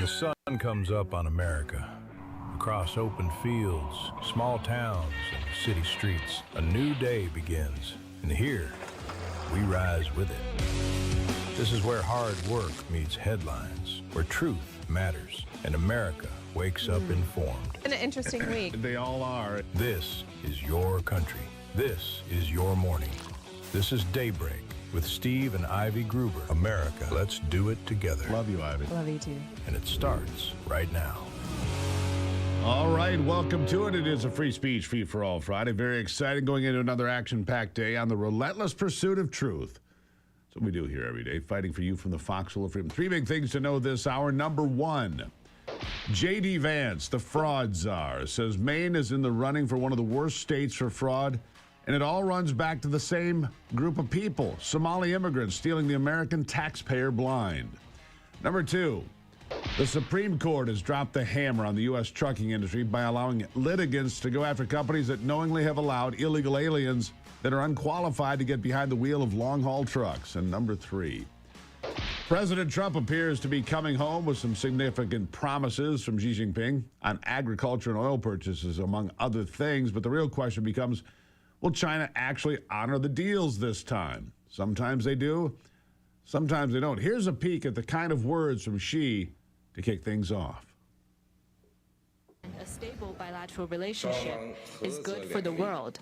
The sun comes up on America. Across open fields, small towns, and city streets, a new day begins. And here, we rise with it. This is where hard work meets headlines, where truth matters, and America wakes up informed. An interesting week. They all are. This is your country. This is your morning. This is Daybreak with Steve and Ivy Gruber. America, let's do it together. Love you, Ivy. Love you too. And it starts right now. All right, welcome to it. It is a Free Speech, Free for All Friday. Very exciting going into another action-packed day on the relentless pursuit of truth. That's what we do here every day, fighting for you from the foxhole of freedom. Three big things to know this hour. Number one, J.D. Vance, the fraud czar, says Maine is in the running for one of the worst states for fraud, and it all runs back to the same group of people, Somali immigrants stealing the American taxpayer blind. Number two, the Supreme Court has dropped the hammer on the U.S. trucking industry by allowing litigants to go after companies that knowingly have allowed illegal aliens that are unqualified to get behind the wheel of long-haul trucks. And number three, President Trump appears to be coming home with some significant promises from Xi Jinping on agriculture and oil purchases, among other things. But the real question becomes, will China actually honor the deals this time? Sometimes they do, sometimes they don't. Here's a peek at the kind of words from Xi to kick things off. A stable bilateral relationship is good for the world.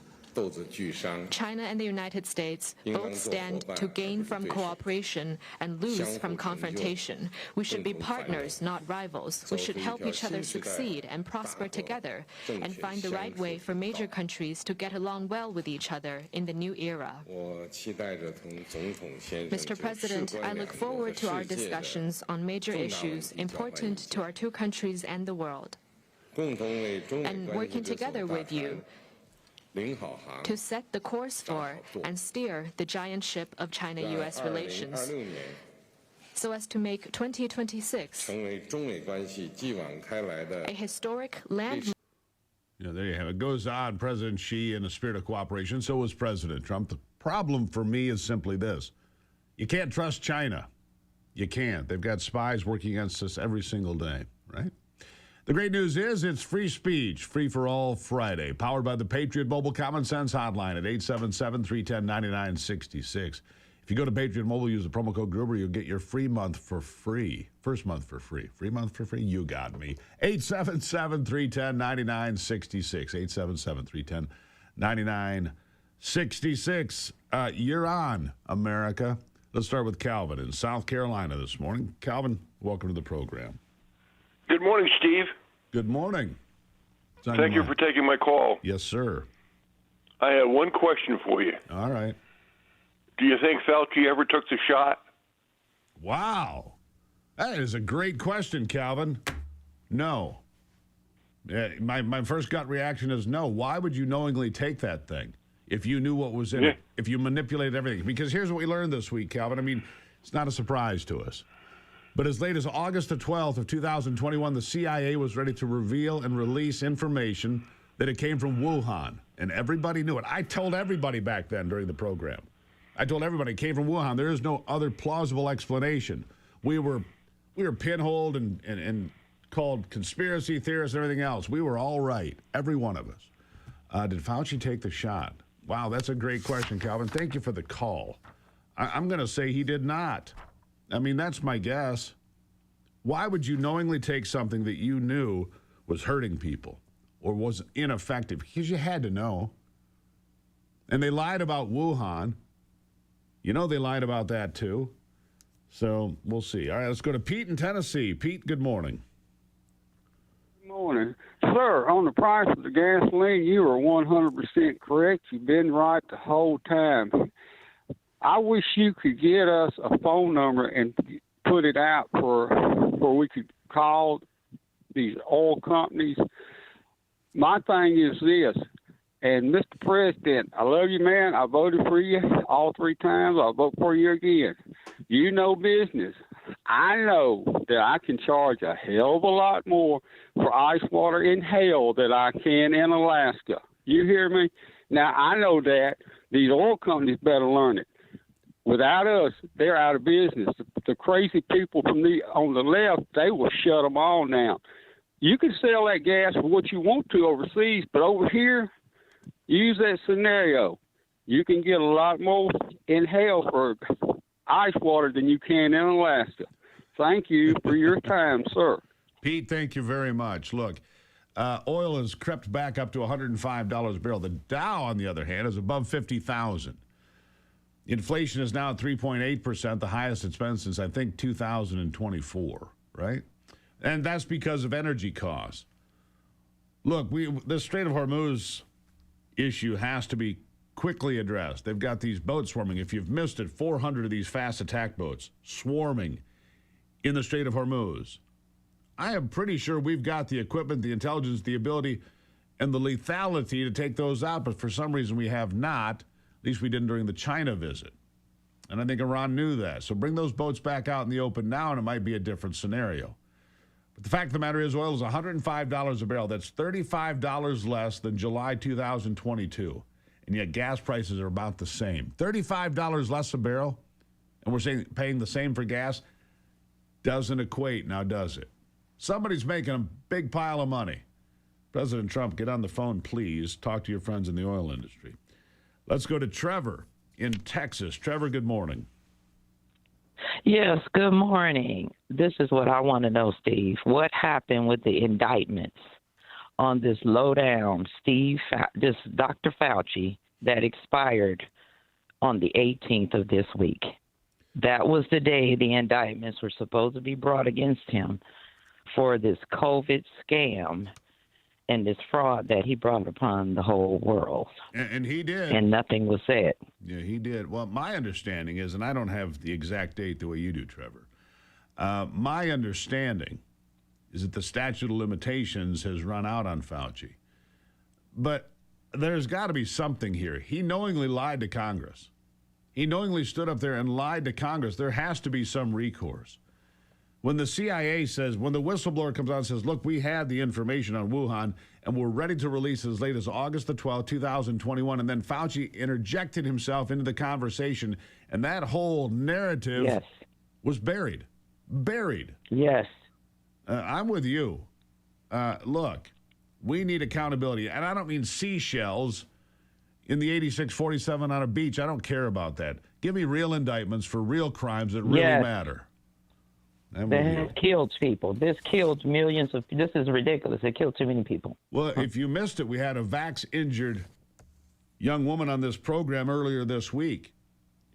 China and the United States both stand to gain from cooperation and lose from confrontation. We should be partners, not rivals. We should help each other succeed and prosper together and find the right way for major countries to get along well with each other in the new era. Mr. President, I look forward to our discussions on major issues important to our two countries and the world, and working together with you to set the course for and steer the giant ship of China-U.S. relations so as to make 2026 a historic landmark. There you have it. Goes on, President Xi in a spirit of cooperation. So was President Trump. The problem for me is simply this. You can't trust China. You can't. They've got spies working against us every single day, right? The great news is it's free speech, free for all Friday, powered by the Patriot Mobile Common Sense Hotline at 877-310-9966. If you go to Patriot Mobile, use the promo code Gruber, you'll get your free month for free. First month for free. Free month for free? You got me. 877-310-9966. 877-310-9966. You're on, America. Let's start with Calvin in South Carolina this morning. Calvin, welcome to the program. Good morning, Steve. Good morning. Thank you for taking my call. Yes, sir. I have one question for you. All right. Do you think Fauci ever took the shot? Wow. That is a great question, Calvin. No. My first gut reaction is no. Why would you knowingly take that thing if you knew what was in it, if you manipulated everything? Because here's what we learned this week, Calvin. I mean, it's not a surprise to us. But as late as August the 12th of 2021, the CIA was ready to reveal and release information that it came from Wuhan. And everybody knew it. I told everybody back then during the program. I told everybody it came from Wuhan. There is no other plausible explanation. We were pinholed and called conspiracy theorists and everything else. We were all right, every one of us. Did Fauci take the shot? Wow, that's a great question, Calvin. Thank you for the call. I'm going to say he did not. I mean, that's my guess. Why would you knowingly take something that you knew was hurting people or was ineffective? Because you had to know. And they lied about Wuhan. You know they lied about that, too. So we'll see. All right, let's go to Pete in Tennessee. Pete, good morning. Good morning. Sir, on the price of the gasoline, you are 100% correct. You've been right the whole time. I wish you could get us a phone number and put it out for we could call these oil companies. My thing is this, and Mr. President, I love you, man. I voted for you all three times. I'll vote for you again. You know business. I know that I can charge a hell of a lot more for ice water in hell than I can in Alaska. You hear me? Now, I know that. These oil companies better learn it. Without us, they're out of business. The crazy people on the left, they will shut them all down. You can sell that gas for what you want to overseas, but over here, use that scenario. You can get a lot more in hell for ice water than you can in Alaska. Thank you for your time, sir. Pete, thank you very much. Look, oil has crept back up to $105 a barrel. The Dow, on the other hand, is above 50,000. Inflation is now at 3.8%, the highest it's been since, I think, 2024, right? And that's because of energy costs. Look, the Strait of Hormuz issue has to be quickly addressed. They've got these boats swarming. If you've missed it, 400 of these fast attack boats swarming in the Strait of Hormuz. I am pretty sure we've got the equipment, the intelligence, the ability, and the lethality to take those out, but for some reason we have not. At least we didn't during the China visit. And I think Iran knew that. So bring those boats back out in the open now, and it might be a different scenario. But the fact of the matter is, oil is $105 a barrel. That's $35 less than July 2022. And yet gas prices are about the same. $35 less a barrel, and we're paying the same for gas, doesn't equate, now does it? Somebody's making a big pile of money. President Trump, get on the phone, please. Talk to your friends in the oil industry. Let's go to Trevor in Texas. Trevor, good morning. Yes, good morning. This is what I want to know, Steve. What happened with the indictments on this lowdown this Dr. Fauci that expired on the 18th of this week? That was the day the indictments were supposed to be brought against him for this COVID scam and this fraud that he brought upon the whole world. And he did. And nothing was said. Yeah, he did. Well, my understanding is, and I don't have the exact date the way you do, Trevor, my understanding is that the statute of limitations has run out on Fauci. But there's got to be something here. He knowingly lied to Congress. He knowingly stood up there and lied to Congress. There has to be some recourse. When the CIA says, when the whistleblower comes out and says, look, we had the information on Wuhan and we're ready to release it as late as August the 12th, 2021, and then Fauci interjected himself into the conversation, and that whole narrative was buried. Buried. Yes. I'm with you. Look, we need accountability. And I don't mean seashells in the 8647 on a beach. I don't care about that. Give me real indictments for real crimes that really matter. This killed people. This killed millions of. This is ridiculous. It killed too many people. Well, if you missed it, we had a vax-injured young woman on this program earlier this week.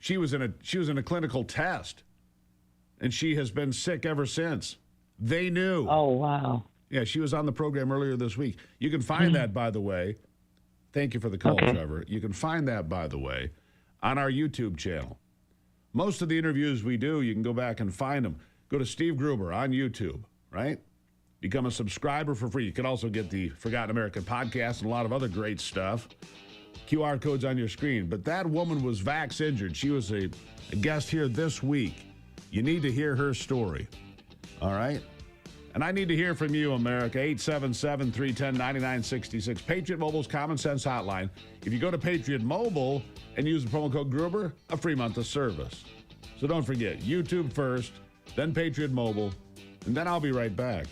She was in a clinical test, and she has been sick ever since. They knew. Oh wow. Yeah, she was on the program earlier this week. You can find that, by the way. Thank you for the call, Trevor. You can find that, by the way, on our YouTube channel. Most of the interviews we do, you can go back and find them. Go to Steve Gruber on YouTube, right? Become a subscriber for free. You can also get the Forgotten American podcast and a lot of other great stuff. QR code's on your screen. But that woman was vax injured. She was a guest here this week. You need to hear her story, all right? And I need to hear from you, America. 877-310-9966. Patriot Mobile's Common Sense Hotline. If you go to Patriot Mobile and use the promo code Gruber, a free month of service. So don't forget, YouTube first, then Patriot Mobile, and then I'll be right back.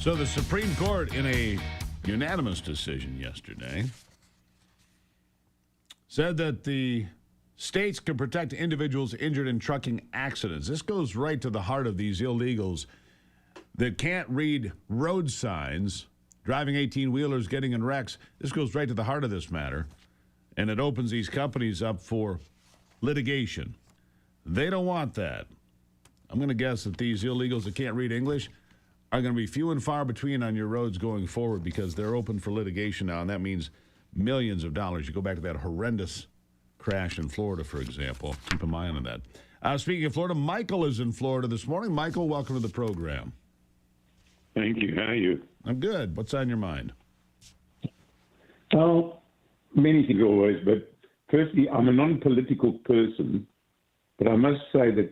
So the Supreme Court, in a unanimous decision yesterday, said that the states can protect individuals injured in trucking accidents. This goes right to the heart of these illegals that can't read road signs, driving 18-wheelers, getting in wrecks. This goes right to the heart of this matter, and it opens these companies up for litigation. They don't want that. I'm going to guess that these illegals that can't read English are going to be few and far between on your roads going forward because they're open for litigation now, and that means millions of dollars. You go back to that horrendous crash in Florida, for example. Keep an eye on that. Speaking of Florida, Michael is in Florida this morning. Michael, welcome to the program. Thank you. How are you? I'm good. What's on your mind? Oh, many things always, but firstly, I'm a non-political person, but I must say that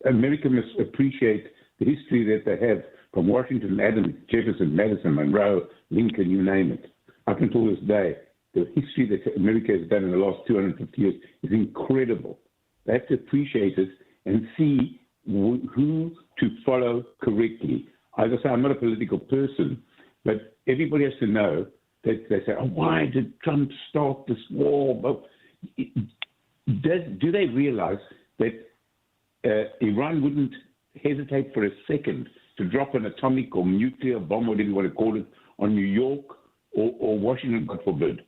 America must appreciate the history that they have from Washington, Adams, Jefferson, Madison, Monroe, Lincoln, you name it. Up until this day, the history that America has done in the last 250 years is incredible. They have to appreciate it and see who to follow correctly. As I say, I'm not a political person, but everybody has to know that they say, oh, why did Trump start this war? But do they realize that Iran wouldn't hesitate for a second to drop an atomic or nuclear bomb, whatever you want to call it, on New York or Washington, God forbid?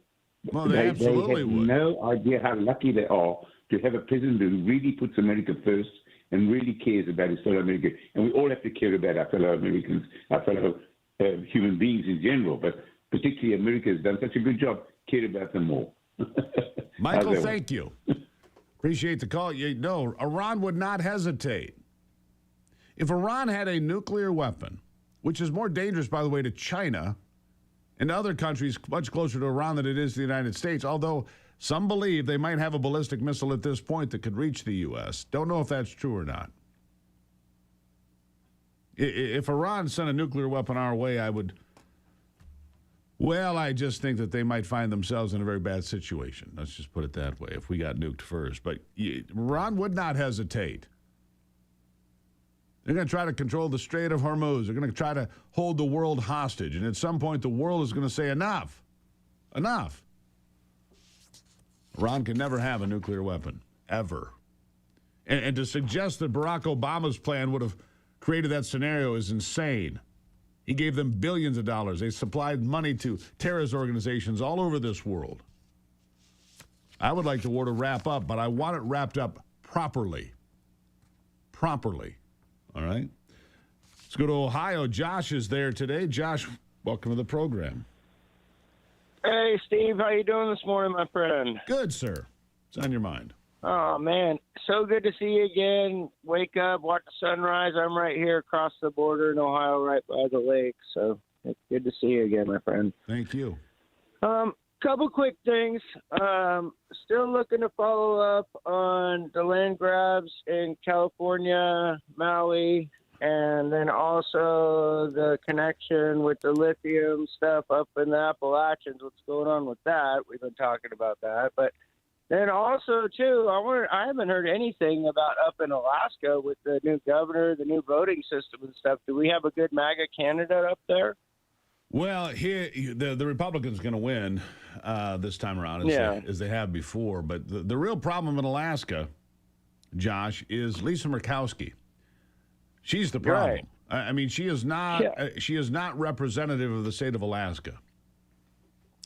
Well, they absolutely have would. No idea how lucky they are to have a president who really puts America first and really cares about his fellow Americans. And we all have to care about our fellow Americans, our fellow human beings in general. But particularly America has done such a good job, care about them all. Michael, thank you. Appreciate the call. No, Iran would not hesitate. If Iran had a nuclear weapon, which is more dangerous, by the way, to China and other countries much closer to Iran than it is to the United States, although some believe they might have a ballistic missile at this point that could reach the U.S. Don't know if that's true or not. If Iran sent a nuclear weapon our way, I just think that they might find themselves in a very bad situation. Let's just put it that way, if we got nuked first. But Iran would not hesitate. They're going to try to control the Strait of Hormuz. They're going to try to hold the world hostage. And at some point, the world is going to say, enough. Enough. Iran can never have a nuclear weapon, ever. And to suggest that Barack Obama's plan would have created that scenario is insane. He gave them billions of dollars. They supplied money to terrorist organizations all over this world. I would like the war to wrap up, but I want it wrapped up properly. Properly. All right? Let's go to Ohio. Josh is there today. Josh, welcome to the program. Hey, Steve. How you doing this morning, my friend? Good, sir. What's on your mind? Oh, man. So good to see you again. Wake up, watch the sunrise. I'm right here across the border in Ohio, right by the lake. So it's good to see you again, my friend. Thank you. Couple quick things. Still looking to follow up on the land grabs in California, Maui, and then also the connection with the lithium stuff up in the Appalachians. What's going on with that? We've been talking about that. But then also, too, I haven't heard anything about up in Alaska with the new governor, the new voting system and stuff. Do we have a good MAGA candidate up there? Well, here the Republicans going to win this time around, as they have before. But the real problem in Alaska, Josh, is Lisa Murkowski. She's the problem. Right. I mean, she is not. She is not representative of the state of Alaska.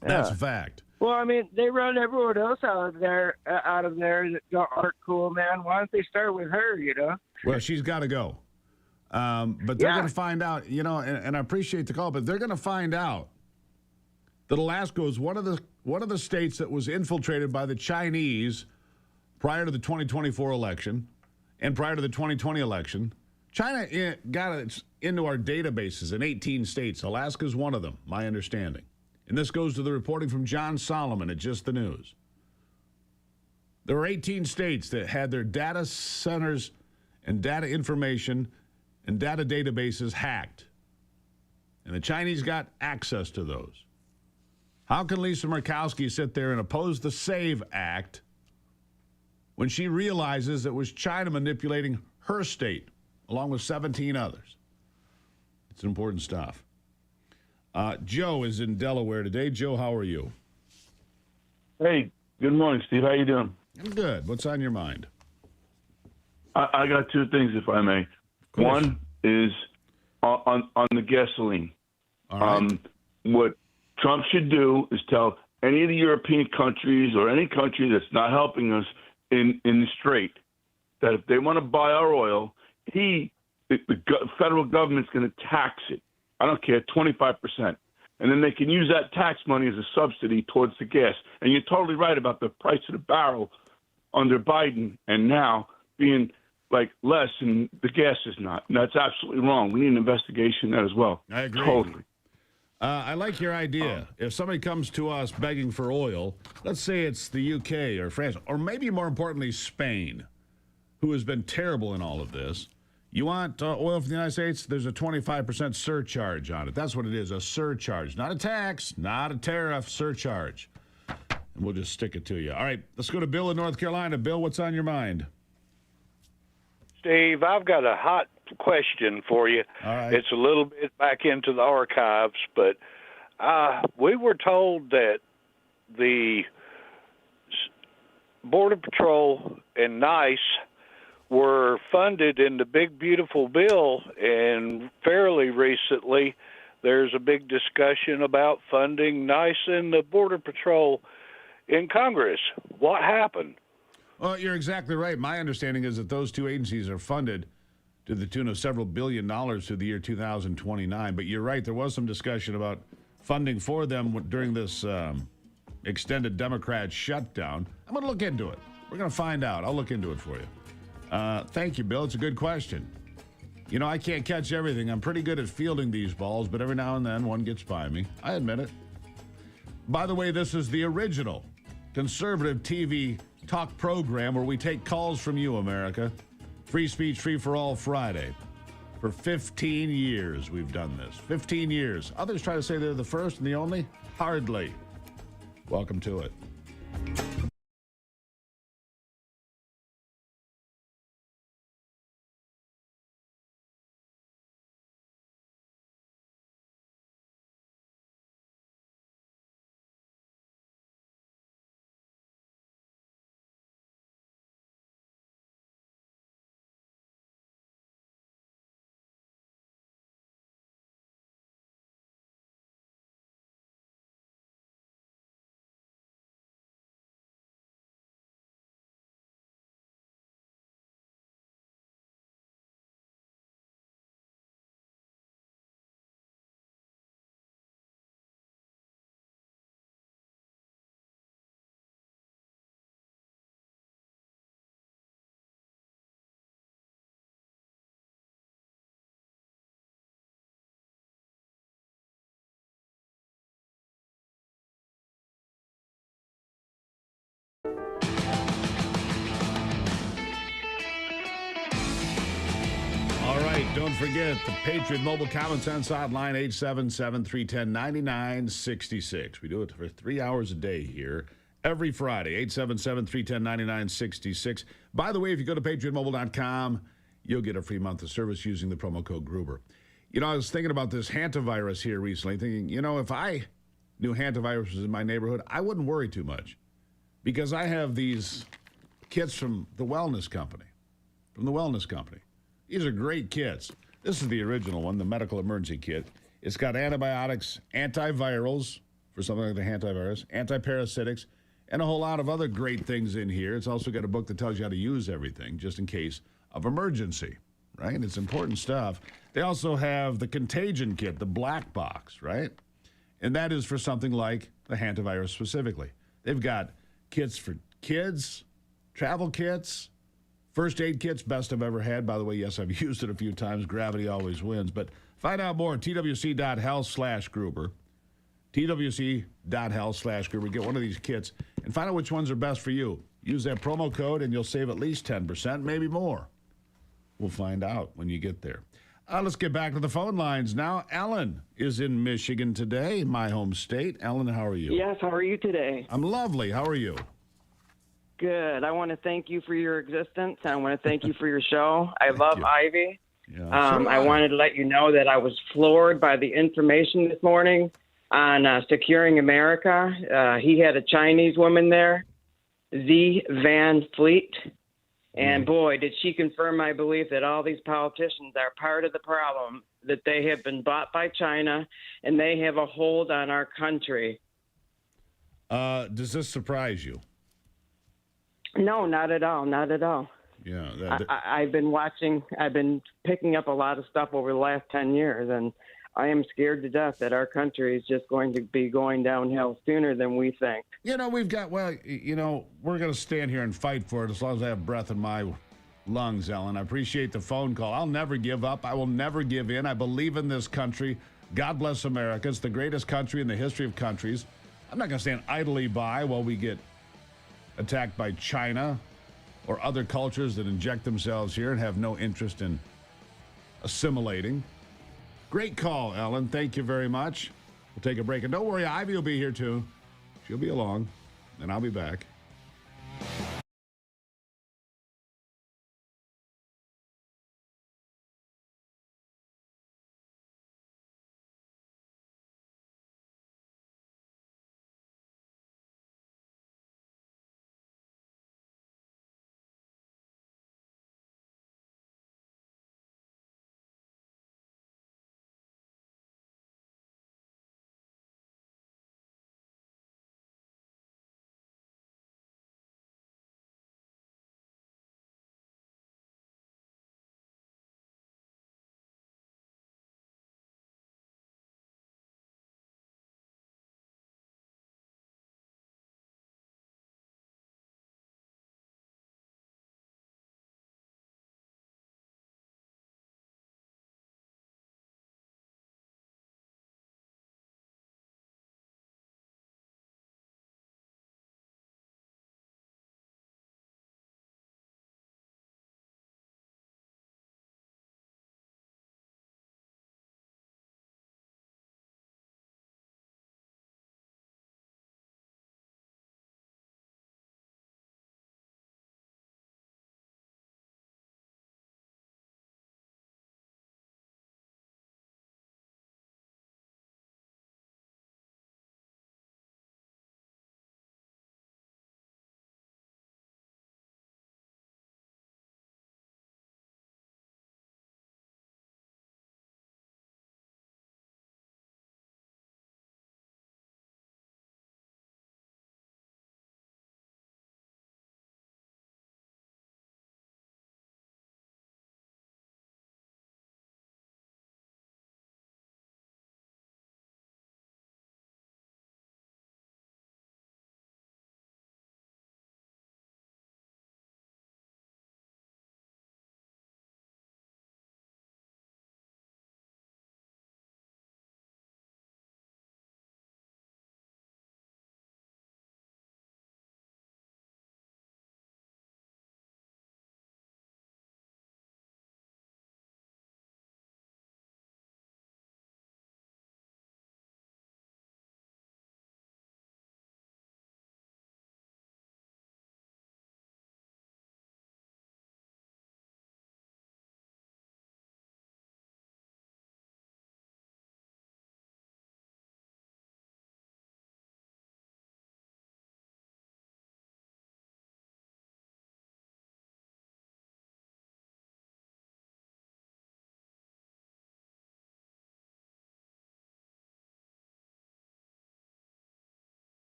That's a fact. Well, I mean, they run everyone else out of there that aren't cool, man. Why don't they start with her? You know. Well, she's got to go. But they're going to find out, and I appreciate the call, but they're going to find out that Alaska was one of the states that was infiltrated by the Chinese prior to the 2024 election and prior to the 2020 election. China got it into our databases in 18 states. Alaska's one of them, my understanding. And this goes to the reporting from John Solomon at Just the News. There were 18 states that had their data centers and data information and data databases hacked. And the Chinese got access to those. How can Lisa Murkowski sit there and oppose the SAVE Act when she realizes it was China manipulating her state along with 17 others? It's important stuff. Joe is in Delaware today. Joe, how are you? Hey, good morning, Steve. How you doing? I'm good. What's on your mind? I got two things, if I may. One is on the gasoline. All right. What Trump should do is tell any of the European countries or any country that's not helping us in the strait that if they want to buy our oil, the federal government's going to tax it. I don't care, 25%. And then they can use that tax money as a subsidy towards the gas. And you're totally right about the price of the barrel under Biden and now being like less, and the gas is not. And that's absolutely wrong. We need an investigation of that as well. I agree. Totally. I like your idea. If somebody comes to us begging for oil, let's say it's the UK or France, or maybe more importantly, Spain, who has been terrible in all of this. You want oil from the United States? There's a 25% surcharge on it. That's what it is, a surcharge. Not a tax, not a tariff, surcharge. And we'll just stick it to you. All right, let's go to Bill in North Carolina. Bill, what's on your mind? Steve, I've got a hot question for you. All right. It's a little bit back into the archives, but we were told that the Border Patrol and NICE were funded in the big, beautiful bill, and fairly recently there's a big discussion about funding NICE and the Border Patrol in Congress. What happened? Well, you're exactly right. My understanding is that those two agencies are funded to the tune of several $1 billion through the year 2029. But you're right, there was some discussion about funding for them during this extended Democrat shutdown. I'm going to look into it. We're going to find out. I'll look into it for you. Thank you, Bill. It's a good question. You know, I can't catch everything. I'm pretty good at fielding these balls, but every now and then one gets by me. I admit it. By the way, this is the original conservative TV talk program where we take calls from you, America. Free speech, free for all Friday. For 15 years we've done this. 15 years. Others try to say they're the first and the only. Hardly. Welcome to it. Don't forget the Patriot Mobile Common Sense Hotline, 877-310-9966. We do it for 3 hours a day here every Friday, 877-310-9966. By the way, if you go to patriotmobile.com, you'll get a free month of service using the promo code Gruber. You know, I was thinking about this hantavirus here recently, thinking, you know, if I knew hantavirus was in my neighborhood, I wouldn't worry too much because I have these kits from the Wellness Company. These are great kits. This is the original one, the medical emergency kit. It's got antibiotics, antivirals, for something like the hantavirus, antiparasitics, and a whole lot of other great things in here. It's also got a book that tells you how to use everything, just in case of emergency, right? It's important stuff. They also have the contagion kit, the black box, right? And that is for something like the hantavirus specifically. They've got kits for kids, travel kits, first aid kits, best I've ever had. By the way, yes, I've used it a few times. Gravity always wins. But find out more at twc.health/Gruber. twc.health/Gruber. Get one of these kits and find out which ones are best for you. Use that promo code and you'll save at least 10%, maybe more. We'll find out when you get there. Let's get back to the phone lines now. Ellen is in Michigan today, my home state. Ellen, how are you? Yes, how are you today? I'm lovely. How are you? Good. I want to thank you for your existence. I want to thank you for your show. I love Ivy. Yeah, I wanted to let you know that I was floored by the information this morning on Securing America. He had a Chinese woman there, Z Van Fleet. And boy, did she confirm my belief that all these politicians are part of the problem, that they have been bought by China and they have a hold on our country. Does this surprise you? No, not at all. Not at all. Yeah. I've been picking up a lot of stuff over the last 10 years, and I am scared to death that our country is just going to be going downhill sooner than we think. We're going to stand here and fight for it as long as I have breath in my lungs, Ellen. I appreciate the phone call. I'll never give up. I will never give in. I believe in this country. God bless America. It's the greatest country in the history of countries. I'm not going to stand idly by while we get attacked by China or other cultures that inject themselves here and have no interest in assimilating. Great call, Ellen. Thank you very much. We'll take a break. And don't worry, Ivy will be here too. She'll be along, and I'll be back.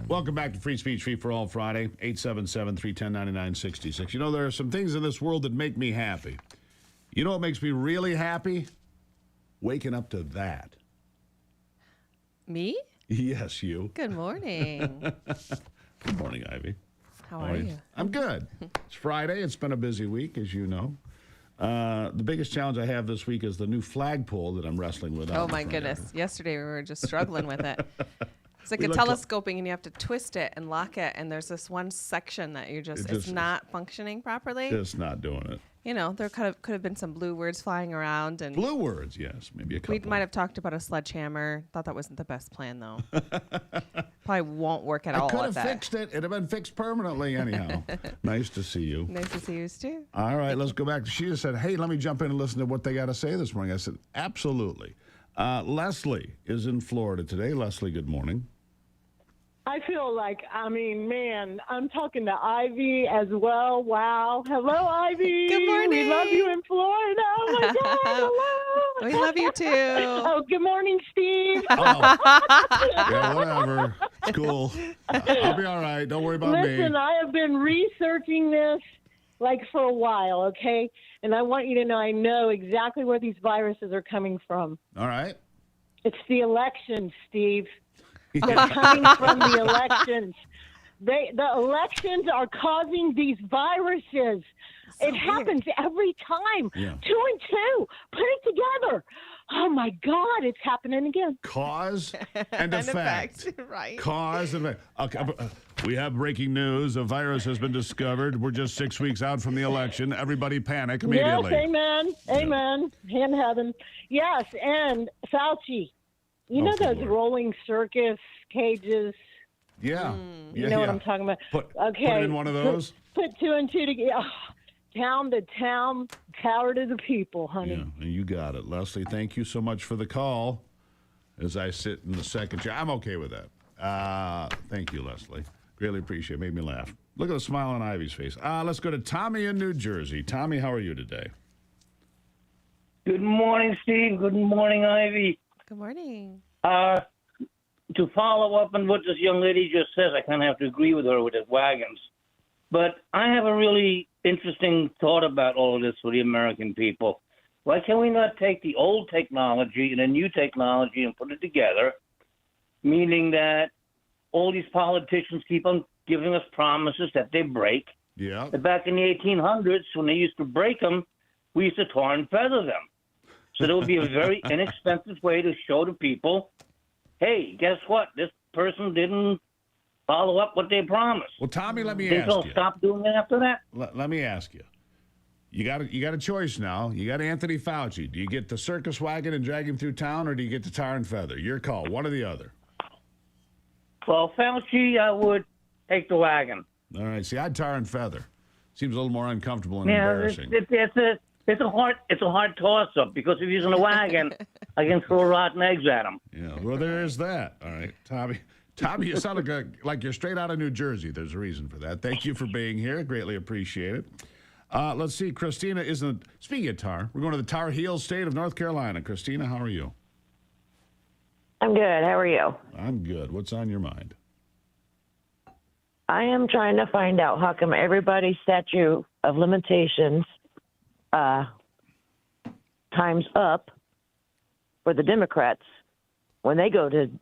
Welcome back to Free Speech, Free for All Friday, 877-310-9966. There are some things in this world that make me happy. You know what makes me really happy? Waking up to that. Me? Yes, you. Good morning. Good morning, Ivy. How are you? I'm good. It's Friday. It's been a busy week, as you know. The biggest challenge I have this week is the new flagpole that I'm wrestling with. Oh, my goodness. Yesterday we were just struggling with it. It's like We a looked telescoping, and you have to twist it and lock it, and there's this one section that it's not functioning properly. Just not doing it. You know, there could have been some blue words flying around. And Blue words, yes. Maybe a couple. we might have talked about a sledgehammer. Thought that wasn't the best plan, though. Probably won't work at all. I could at have that. fixed it. It'd have been fixed permanently anyhow. Nice to see you. Nice to see you, too. All right, let's go back. She just said, hey, let me jump in and listen to what they got to say this morning. I said, absolutely. Leslie is in Florida today. Leslie, good morning. I feel like, man, I'm talking to Ivy as well. Wow. Hello, Ivy. Good morning. We love you in Florida. Oh, my God. Hello. We love you, too. Oh, good morning, Steve. Yeah, whatever. It's cool. I'll be all right. Don't worry about me. Listen, I have been researching this for a while, okay? And I want you to know I know exactly where these viruses are coming from. All right. It's the elections, Steve. They're coming from the elections. The elections are causing these viruses. It happens every time. Yeah. 2 and 2. Put it together. Oh, my God. It's happening again. Cause and effect. Right. Cause and effect. Okay, we have breaking news. A virus has been discovered. We're just 6 weeks out from the election. Everybody panic immediately. Yes, amen. Amen. In heaven. Yes, and Fauci. You know those rolling circus cages? Yeah. You know what I'm talking about? Put it in one of those? Put 2 and 2 together. Oh, town to town, tower to the people, honey. Yeah, you got it. Leslie, thank you so much for the call. As I sit in the second chair, I'm okay with that. Thank you, Leslie. Greatly appreciate it. Made me laugh. Look at the smile on Ivy's face. Let's go to Tommy in New Jersey. Tommy, how are you today? Good morning, Steve. Good morning, Ivy. Good morning. To follow up on what this young lady just says, I kind of have to agree with her with the wagons. But I have a really interesting thought about all of this for the American people. Why can we not take the old technology and the new technology and put it together, meaning that all these politicians keep on giving us promises that they break? Yeah. But back in the 1800s, when they used to break them, we used to tar and feather them. So there would be a very inexpensive way to show the people, hey, guess what? This person didn't follow up what they promised. Well, Tommy, let me They ask don't you. stop doing it after that? Let me ask you. You got a choice now. You got Anthony Fauci. Do you get the circus wagon and drag him through town, or do you get the tar and feather? Your call. One or the other. Well, Fauci, I would take the wagon. All right. See, I'd tar and feather. Seems a little more uncomfortable and Yeah, embarrassing. it's a hard toss-up, because if he's in a wagon, I can throw rotten eggs at him. Yeah, well, there is that. All right, Tommy. Tommy, you sound like you're straight out of New Jersey. There's a reason for that. Thank you for being here. Greatly appreciate it. Let's see. Christina isn't. Speaking of tar, we're going to the Tar Heel state of North Carolina. Christina, how are you? I'm good. How are you? I'm good. What's on your mind? I am trying to find out how come everybody's statute of limitations time's up for the Democrats when they don't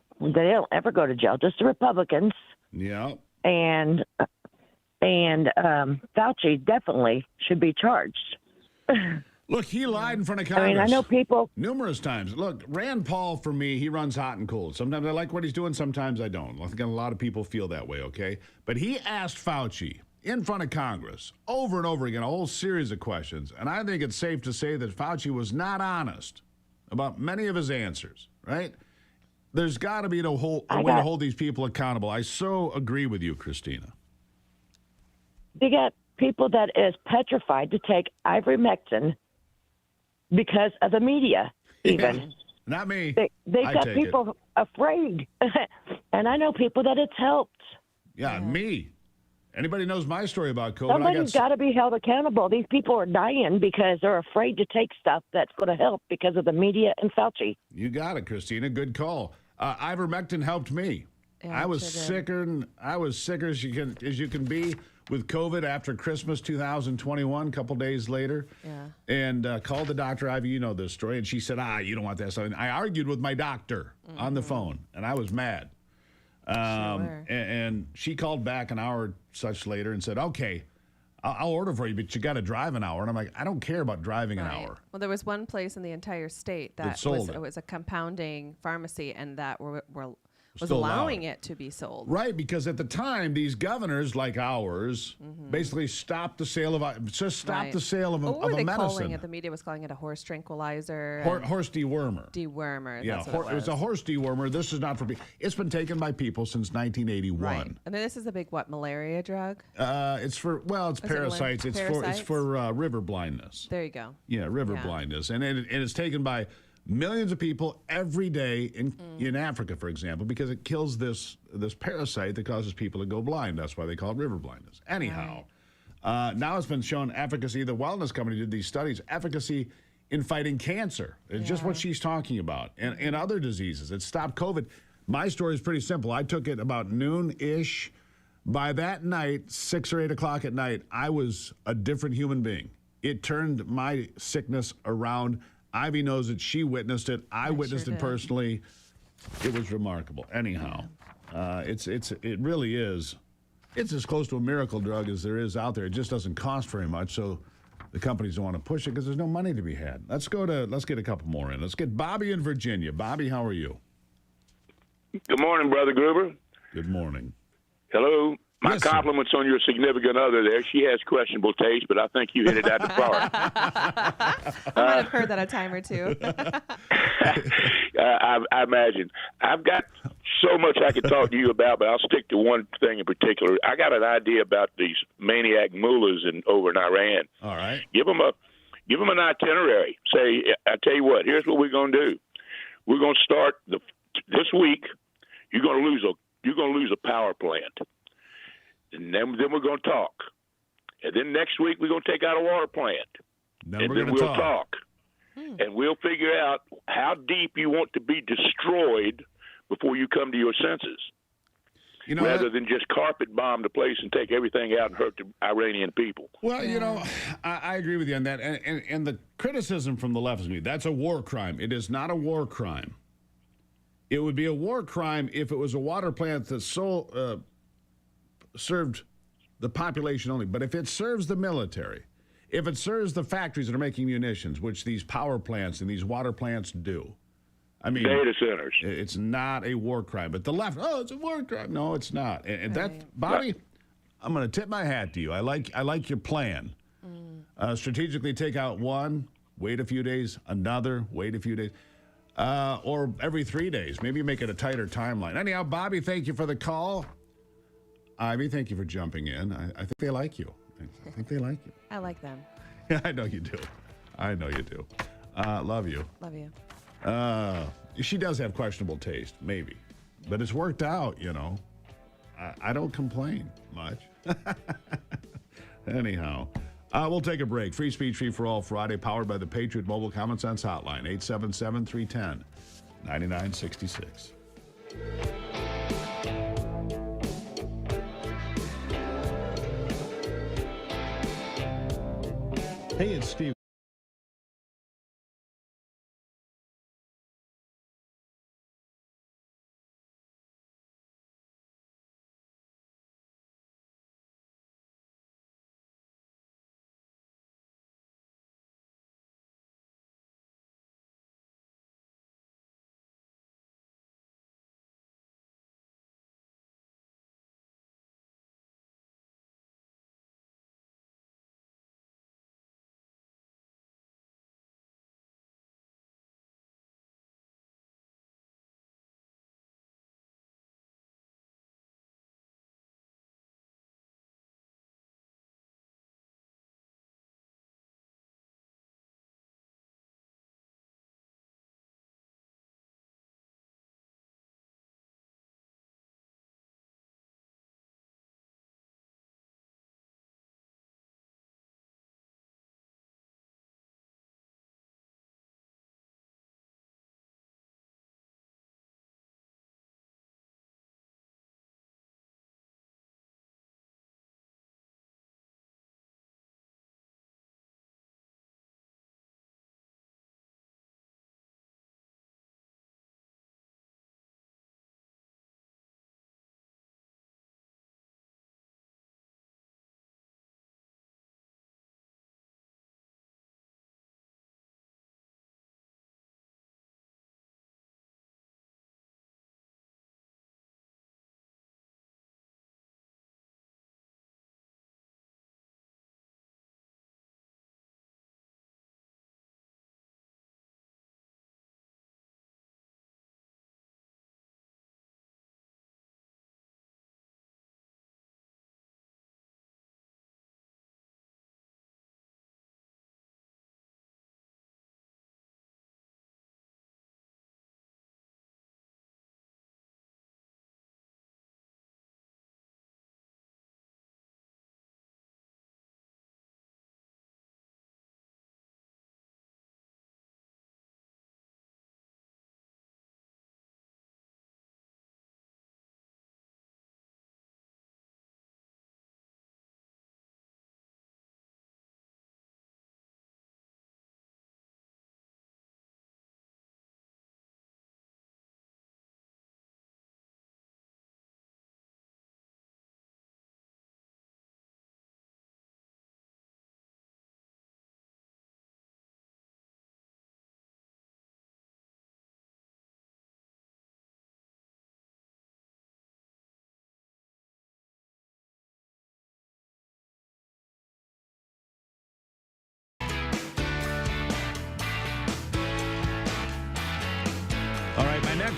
ever go to jail, just the Republicans. Yeah. And Fauci definitely should be charged. Look, he lied in front of Congress. I mean, I know people numerous times. Look, Rand Paul, for me, he runs hot and cold. Sometimes I like what he's doing, sometimes I don't. I think a lot of people feel that way, okay? But he asked Fauci in front of Congress over and over again a whole series of questions, and I think it's safe to say that Fauci was not honest about many of his answers, right? There's got to be a way to hold these people accountable. I so agree with you, Christina. They got people that is petrified to take ivermectin because of the media, even. Yeah, not me. They got people afraid. And I know people that it's helped. Yeah, me. Anybody knows my story about COVID? Somebody's got to be held accountable. These people are dying because they're afraid to take stuff that's going to help because of the media and Fauci. You got it, Christina. Good call. Ivermectin helped me. Yeah, I was sicker as you can be with COVID after Christmas 2021, a couple days later. Yeah. And called the doctor, Ivy, you know this story, and she said, you don't want that stuff. And I argued with my doctor on the phone, and I was mad. And she called back an hour or such later and said, okay, I'll order for you, but you got to drive an hour. And I'm like, I don't care about driving an hour. Well, there was one place in the entire state that was a compounding pharmacy, and that was allowing it to be sold. Right, because at the time, these governors like ours basically stopped the sale of a medicine. Calling it? The media was calling it a horse tranquilizer. Horse dewormer. Dewormer. Yeah, that's what it was a horse dewormer. This is not for people. It's been taken by people since 1981. Right. And then this is a big malaria drug? It's parasites. It's for river blindness. There you go. Yeah, river blindness, and it's taken by millions of people every day in Africa, for example, because it kills this parasite that causes people to go blind. That's why they call it river blindness. Anyhow, now it's been shown efficacy. The Wellness Company did these studies, efficacy in fighting cancer. It's just what she's talking about. And other diseases. It stopped COVID. My story is pretty simple. I took it about noon-ish. By that night, 6 or 8 o'clock at night, I was a different human being. It turned my sickness around. Ivy knows it. She witnessed it. I witnessed it personally. It was remarkable. Anyhow, it really is. It's as close to a miracle drug as there is out there. It just doesn't cost very much, so the companies don't want to push it because there's no money to be had. Let's get a couple more in. Let's get Bobby in Virginia. Bobby, how are you? Good morning, Brother Gruber. Good morning. Hello. My compliments on your significant other there. She has questionable taste, but I think you hit it out the park. I might have heard that a time or two. I imagine. I've got so much I could talk to you about, but I'll stick to one thing in particular. I got an idea about these maniac mullahs over in Iran. All right. Give them an itinerary. Say, I tell you what, here's what we're going to do. We're going to start this week. You're going to lose a power plant. And then we're going to talk. And then next week, we're going to take out a water plant. Then we'll talk. And we'll figure out how deep you want to be destroyed before you come to your senses. Rather than just carpet bomb the place and take everything out and hurt the Iranian people. Well, I agree with you on that. And the criticism from the left is that's a war crime. It is not a war crime. It would be a war crime if it was a water plant that served the population only. But if it serves the military, if it serves the factories that are making munitions, which these power plants and these water plants do, I mean, data centers. It's not a war crime. But the left, it's a war crime. No, it's not. And that, Bobby, I'm going to tip my hat to you. I like your plan. Strategically take out one, wait a few days, another, wait a few days. Or every 3 days. Maybe make it a tighter timeline. Anyhow, Bobby, thank you for the call. Ivy, thank you for jumping in. I think they like you. I think they like you. I like them. Yeah, I know you do. Love you. Love you. She does have questionable taste, maybe. But it's worked out, I don't complain much. Anyhow, we'll take a break. Free Speech, Free for All Friday, powered by the Patriot Mobile Common Sense Hotline, 877-310-9966. Hey, it's Steve.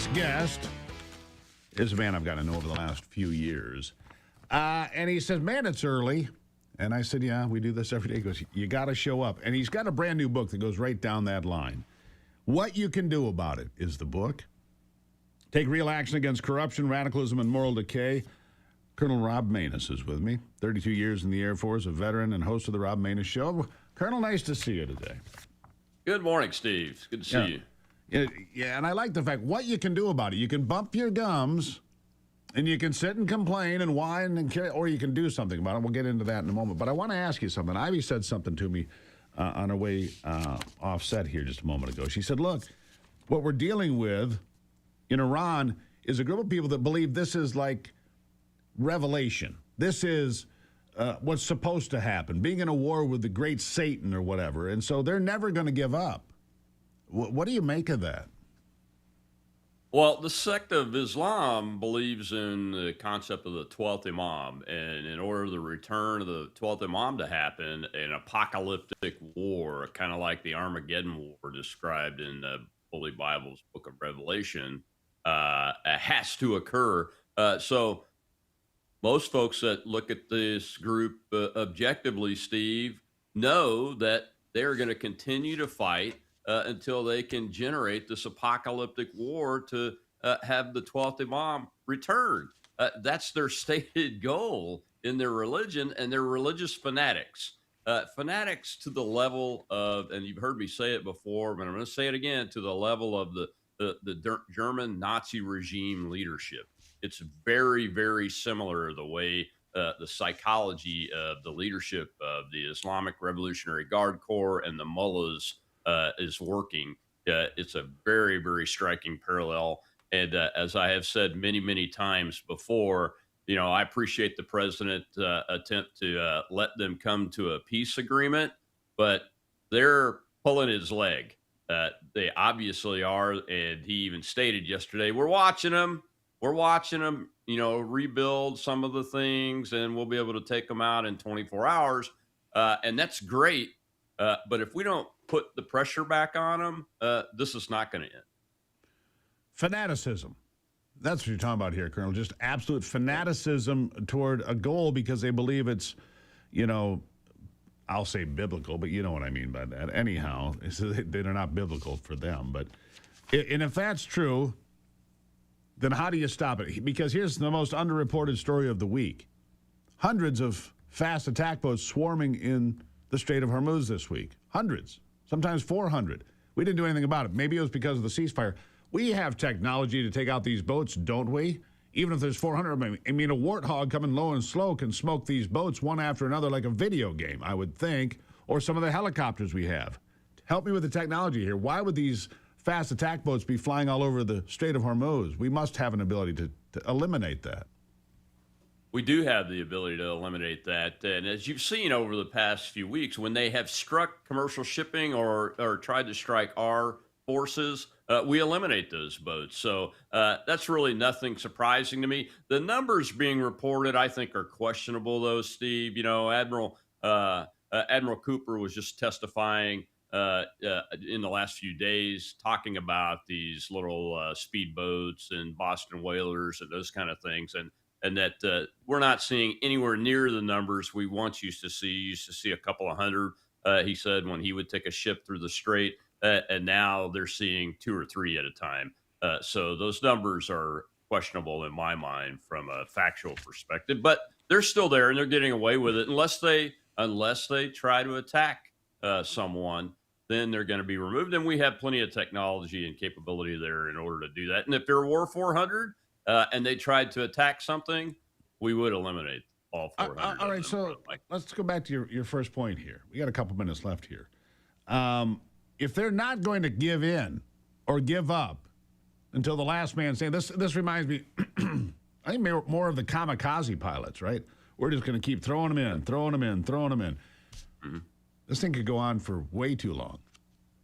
next guest is a man I've gotten to know over the last few years. And he says, man, it's early. And I said, yeah, we do this every day. He goes, you got to show up. And he's got a brand new book that goes right down that line. What You Can Do About It is the book. Take real action against corruption, radicalism, and moral decay. Colonel Rob Maness is with me. 32 years in the Air Force, a veteran and host of the Rob Maness Show. Colonel, nice to see you today. Good morning, Steve. Good to see you. Yeah, and I like the fact what you can do about it. You can bump your gums, and you can sit and complain and whine, and or you can do something about it. We'll get into that in a moment. But I want to ask you something. Ivy said something to me on her way offset here just a moment ago. She said, look, what we're dealing with in Iran is a group of people that believe this is like revelation. This is what's supposed to happen, being in a war with the great Satan or whatever. And so they're never going to give up. What do you make of that? Well, the sect of Islam believes in the concept of the 12th Imam. And in order for the return of the 12th Imam to happen, an apocalyptic war, kind of like the Armageddon War described in the Holy Bible's Book of Revelation, has to occur. So most folks that look at this group objectively, Steve, know that they're going to continue to fight until they can generate this apocalyptic war to have the 12th Imam return. That's their stated goal in their religion, and they're religious fanatics. Fanatics to the level of, and you've heard me say it before, but I'm going to say it again, to the level of the German Nazi regime leadership. It's very, very similar the way the psychology of the leadership of the Islamic Revolutionary Guard Corps and the mullahs is working. It's a very, very striking parallel. And as I have said many, many times before, I appreciate the president's attempt to let them come to a peace agreement, but they're pulling his leg. They obviously are. And he even stated yesterday, we're watching them, rebuild some of the things, and we'll be able to take them out in 24 hours. And that's great. But if we don't put the pressure back on them, this is not going to end. Fanaticism. That's what you're talking about here, Colonel. Just absolute fanaticism toward a goal because they believe it's, I'll say biblical, but you know what I mean by that. Anyhow, they're not biblical for them. But and if that's true, then how do you stop it? Because here's the most underreported story of the week. Hundreds of fast attack boats swarming in the Strait of Hormuz this week. Hundreds, sometimes 400. We didn't do anything about it. Maybe it was because of the ceasefire. We have technology to take out these boats, don't we? Even if there's 400, I mean, a warthog coming low and slow can smoke these boats one after another like a video game, I would think, or some of the helicopters we have. Help me with the technology here. Why would these fast attack boats be flying all over the Strait of Hormuz? We must have an ability to eliminate that. We do have the ability to eliminate that. And as you've seen over the past few weeks, when they have struck commercial shipping or tried to strike our forces, we eliminate those boats. So that's really nothing surprising to me. The numbers being reported, I think, are questionable, though, Steve. Admiral Cooper was just testifying in the last few days, talking about these little speedboats and Boston whalers and those kind of things. And that we're not seeing anywhere near the numbers we once used to see. Used to see a couple of hundred, he said, when he would take a ship through the strait. And now they're seeing 2 or 3 at a time. So those numbers are questionable in my mind from a factual perspective. But they're still there, and they're getting away with it. Unless they try to attack someone, then they're going to be removed. And we have plenty of technology and capability there in order to do that. And if there were 400 and they tried to attack something, we would eliminate all 400. All right, so let's go back to your first point here. We got a couple minutes left here. If they're not going to give in or give up until the last man standing, this reminds me, I think more of the kamikaze pilots, right? We're just going to keep throwing them in. Mm-hmm. This thing could go on for way too long.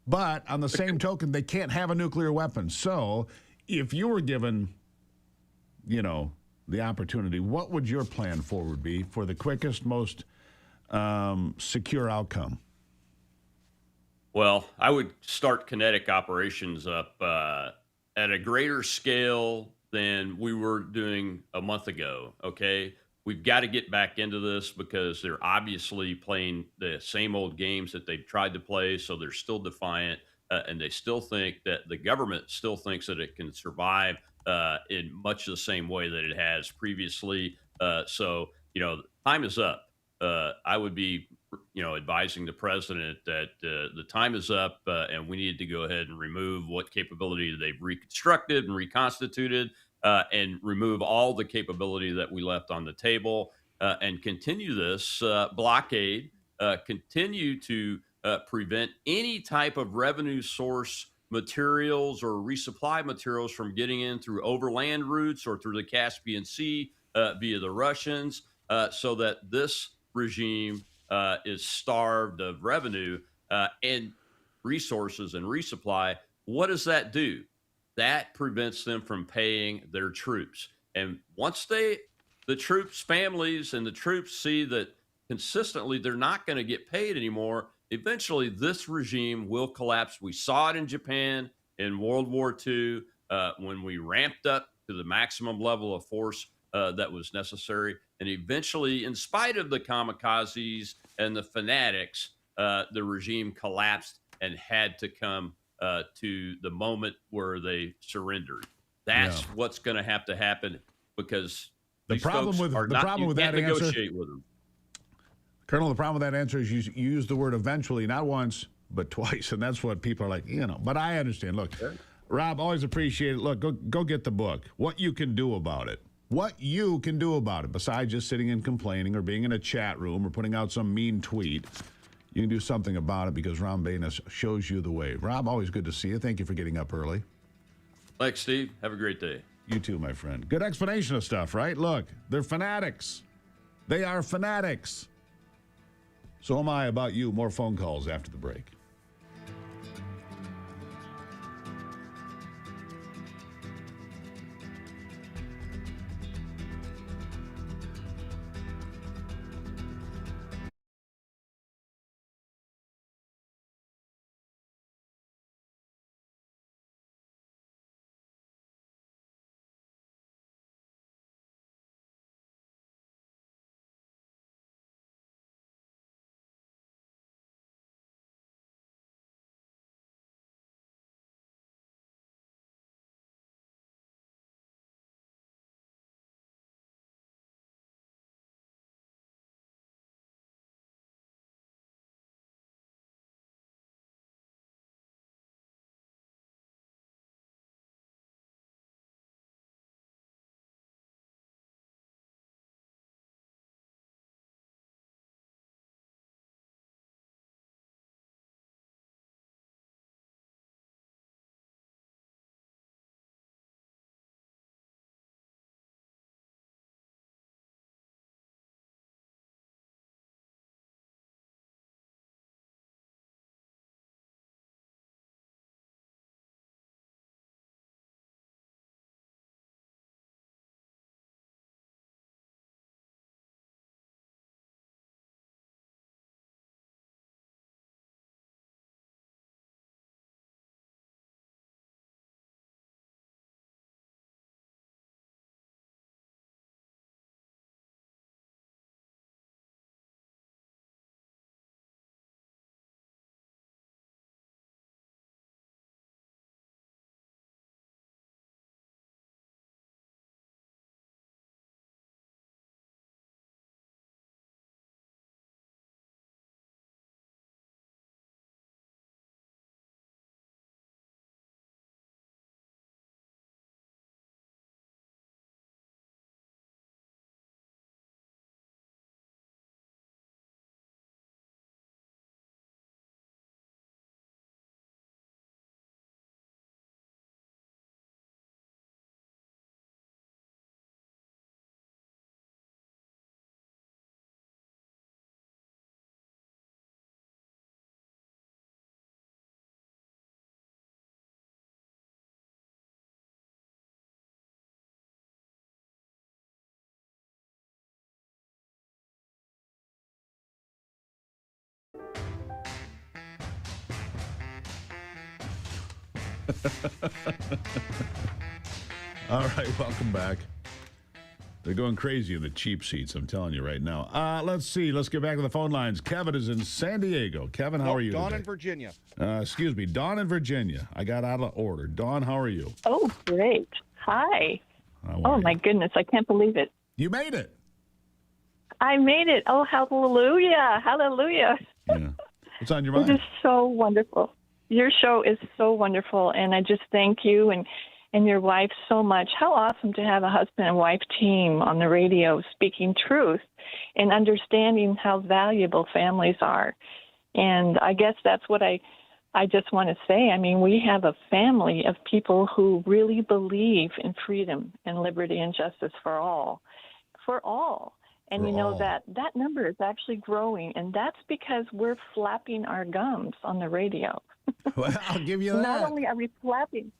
But on the same token, they can't have a nuclear weapon. So if you were given, the opportunity, what would your plan forward be for the quickest, most secure outcome? Well, I would start kinetic operations up at a greater scale than we were doing a month ago. Okay. We've got to get back into this because they're obviously playing the same old games that they've tried to play. So they're still defiant, and they still think that the government still thinks that it can survive in much the same way that it has previously. So, time is up. I would be, advising the president that the time is up, and we need to go ahead and remove what capability they've reconstructed and reconstituted, and remove all the capability that we left on the table, and continue this blockade, continue to prevent any type of revenue source materials or resupply materials from getting in through overland routes or through the Caspian Sea via the Russians, so that this regime is starved of revenue and resources and resupply. What does that do? That prevents them from paying their troops. And once the troops' families and the troops see that consistently they're not going to get paid anymore, eventually this regime will collapse. We saw it in Japan in World War II when we ramped up to the maximum level of force that was necessary. And eventually, in spite of the kamikazes and the fanatics, the regime collapsed and had to come to the moment where they surrendered. That's what's going to happen because the problem with that negotiate answer, with them. Colonel, the problem with that answer is you use the word eventually, not once, but twice. And that's what people are like, but I understand. Look, Rob, always appreciate it. Look, go get the book. What you can do about it. What you can do about it, besides just sitting and complaining or being in a chat room or putting out some mean tweet. You can do something about it because Ron Banas shows you the way. Rob, always good to see you. Thank you for getting up early. Thanks, Steve. Have a great day. You too, my friend. Good explanation of stuff, right? Look, they're fanatics. They are fanatics. So am I about you. More phone calls after the break. All right, welcome back. They're going crazy in the cheap seats, I'm telling you right now. Let's see. Let's get back to the phone lines. Kevin is in San Diego. Kevin, how are you Dawn today? in Virginia. Excuse me, Dawn in Virginia. I got out of order. Dawn, how are you? Oh, great. Hi. How are Oh, you? my goodness. I can't believe it. You made it. I made it. Oh, hallelujah. Hallelujah. Yeah. What's on your This mind? is so wonderful. Your show is so wonderful, and I just thank you and your wife so much. How awesome to have a husband and wife team on the radio speaking truth and understanding how valuable families are. And I guess that's what I just want to say. I mean, we have a family of people who really believe in freedom and liberty and justice for all. For all. And For you know all. that number is actually growing, and that's because we're flapping our gums on the radio. Well, I'll give you that. Not only are we flapping,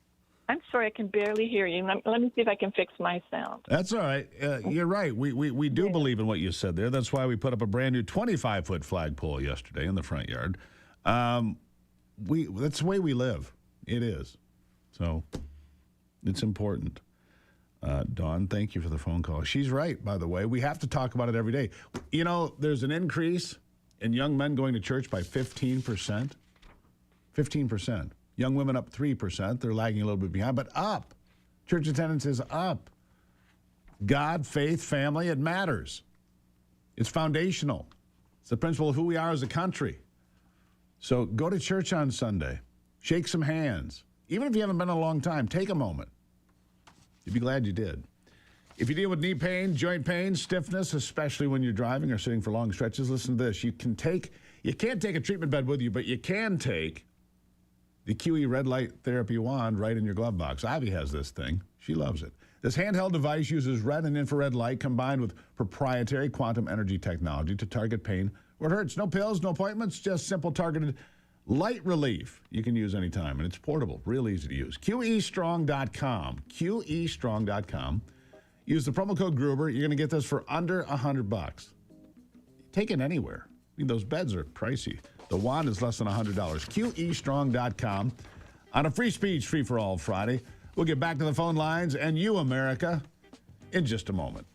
I'm sorry, I can barely hear you. Let me see if I can fix my sound. That's all right. You're right. We do believe in what you said there. That's why we put up a brand new 25-foot flagpole yesterday in the front yard. That's the way we live. It is. So it's important. Dawn, thank you for the phone call. She's right, by the way. We have to talk about it every day. You know, there's an increase in young men going to church by 15%. 15%. Young women up 3%. They're lagging a little bit behind, but up. Church attendance is up. God, faith, family, it matters. It's foundational. It's the principle of who we are as a country. So go to church on Sunday. Shake some hands. Even if you haven't been in a long time, take a moment. You'd be glad you did. If you deal with knee pain, joint pain, stiffness, especially when you're driving or sitting for long stretches, listen to this. You can't take a treatment bed with you, but you can take the QE red light therapy wand right in your glove box. Ivy has this thing. She loves it. This handheld device uses red and infrared light combined with proprietary quantum energy technology to target pain where it hurts. No pills, no appointments, just simple targeted light relief you can use anytime. And it's portable, real easy to use. QEstrong.com. QEstrong.com. Use the promo code Gruber. You're going to get this for under $100. Take it anywhere. I mean, those beds are pricey. The wand is less than $100. QEstrong.com. On a free speech, free for all Friday. We'll get back to the phone lines and you, America, in just a moment.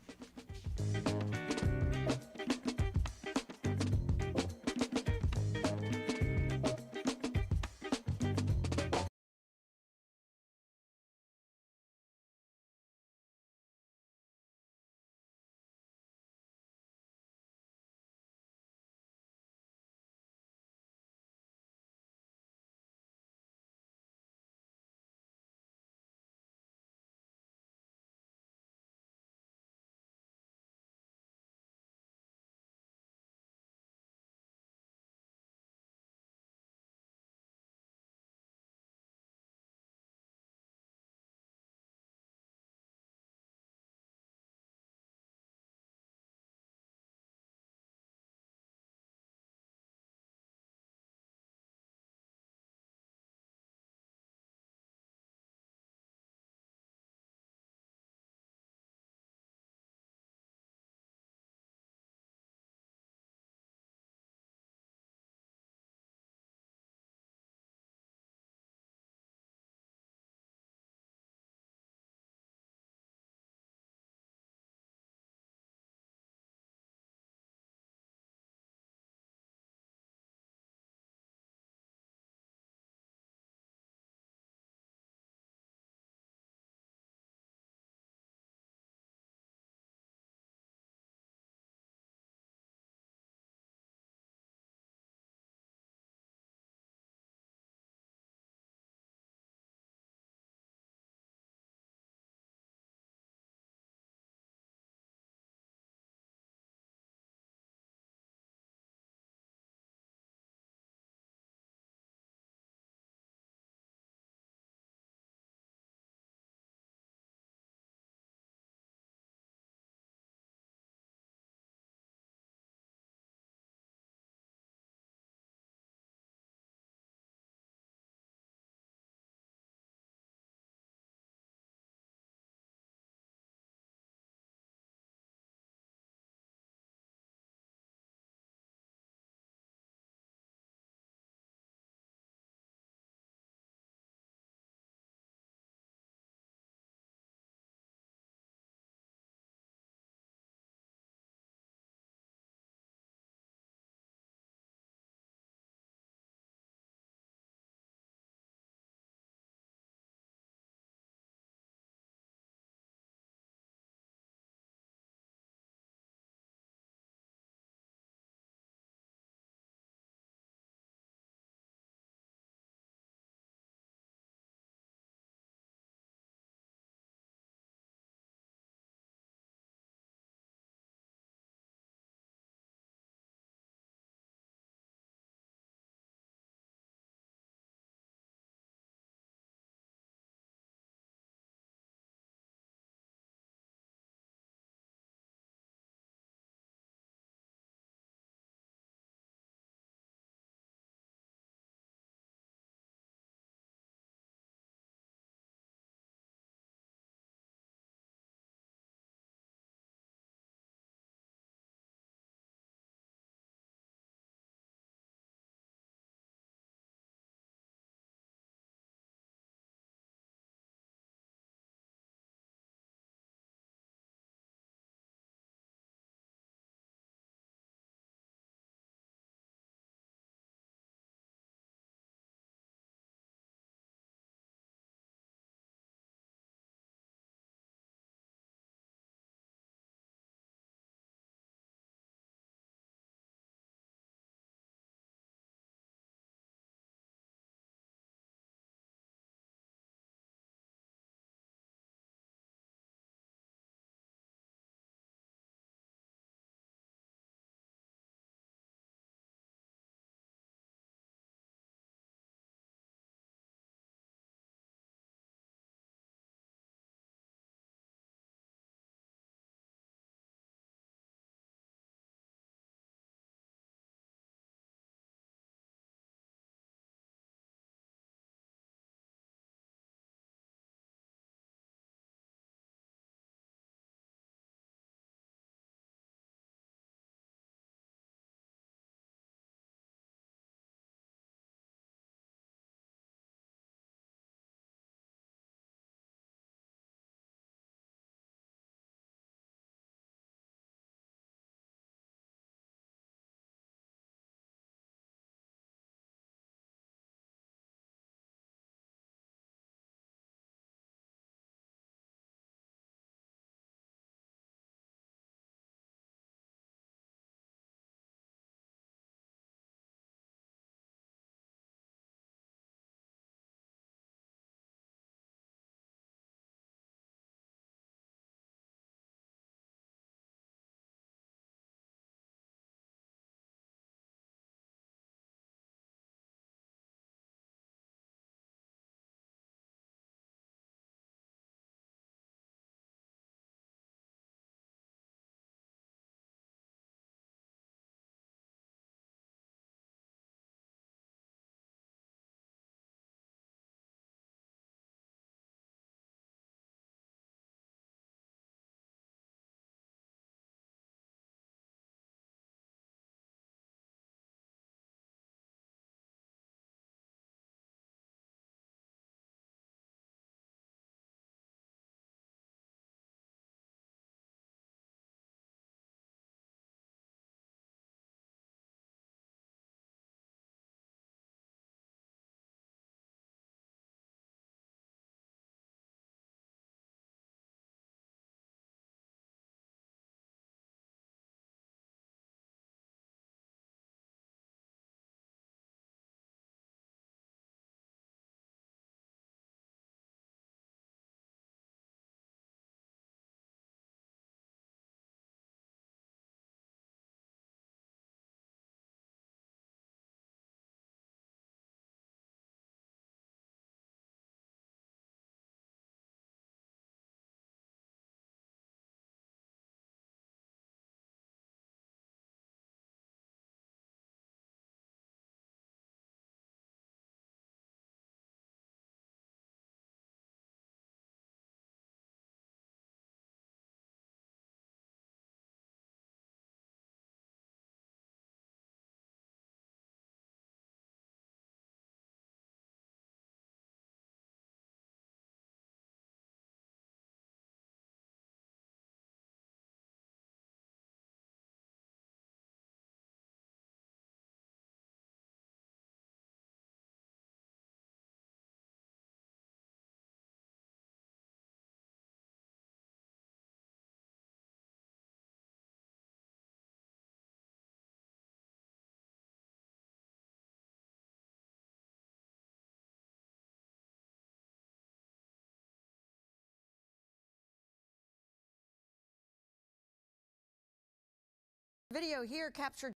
video here captured.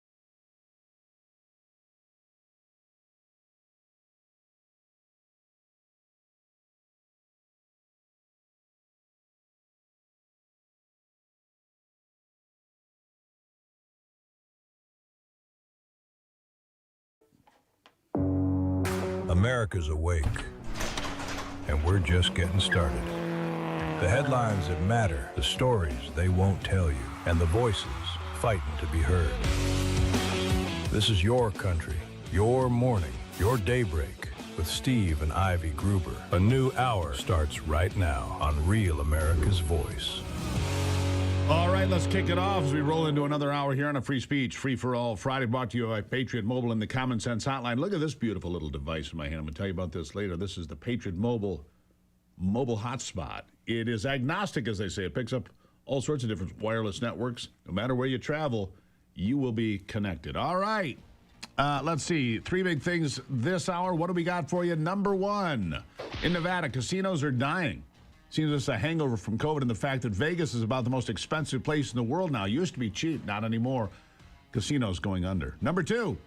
America's awake, and we're just getting started. The headlines that matter, the stories they won't tell you, and the voices fighting to be heard. This is your country, your morning, your daybreak with Steve and Ivy Gruber. A new hour starts right now on Real America's Voice. All right, let's kick it off as we roll into another hour here on a Free Speech, Free for All Friday, brought to you by Patriot Mobile and the Common Sense Hotline. Look at this beautiful little device in my hand. I'm going to tell you about this later. This is the Patriot Mobile hotspot. It is agnostic, as they say. It picks up all sorts of different wireless networks. No matter where you travel, you will be connected. All right. Let's see. 3 big things this hour. What do we got for you? Number one, in Nevada, casinos are dying. Seems it's a hangover from COVID and the fact that Vegas is about the most expensive place in the world now. Used to be cheap, not anymore. Casinos going under. Number two,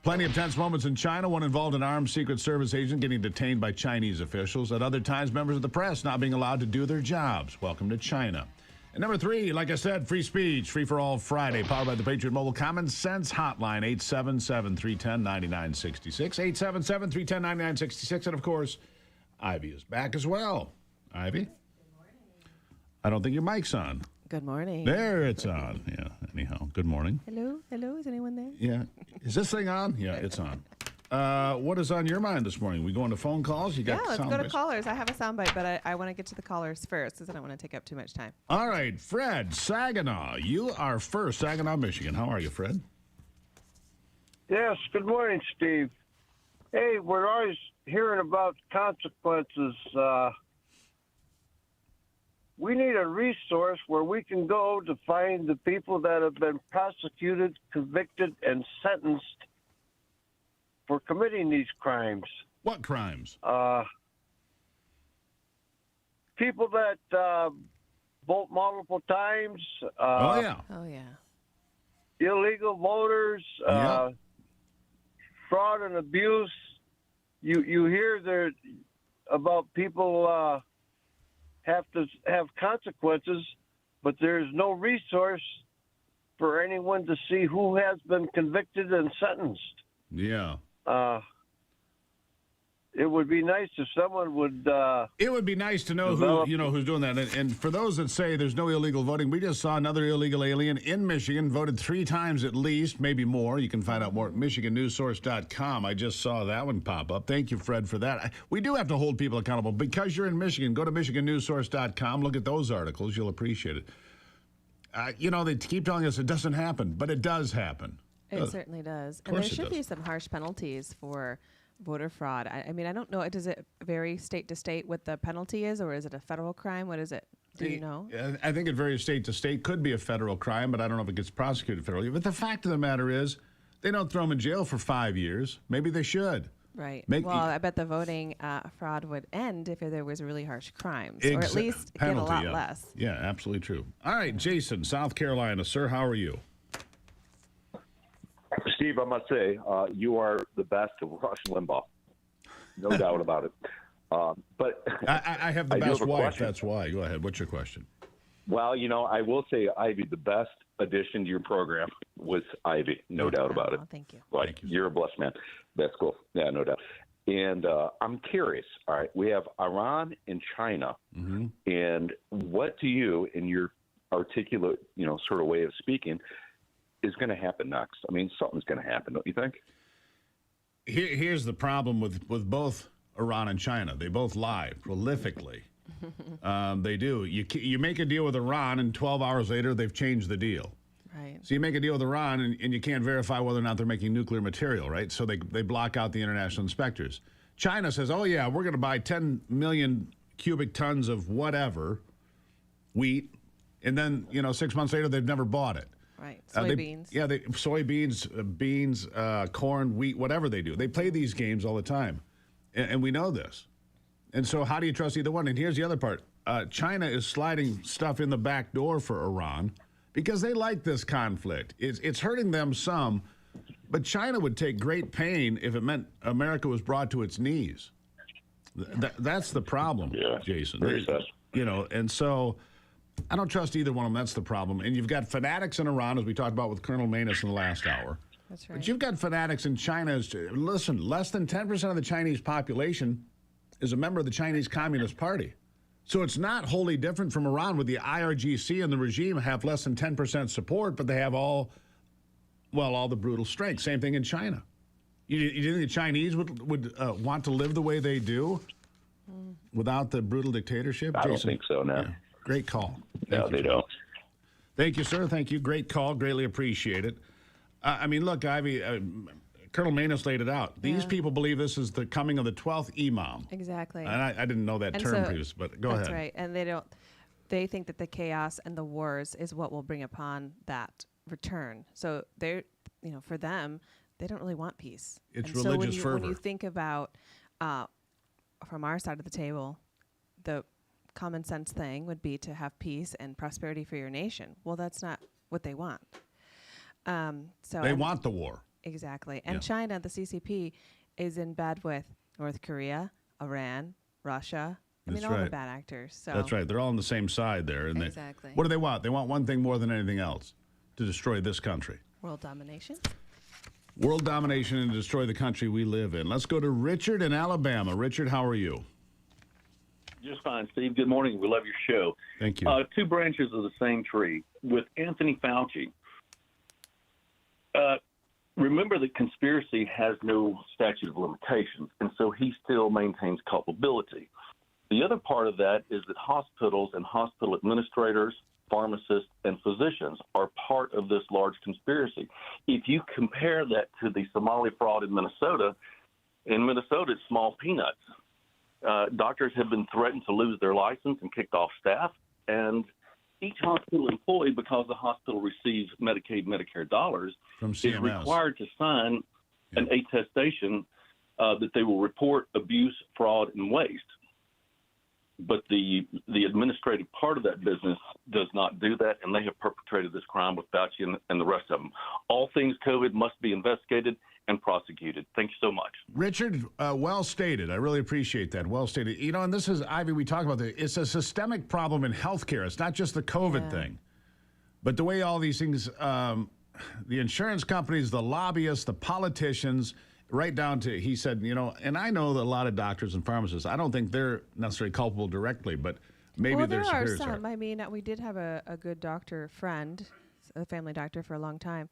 plenty of tense moments in China. One involved an armed Secret Service agent getting detained by Chinese officials. At other times, members of the press not being allowed to do their jobs. Welcome to China. And number three, like I said, free speech, Free for All Friday, powered by the Patriot Mobile Common Sense Hotline, 877-310-9966, 877-310-9966. And, of course, Ivy is back as well. Ivy? Good morning. I don't think your mic's on. Good morning. There, it's on. Yeah, anyhow, good morning. Hello? Hello? Is anyone there? Yeah. Is this thing on? Yeah, it's on. What is on your mind this morning? We going to phone calls? You got let's go to callers. I have a soundbite, but I want to get to the callers first because I don't want to take up too much time. All right, Fred, Saginaw. You are first, Saginaw, Michigan. How are you, Fred? Yes, good morning, Steve. Hey, we're always hearing about consequences. We need a resource where we can go to find the people that have been prosecuted, convicted, and sentenced for committing these crimes. What crimes? People that vote multiple times. Oh, yeah. Illegal voters, fraud and abuse. You hear there about people have to have consequences, but there's no resource for anyone to see who has been convicted and sentenced. Yeah. It would be nice if someone would. It would be nice to know who's doing that. And for those that say there's no illegal voting, we just saw another illegal alien in Michigan, voted 3 times at least, maybe more. You can find out more at MichiganNewsSource.com. I just saw that one pop up. Thank you, Fred, for that. We do have to hold people accountable. Because you're in Michigan, go to MichiganNewsSource.com. Look at those articles. You'll appreciate it. They keep telling us it doesn't happen, but it does happen. It certainly does. And there should be some harsh penalties for voter fraud. I mean, I don't know. Does it vary state to state what the penalty is, or is it a federal crime? What is it? Do you know? I think it varies state to state. Could be a federal crime, but I don't know if it gets prosecuted federally. But the fact of the matter is, they don't throw them in jail for 5 years. Maybe they should. Right. I bet the voting fraud would end if there was really harsh crimes, or at least penalty, get a lot less. Yeah, absolutely true. All right, Jason, South Carolina. Sir, how are you? Steve, I must say, you are the best of Rush Limbaugh. No doubt about it. But I have the best wife, that's why. Go ahead. What's your question? Well, I will say, Ivy, the best addition to your program was Ivy. No doubt about it. Thank you. Right. Thank you. You're a blessed man. That's cool. Yeah, no doubt. And I'm curious. All right, we have Iran and China. Mm-hmm. And what do you, in your articulate, sort of way of speaking, is going to happen next? I mean, something's going to happen, don't you think? Here's the problem with both Iran and China. They both lie prolifically. They do. You make a deal with Iran, and 12 hours later, they've changed the deal. Right. So you make a deal with Iran, and you can't verify whether or not they're making nuclear material, right? So they block out the international inspectors. China says, oh, yeah, we're going to buy 10 million cubic tons of whatever, wheat, and then, 6 months later, they've never bought it. Right, soybeans. Soybeans, beans, corn, wheat, whatever they do. They play these games all the time, and we know this. And so how do you trust either one? And here's the other part. China is sliding stuff in the back door for Iran, because they like this conflict. It's hurting them some, but China would take great pain if it meant America was brought to its knees. That's the problem, Jason. Very sad. You know, and so I don't trust either one of them. That's the problem. And you've got fanatics in Iran, as we talked about with Colonel Manus in the last hour. That's right. But you've got fanatics in China. Listen, less than 10% of the Chinese population is a member of the Chinese Communist Party. So it's not wholly different from Iran, where the IRGC and the regime have less than 10% support, but they have all the brutal strength. Same thing in China. You think the Chinese would want to live the way they do without the brutal dictatorship? I don't think so, no. Yeah. Great call. No, they don't. Thank you, sir. Thank you. Great call. Greatly appreciate it. I mean, look, Ivy, Colonel Manus laid it out. These people believe this is the coming of the 12th Imam. Exactly. And I didn't know that term previous, but go ahead. That's right. And they think that the chaos and the wars is what will bring upon that return. So for them, they don't really want peace. It's and religious fervor. When you think about, from our side of the table, the common sense thing would be to have peace and prosperity for your nation. Well, that's not what they want. They want the war. Exactly. And China, the CCP, is in bed with North Korea, Iran, Russia. All the bad actors. So that's right. They're all on the same side there. And exactly. What do they want? They want one thing more than anything else: to destroy this country. World domination. World domination and destroy the country we live in. Let's go to Richard in Alabama. Richard, how are you? Just fine, Steve. Good morning. We love your show. Thank you. Two branches of the same tree. With Anthony Fauci, remember that conspiracy has no statute of limitations, and so he still maintains culpability. The other part of that is that hospitals and hospital administrators, pharmacists, and physicians are part of this large conspiracy. If you compare that to the Somali fraud in Minnesota it's small peanuts. Doctors have been threatened to lose their license and kicked off staff, and each hospital employee, because the hospital receives Medicaid, Medicare dollars, is required to sign an attestation that they will report abuse, fraud, and waste. But the administrative part of that business does not do that, and they have perpetrated this crime with Fauci and the rest of them. All things COVID must be investigated and prosecuted. Thank you so much. Richard, well stated. I really appreciate that. Well stated. You know, and this is, Ivy, we talk about this. It's a systemic problem in healthcare. It's not just the COVID thing. But the way all these things, the insurance companies, the lobbyists, the politicians, right down to, he said, and I know that a lot of doctors and pharmacists, I don't think they're necessarily culpable directly, but maybe there their are superiors some. I mean, we did have a good doctor friend, a family doctor for a long time,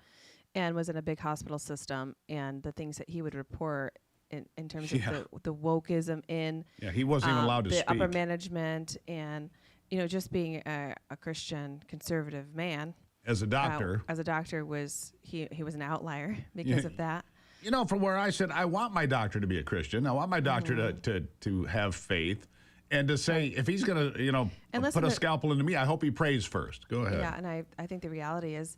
and was in a big hospital system, and the things that he would report in terms of the wokeism in he wasn't even allowed to the speak. upper management, and just being a Christian conservative man as a doctor was he was an outlier because of that. From where I said, I want my doctor to be a Christian. I want my doctor to have faith, and to say if he's going to put a scalpel into me, I hope he prays first. Go ahead. Yeah, and I think the reality is,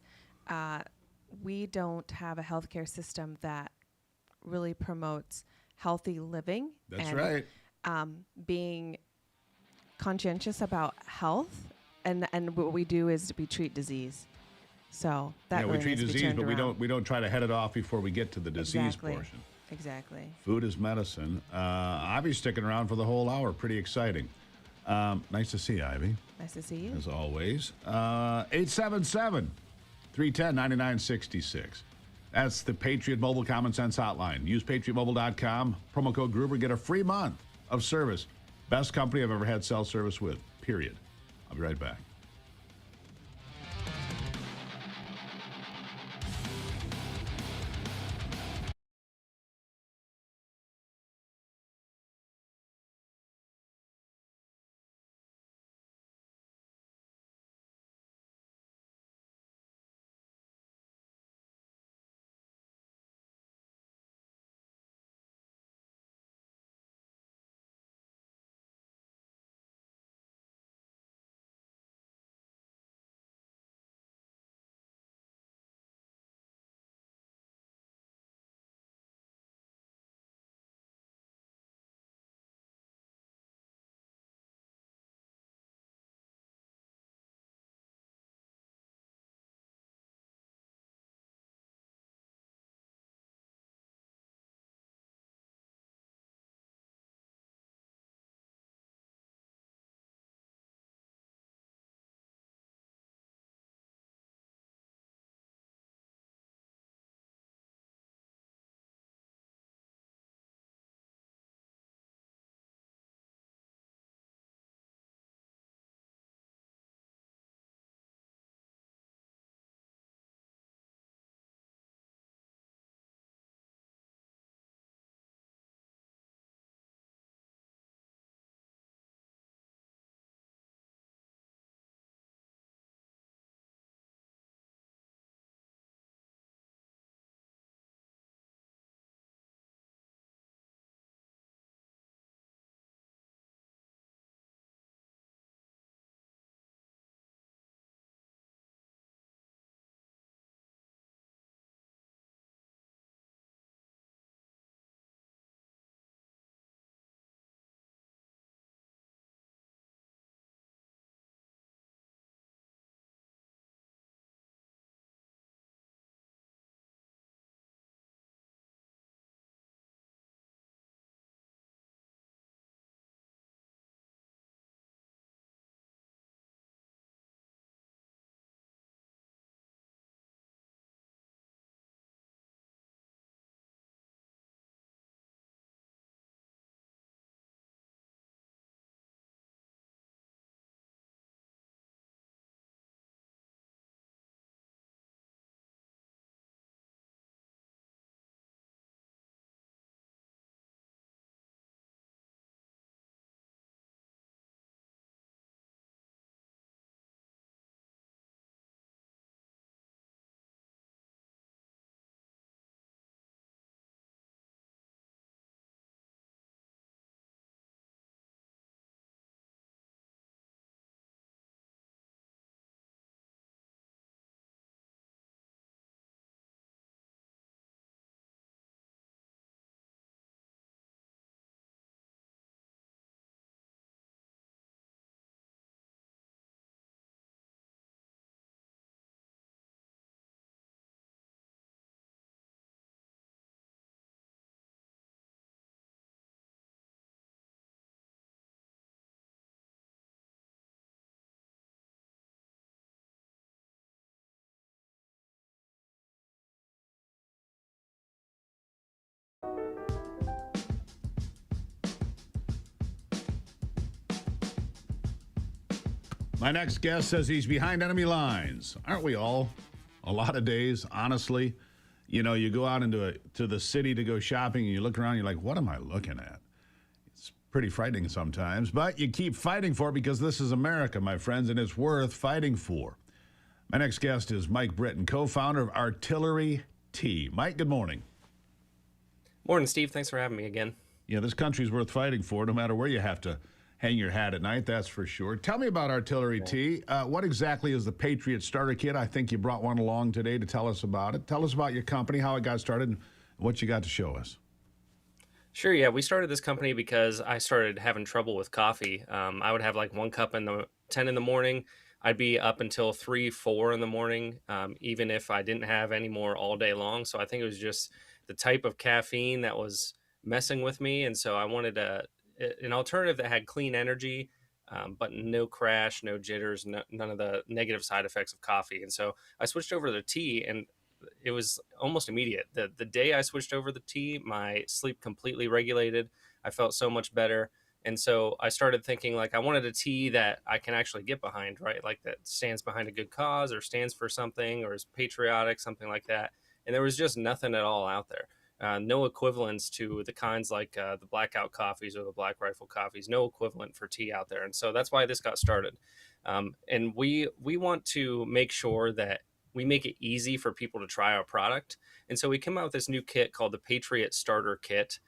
we don't have a healthcare system that really promotes healthy living. That's right. Being conscientious about health, and what we do is we treat disease. So that really we treat needs to be disease, turned but around. we don't try to head it off before we get to the disease portion. Exactly. Food is medicine. Ivy's sticking around for the whole hour. Pretty exciting. Nice to see you, Ivy. Nice to see you. As always. 877-310-9966. That's the Patriot Mobile Common Sense Hotline. Use patriotmobile.com. Promo code Gruber. Get a free month of service. Best company I've ever had cell service with. Period. I'll be right back. My next guest says he's behind enemy lines. Aren't we all? A lot of days, honestly. You know, you go out to the city to go shopping and you look around, you're like, what am I looking at? It's pretty frightening sometimes, but you keep fighting for it because this is America, my friends, and it's worth fighting for. My next guest is Mike Britton, co-founder of Artillery Tea. Mike, good morning. Morning, Steve. Thanks for having me again. Yeah, this country's worth fighting for, no matter where you have to hang your hat at night, that's for sure. Tell me about Artillery Tea. What exactly is the Patriot Starter Kit? I think you brought one along today to tell us about it. Tell us about your company, how it got started, and what you got to show us. Sure, yeah. We started this company because I started having trouble with coffee. I would have like 1 cup in the 10 in the morning. I'd be up until 3, 4 in the morning, even if I didn't have any more all day long. So I think it was just the type of caffeine that was messing with me. And so I wanted an alternative that had clean energy, but no crash, no jitters, none of the negative side effects of coffee. And so I switched over to tea, and it was almost immediate. The day I switched over to tea, my sleep completely regulated. I felt so much better. And so I started thinking, like, I wanted a tea that I can actually get behind, right? Like that stands behind a good cause or stands for something or is patriotic, something like that. And there was just nothing at all out there. No equivalents to the kinds like the Blackout coffees or the Black Rifle coffees, no equivalent for tea out there. And so that's why this got started. And we want to make sure that we make it easy for people to try our product. And so we came out with this new kit called the Patriot Starter Kit.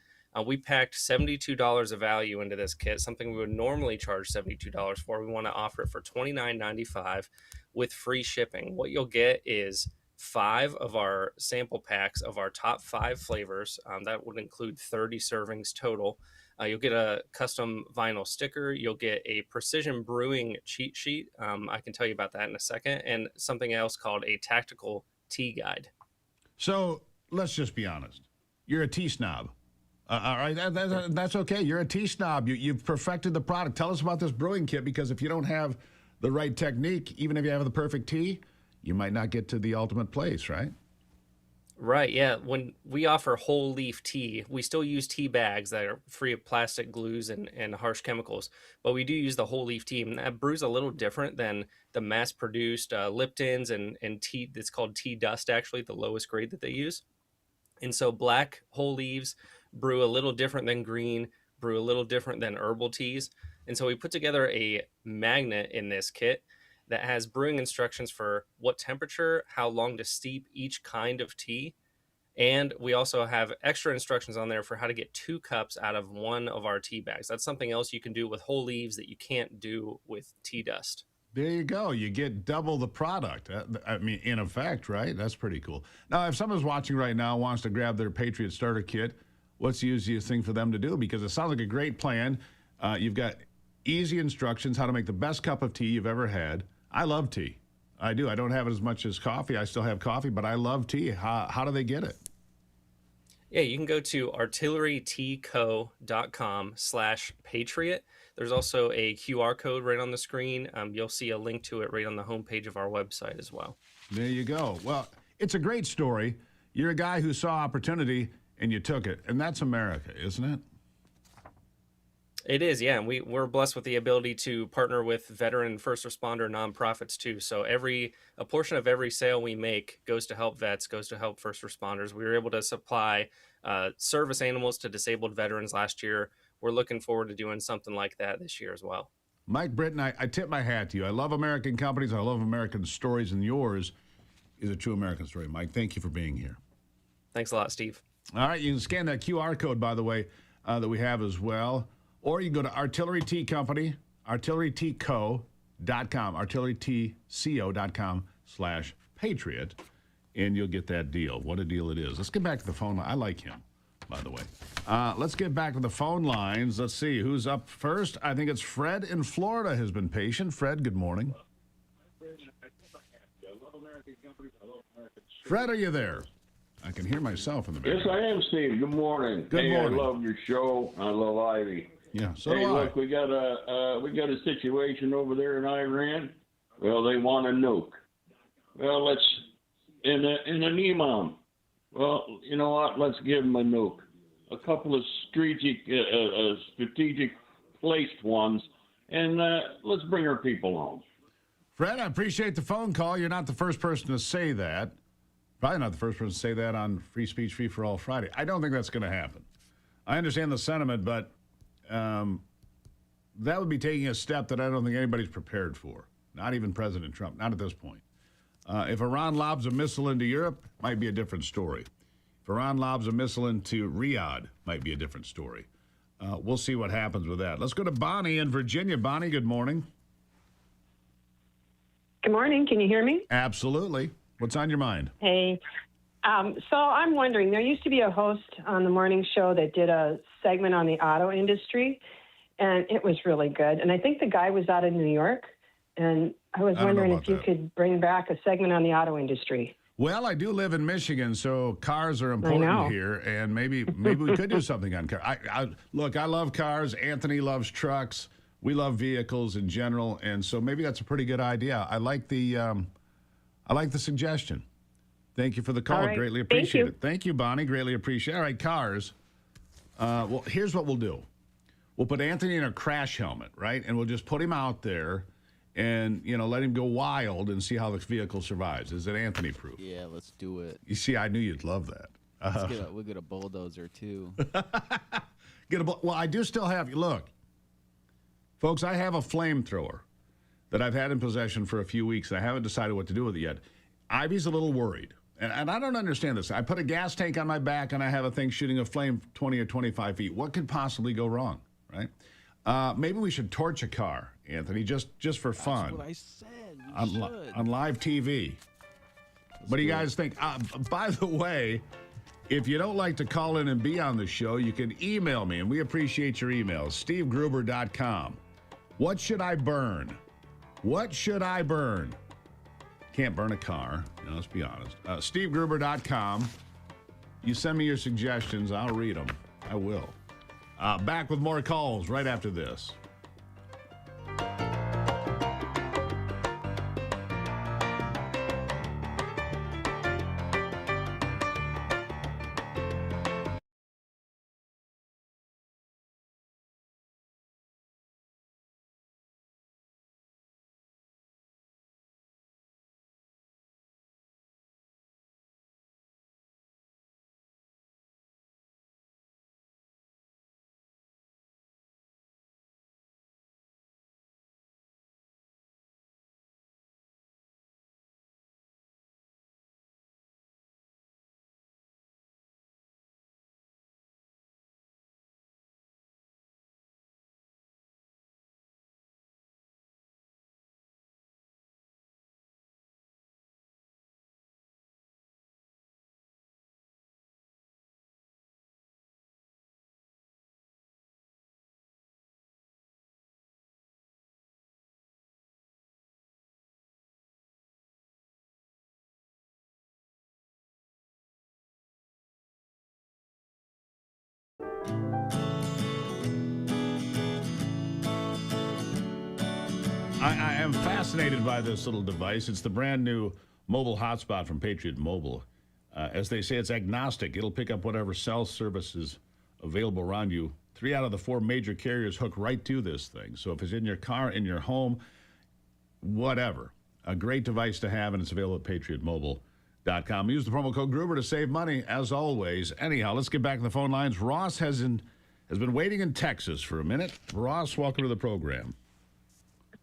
We packed $72 of value into this kit, something we would normally charge $72 for. We want to offer it for $29.95 with free shipping. What you'll get is 5 of our sample packs of our top 5 flavors. That would include 30 servings total. You'll get a custom vinyl sticker. You'll get a precision brewing cheat sheet. I can tell you about that in a second. And something else called a tactical tea guide. So let's just be honest. You're a tea snob. All right, that's okay. You're a tea snob. You've perfected the product. Tell us about this brewing kit, because if you don't have the right technique, even if you have the perfect tea, you might not get to the ultimate place, right? Right, yeah. When we offer whole leaf tea, we still use tea bags that are free of plastic glues and harsh chemicals, but we do use the whole leaf tea. And that brews a little different than the mass-produced Liptons and tea that's called tea dust, actually, the lowest grade that they use. And so black whole leaves brew a little different than green, brew a little different than herbal teas. And so we put together a magnet in this kit that has brewing instructions for what temperature, how long to steep each kind of tea. And we also have extra instructions on there for how to get 2 cups out of one of our tea bags. That's something else you can do with whole leaves that you can't do with tea dust. There you go. You get double the product. I mean, in effect, right? That's pretty cool. Now, if someone's watching right now, wants to grab their Patriot Starter Kit, what's the easiest thing for them to do? Because it sounds like a great plan. You've got easy instructions how to make the best cup of tea you've ever had. I love tea. I do. I don't have it as much as coffee. I still have coffee, but I love tea. How do they get it? Yeah, you can go to artilleryteaco.com/patriot. There's also a QR code right on the screen. You'll see a link to it right on the homepage of our website as well. There you go. Well, it's a great story. You're a guy who saw opportunity and you took it. And that's America, isn't it? It is, yeah. And we're blessed with the ability to partner with veteran and first responder nonprofits too. So a portion of every sale we make goes to help vets, goes to help first responders. We were able to supply service animals to disabled veterans last year. We're looking forward to doing something like that this year as well. Mike Britton, I tip my hat to you. I love American companies. I love American stories, and yours is a true American story. Mike, thank you for being here. Thanks a lot, Steve. All right, you can scan that QR code, by the way, that we have as well. Or you can go to Artillery Tea Company, artilleryteaco.com, artilleryteaco.com/patriot, and you'll get that deal. What a deal it is. Let's get back to the phone line. I like him, by the way. Let's get back to the phone lines. Let's see who's up first. I think it's Fred in Florida has been patient. Fred, good morning. Fred, are you there? I can hear myself in the background. Yes, I am, Steve. Good morning. Good morning. I love your show. I love Ivy. Yeah, so do I. Look, we got a situation over there in Iran. Well, they want a nuke. Well, let's in an imam. Well, you know what? Let's give them a nuke. A couple of strategic placed ones, and let's bring our people home. Fred, I appreciate the phone call. You're not the first person to say that. Probably not the first person to say that on Free Speech, Free for All Friday. I don't think that's going to happen. I understand the sentiment, but that would be taking a step that I don't think anybody's prepared for. Not even President Trump, not at this point. If Iran lobs a missile into Europe, might be a different story. If Iran lobs a missile into Riyadh, might be a different story. We'll see what happens with that. Let's go to Bonnie in Virginia. Bonnie, good morning. Good morning. Can you hear me? Absolutely. What's on your mind? Hey. So I'm wondering, there used to be a host on the morning show that did a segment on the auto industry, and it was really good. And I think the guy was out of New York, and I was wondering if you could bring back a segment on the auto industry. Well, I do live in Michigan, so cars are important here, and maybe we could do something on cars. Look, I love cars. Anthony loves trucks. We love vehicles in general, and so maybe that's a pretty good idea. I like the suggestion. Thank you for the call. All right. Greatly appreciate it. Thank you, Bonnie. Greatly appreciate it. All right, cars. Well, here's what we'll do. We'll put Anthony in a crash helmet, right? And we'll just put him out there and, let him go wild and see how the vehicle survives. Is it Anthony proof? Yeah, let's do it. You see, I knew you'd love that. We'll get a bulldozer, too. Well, I do still have, look, folks, I have a flamethrower that I've had in possession for a few weeks, and I haven't decided what to do with it yet. Ivy's a little worried, and I don't understand this. I put a gas tank on my back, and I have a thing shooting a flame 20 or 25 feet. What could possibly go wrong, right? Maybe we should torch a car, Anthony, just for fun. That's what I said. On live TV. What do you guys think? By the way, if you don't like to call in and be on the show, you can email me, and we appreciate your emails. SteveGruber.com. What should I burn? What should I burn? Can't burn a car, let's be honest. SteveGruber.com. You send me your suggestions, I'll read them. I will. Back with more calls right after this. I am fascinated by this little device. It's the brand new mobile hotspot from Patriot Mobile. As they say, it's agnostic. It'll pick up whatever cell services available around you. 3 out of the 4 major carriers hook right to this thing. So if it's in your car, in your home, whatever. A great device to have, and it's available at patriotmobile.com. Use the promo code Gruber to save money, as always. Anyhow, let's get back to the phone lines. Ross has been waiting in Texas for a minute. Ross, welcome to the program.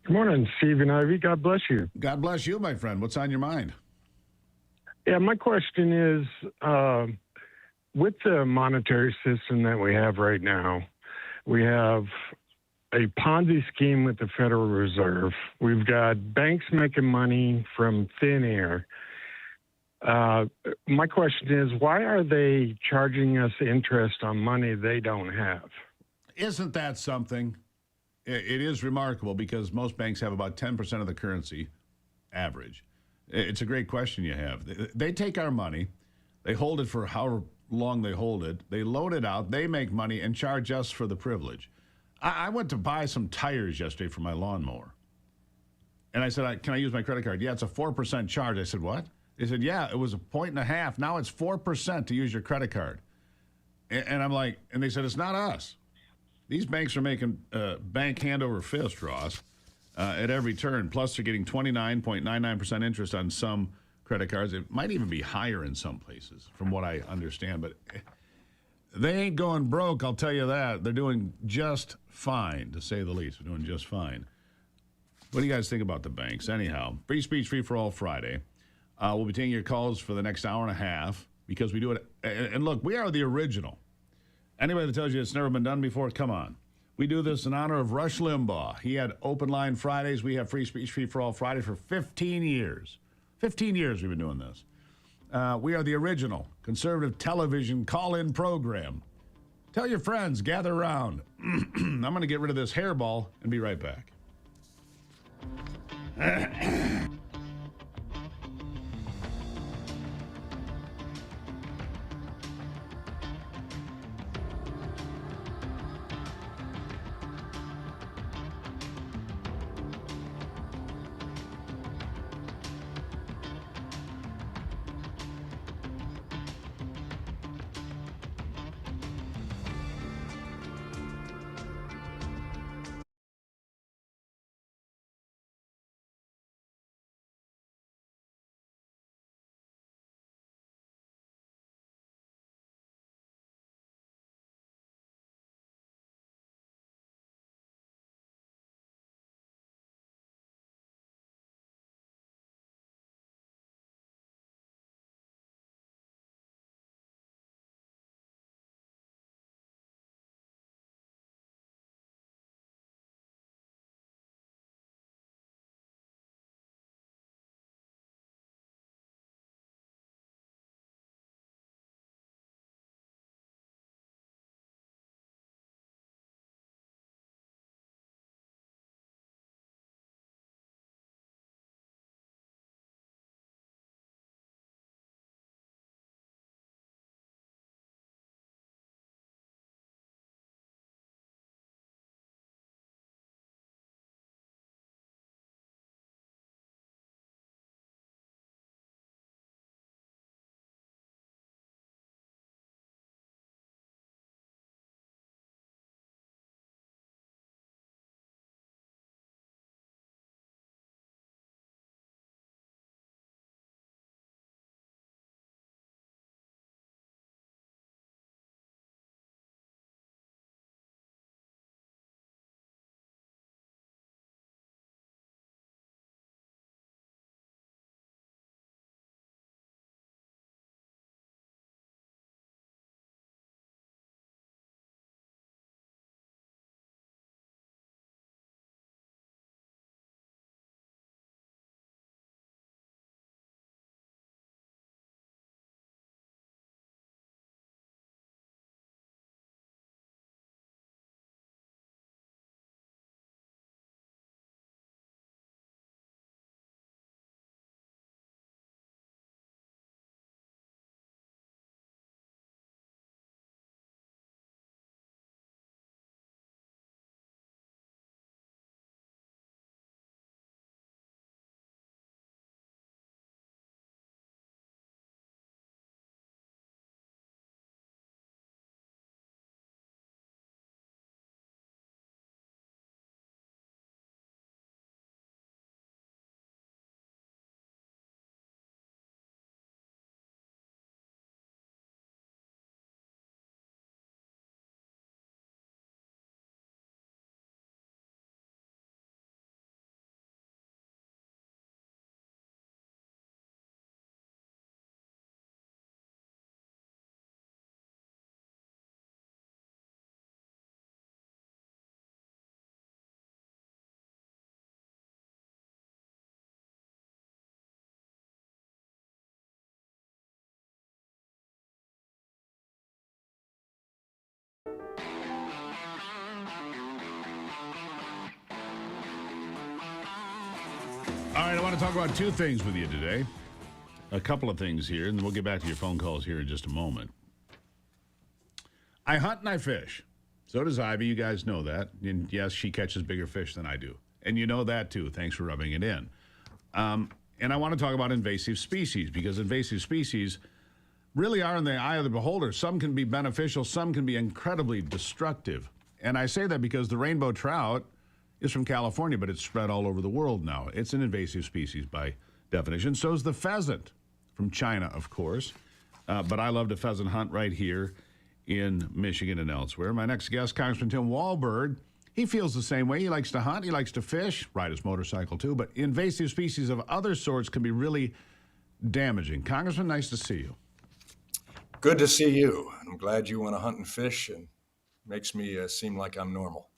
Good morning, Steve and Ivy. God bless you. God bless you, my friend. What's on your mind? Yeah, my question is, with the monetary system that we have right now, we have a Ponzi scheme with the Federal Reserve. We've got banks making money from thin air. My question is, why are they charging us interest on money they don't have? Isn't that something? It is remarkable because most banks have about 10% of the currency average. It's a great question you have. They take our money, they hold it for however long they hold it, they loan it out, they make money and charge us for the privilege. I went to buy some tires yesterday for my lawnmower. And I said, can I use my credit card? Yeah, it's a 4% charge. I said, what? They said, yeah, it was 1.5. Now it's 4% to use your credit card. And I'm like, and they said, it's not us. These banks are making bank hand over fist, Ross. at every turn. Plus, they're getting 29.99% interest on some credit cards. It might even be higher in some places, from what I understand. But they ain't going broke, I'll tell you that. They're doing just fine, to say the least. They're doing just fine. What do you guys think about the banks? Anyhow, Free Speech, Free for All Friday. We'll be taking your calls for the next hour and a half because we do it. And look, we are the original. Anybody that tells you it's never been done before, come on. We do this in honor of Rush Limbaugh. He had Open Line Fridays. We have Free Speech, Free for All Friday for 15 years. 15 years we've been doing this. We are the original conservative television call-in program. Tell your friends, gather around. I'm going to get rid of this hairball and be right back. All right, I want to talk about two things with you today. A couple of things here, and then we'll get back to your phone calls here in just a moment. I hunt and I fish. So does Ivy. You guys know that. And yes, she catches bigger fish than I do. And you know that, too. Thanks for rubbing it in. And I want to talk about invasive species, because invasive species really are in the eye of the beholder. Some can be beneficial. Some can be incredibly destructive. And I say that because the rainbow trout is from California, but it's spread all over the world now. It's an invasive species by definition. So is the pheasant from China, of course. But I love to pheasant hunt right here in Michigan and elsewhere. My next guest, Congressman Tim Walberg, he feels the same way. He likes to hunt, he likes to fish, ride his motorcycle too, but invasive species of other sorts can be really damaging. Congressman, nice to see you. Good to see you. I'm glad you want to hunt and fish, and makes me seem like I'm normal.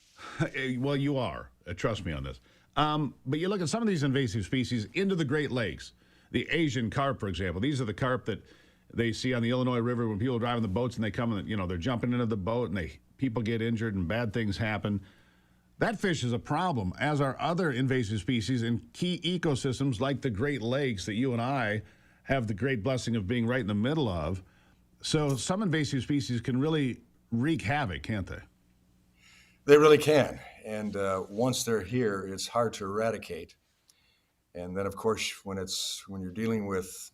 Well, you are. Trust me on this. But you look at some of these invasive species into the Great Lakes. The Asian carp, for example. These are the carp that they see on the Illinois River when people are driving the boats and they come and, they're jumping into the boat and people get injured and bad things happen. That fish is a problem, as are other invasive species in key ecosystems like the Great Lakes that you and I have the great blessing of being right in the middle of. So some invasive species can really wreak havoc, can't they? They really can. And once they're here, it's hard to eradicate. And then, of course, when you're dealing with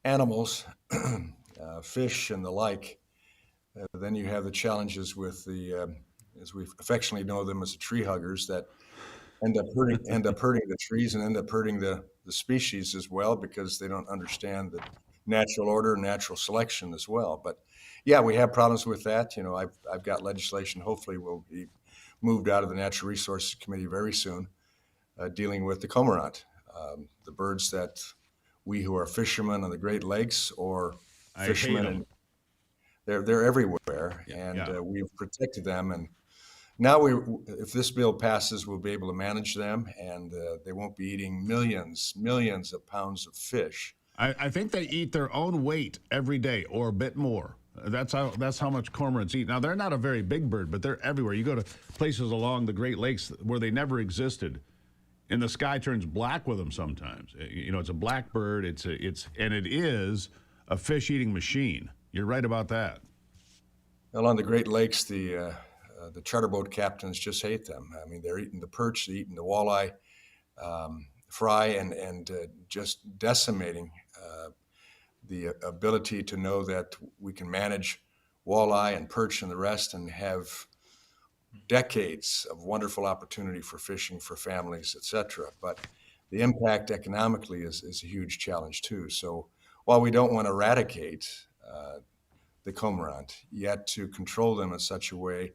animals, fish and the like, then you have the challenges with the, as we affectionately know them as the tree huggers, that end up hurting the trees and end up hurting the species as well, because they don't understand the natural order and natural selection as well. But yeah, we have problems with that. I've got legislation, hopefully will be moved out of the Natural Resources Committee very soon, dealing with the cormorant, the birds that we who are fishermen on the Great Lakes or fishermen, and they're everywhere, and we've protected them. And now if this bill passes, we'll be able to manage them, and they won't be eating millions of pounds of fish. I think they eat their own weight every day or a bit more. That's how much cormorants eat. Now, they're not a very big bird, but they're everywhere. You go to places along the Great Lakes where they never existed, and the sky turns black with them sometimes. It's a black bird. It is a fish-eating machine. You're right about that. Well, on the Great Lakes, the charter boat captains just hate them. I mean, they're eating the perch, they're eating the walleye, fry, and just decimating the ability to know that we can manage walleye and perch and the rest and have decades of wonderful opportunity for fishing for families, etc. But the impact economically is a huge challenge too. So while we don't want to eradicate the cormorant, yet to control them in such a way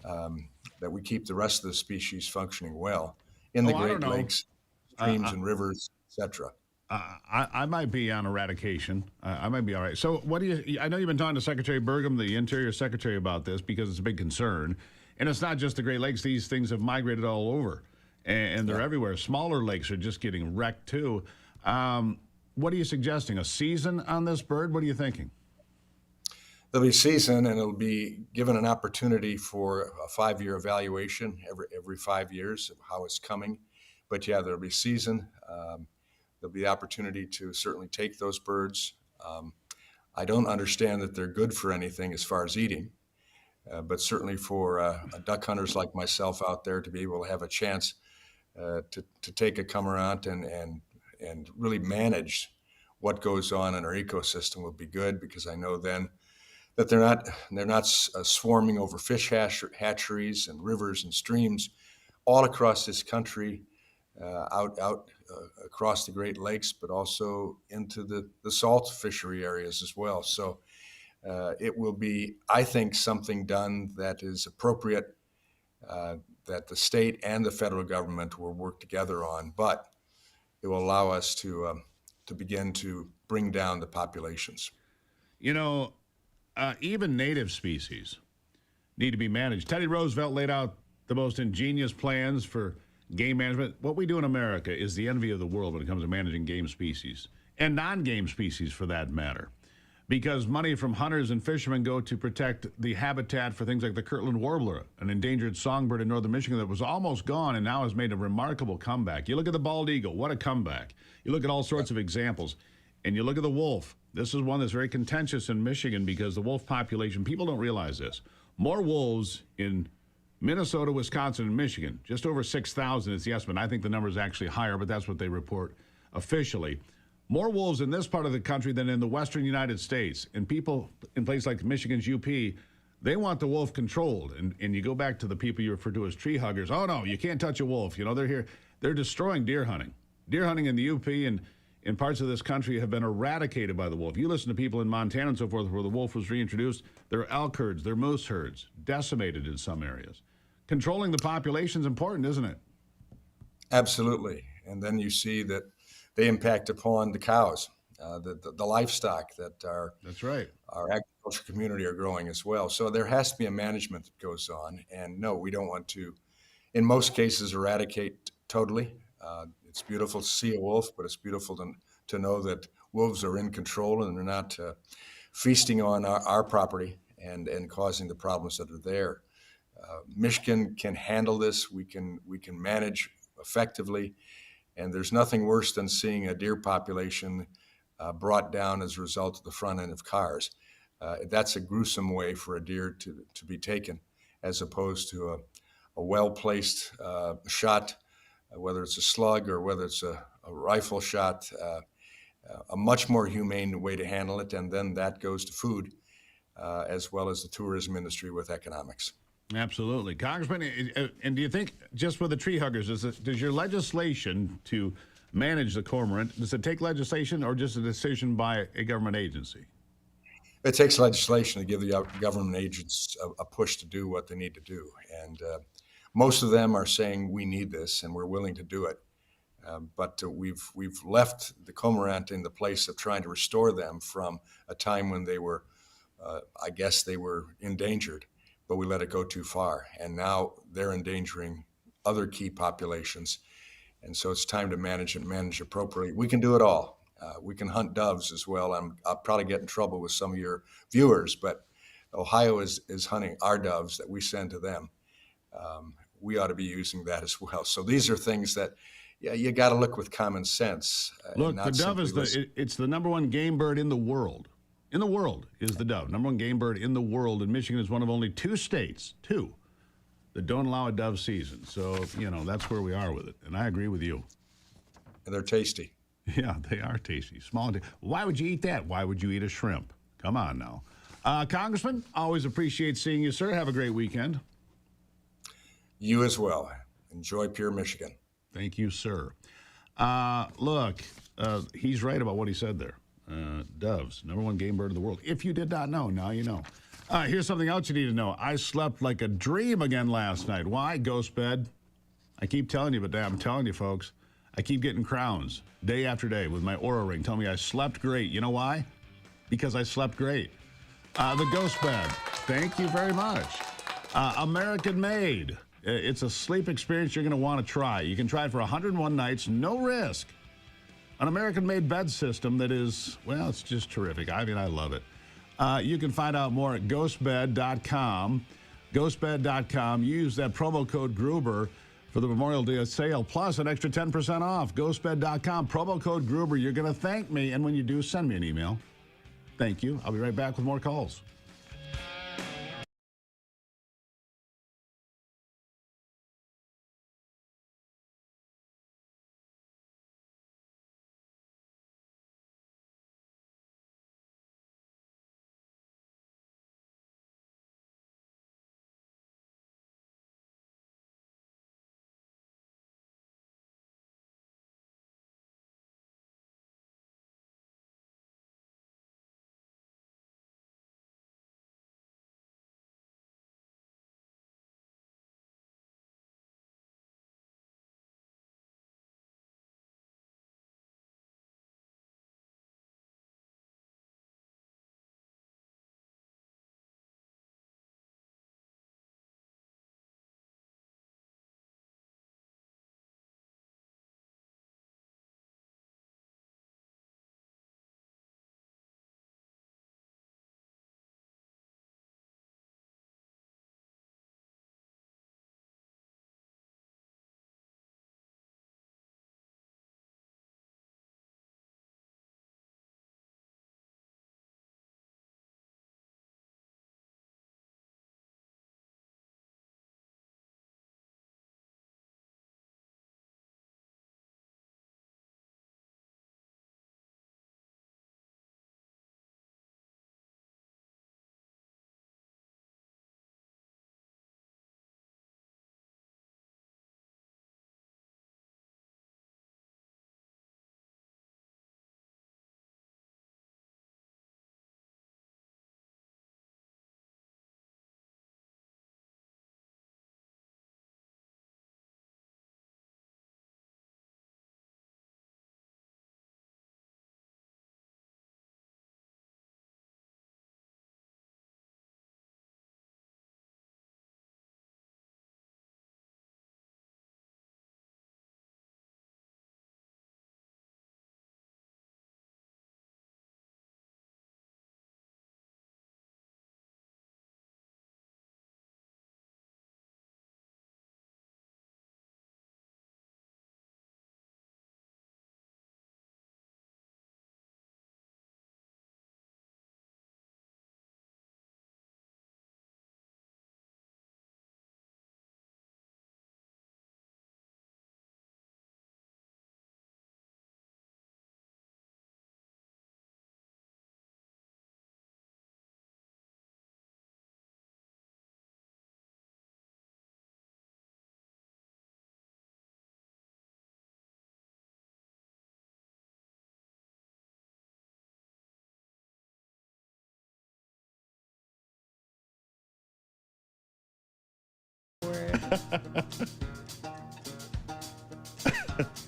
that we keep the rest of the species functioning well in the Great Lakes, streams and rivers, etc. I might be on eradication. I might be all right. So I know you've been talking to Secretary Burgum, the Interior Secretary, about this because it's a big concern. And it's not just the Great Lakes. These things have migrated all over, and they're everywhere. Smaller lakes are just getting wrecked too. What are you suggesting? A season on this bird? What are you thinking? There'll be a season, and it'll be given an opportunity for a 5-year evaluation every 5 years of how it's coming. But yeah, there'll be a season. There'll be opportunity to certainly take those birds. I don't understand that they're good for anything as far as eating, but certainly for duck hunters like myself out there to be able to have a chance to take a cormorant and really manage what goes on in our ecosystem will be good, because I know then that they're not swarming over fish hatcheries and rivers and streams all across this country, out across the Great Lakes, but also into the salt fishery areas as well. So it will be, I think, something done that is appropriate, that the state and the federal government will work together on, but it will allow us to begin to bring down the populations. Even native species need to be managed. Teddy Roosevelt laid out the most ingenious plans for game management. What we do in America is the envy of the world when it comes to managing game species, and non-game species for that matter, because money from hunters and fishermen go to protect the habitat for things like the Kirtland warbler, an endangered songbird in northern Michigan that was almost gone and now has made a remarkable comeback. You look at the bald eagle, what a comeback. You look at all sorts of examples, and you look at the wolf. This is one that's very contentious in Michigan because the wolf population, people don't realize this. More wolves in Minnesota, Wisconsin, and Michigan, just over 6,000 is the estimate. I think the number is actually higher, but that's what they report officially. More wolves in this part of the country than in the western United States. And people in places like Michigan's UP They want the wolf controlled. And you go back to the people you refer to as tree huggers. Oh, no, you can't touch a wolf. You know, they're here. They're destroying deer hunting. Deer hunting in the UP and in parts of this country have been eradicated by the wolf. You listen to people in Montana and so forth where the wolf was reintroduced. Their elk herds, their moose herds, decimated in some areas. Controlling the population is important, isn't it? Absolutely. And then you see that they impact upon the cows, the livestock that That's right. Our agriculture community are growing as well. So there has to be a management that goes on. And no, we don't want to, in most cases, eradicate totally. It's beautiful to see a wolf, but it's beautiful to know that wolves are in control and they're not feasting on our property and causing the problems that are there. Michigan can handle this. We can manage effectively, and there's nothing worse than seeing a deer population brought down as a result of the front end of cars. That's a gruesome way for a deer to be taken, as opposed to a well-placed shot, whether it's a slug or whether it's a rifle shot, a much more humane way to handle it, and then that goes to food, as well as the tourism industry with economics. Absolutely. Congressman, and do you think, just with the tree huggers, does your legislation to manage the cormorant, does it take legislation or just a decision by a government agency? It takes legislation to give the government agents a push to do what they need to do. And most of them are saying we need this and we're willing to do it. But we've left the cormorant in the place of trying to restore them from a time when they were, I guess they were endangered, but we let it go too far. And now they're endangering other key populations. And so it's time to manage appropriately. We can do it all. We can hunt doves as well. I'll probably get in trouble with some of your viewers, but Ohio is hunting our doves that we send to them. We ought to be using that as well. So these are things that, you got to look with common sense. Look, the dove is it's the number one game bird in the world. In the world is the dove. Number one game bird in the world. And Michigan is one of only two states, that don't allow a dove season. So, that's where we are with it. And I agree with you. And they're tasty. Yeah, they are tasty. Small. Why would you eat that? Why would you eat a shrimp? Come on now. Congressman, always appreciate seeing you, sir. Have a great weekend. You as well. Enjoy Pure Michigan. Thank you, sir. Look, he's right about what he said there. Doves, number one game bird in the world. If you did not know, now you know. Here's something else you need to know. I slept like a dream again last night. Why? Ghost bed. I keep telling you, but I'm telling you, folks, I keep getting crowns day after day with my Oura ring telling me I slept great. You know why? Because I slept great. The Ghost bed. Thank you very much. American made. It's a sleep experience you're going to want to try. You can try it for 101 nights, no risk. An American-made bed system that is, well, it's just terrific. I mean, I love it. You can find out more at ghostbed.com. Ghostbed.com. Use that promo code Gruber for the Memorial Day sale, plus an extra 10% off. Ghostbed.com. Promo code Gruber. You're going to thank me, and when you do, send me an email. Thank you. I'll be right back with more calls.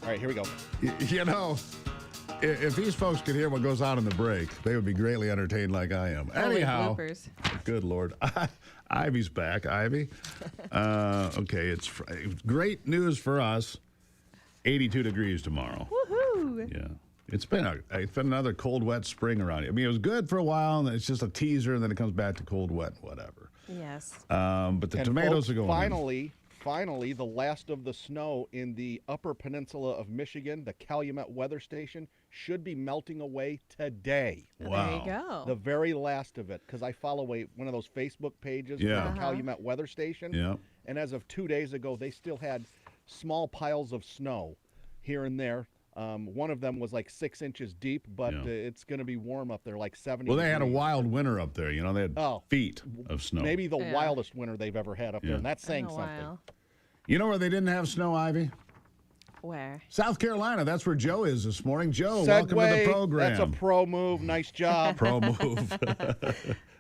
All right, here we go. You know, if these folks could hear what goes on in the break, they would be greatly entertained like I am. Holy Anyhow, bloopers. good Lord. Ivy's back. Ivy. Okay, it's great news for us. 82 degrees tomorrow. Woohoo! Yeah. It's been another cold, wet spring around here. I mean, it was good for a while, and it's just a teaser, and then it comes back to cold, wet, whatever. Yes. But the And tomatoes folks, are going in. Finally, the last of the snow in the upper peninsula of Michigan, the Calumet Weather Station, should be melting away today. Wow. There you go. The very last of it, because I follow one of those Facebook pages for Yeah. the Calumet Weather Station. Yeah. And as of 2 days ago, they still had small piles of snow here and there. One of them was like 6 inches deep, but it's going to be warm up there, like 70 Well, they had a degrees. wild winter up there. You know, they had feet of snow. Maybe the wildest winter they've ever had up there, and that's saying something. You know where they didn't have snow, Ivy? Where? South Carolina. That's where Joe is this morning. Joe, welcome to the program. That's a pro move. Nice job. Pro move.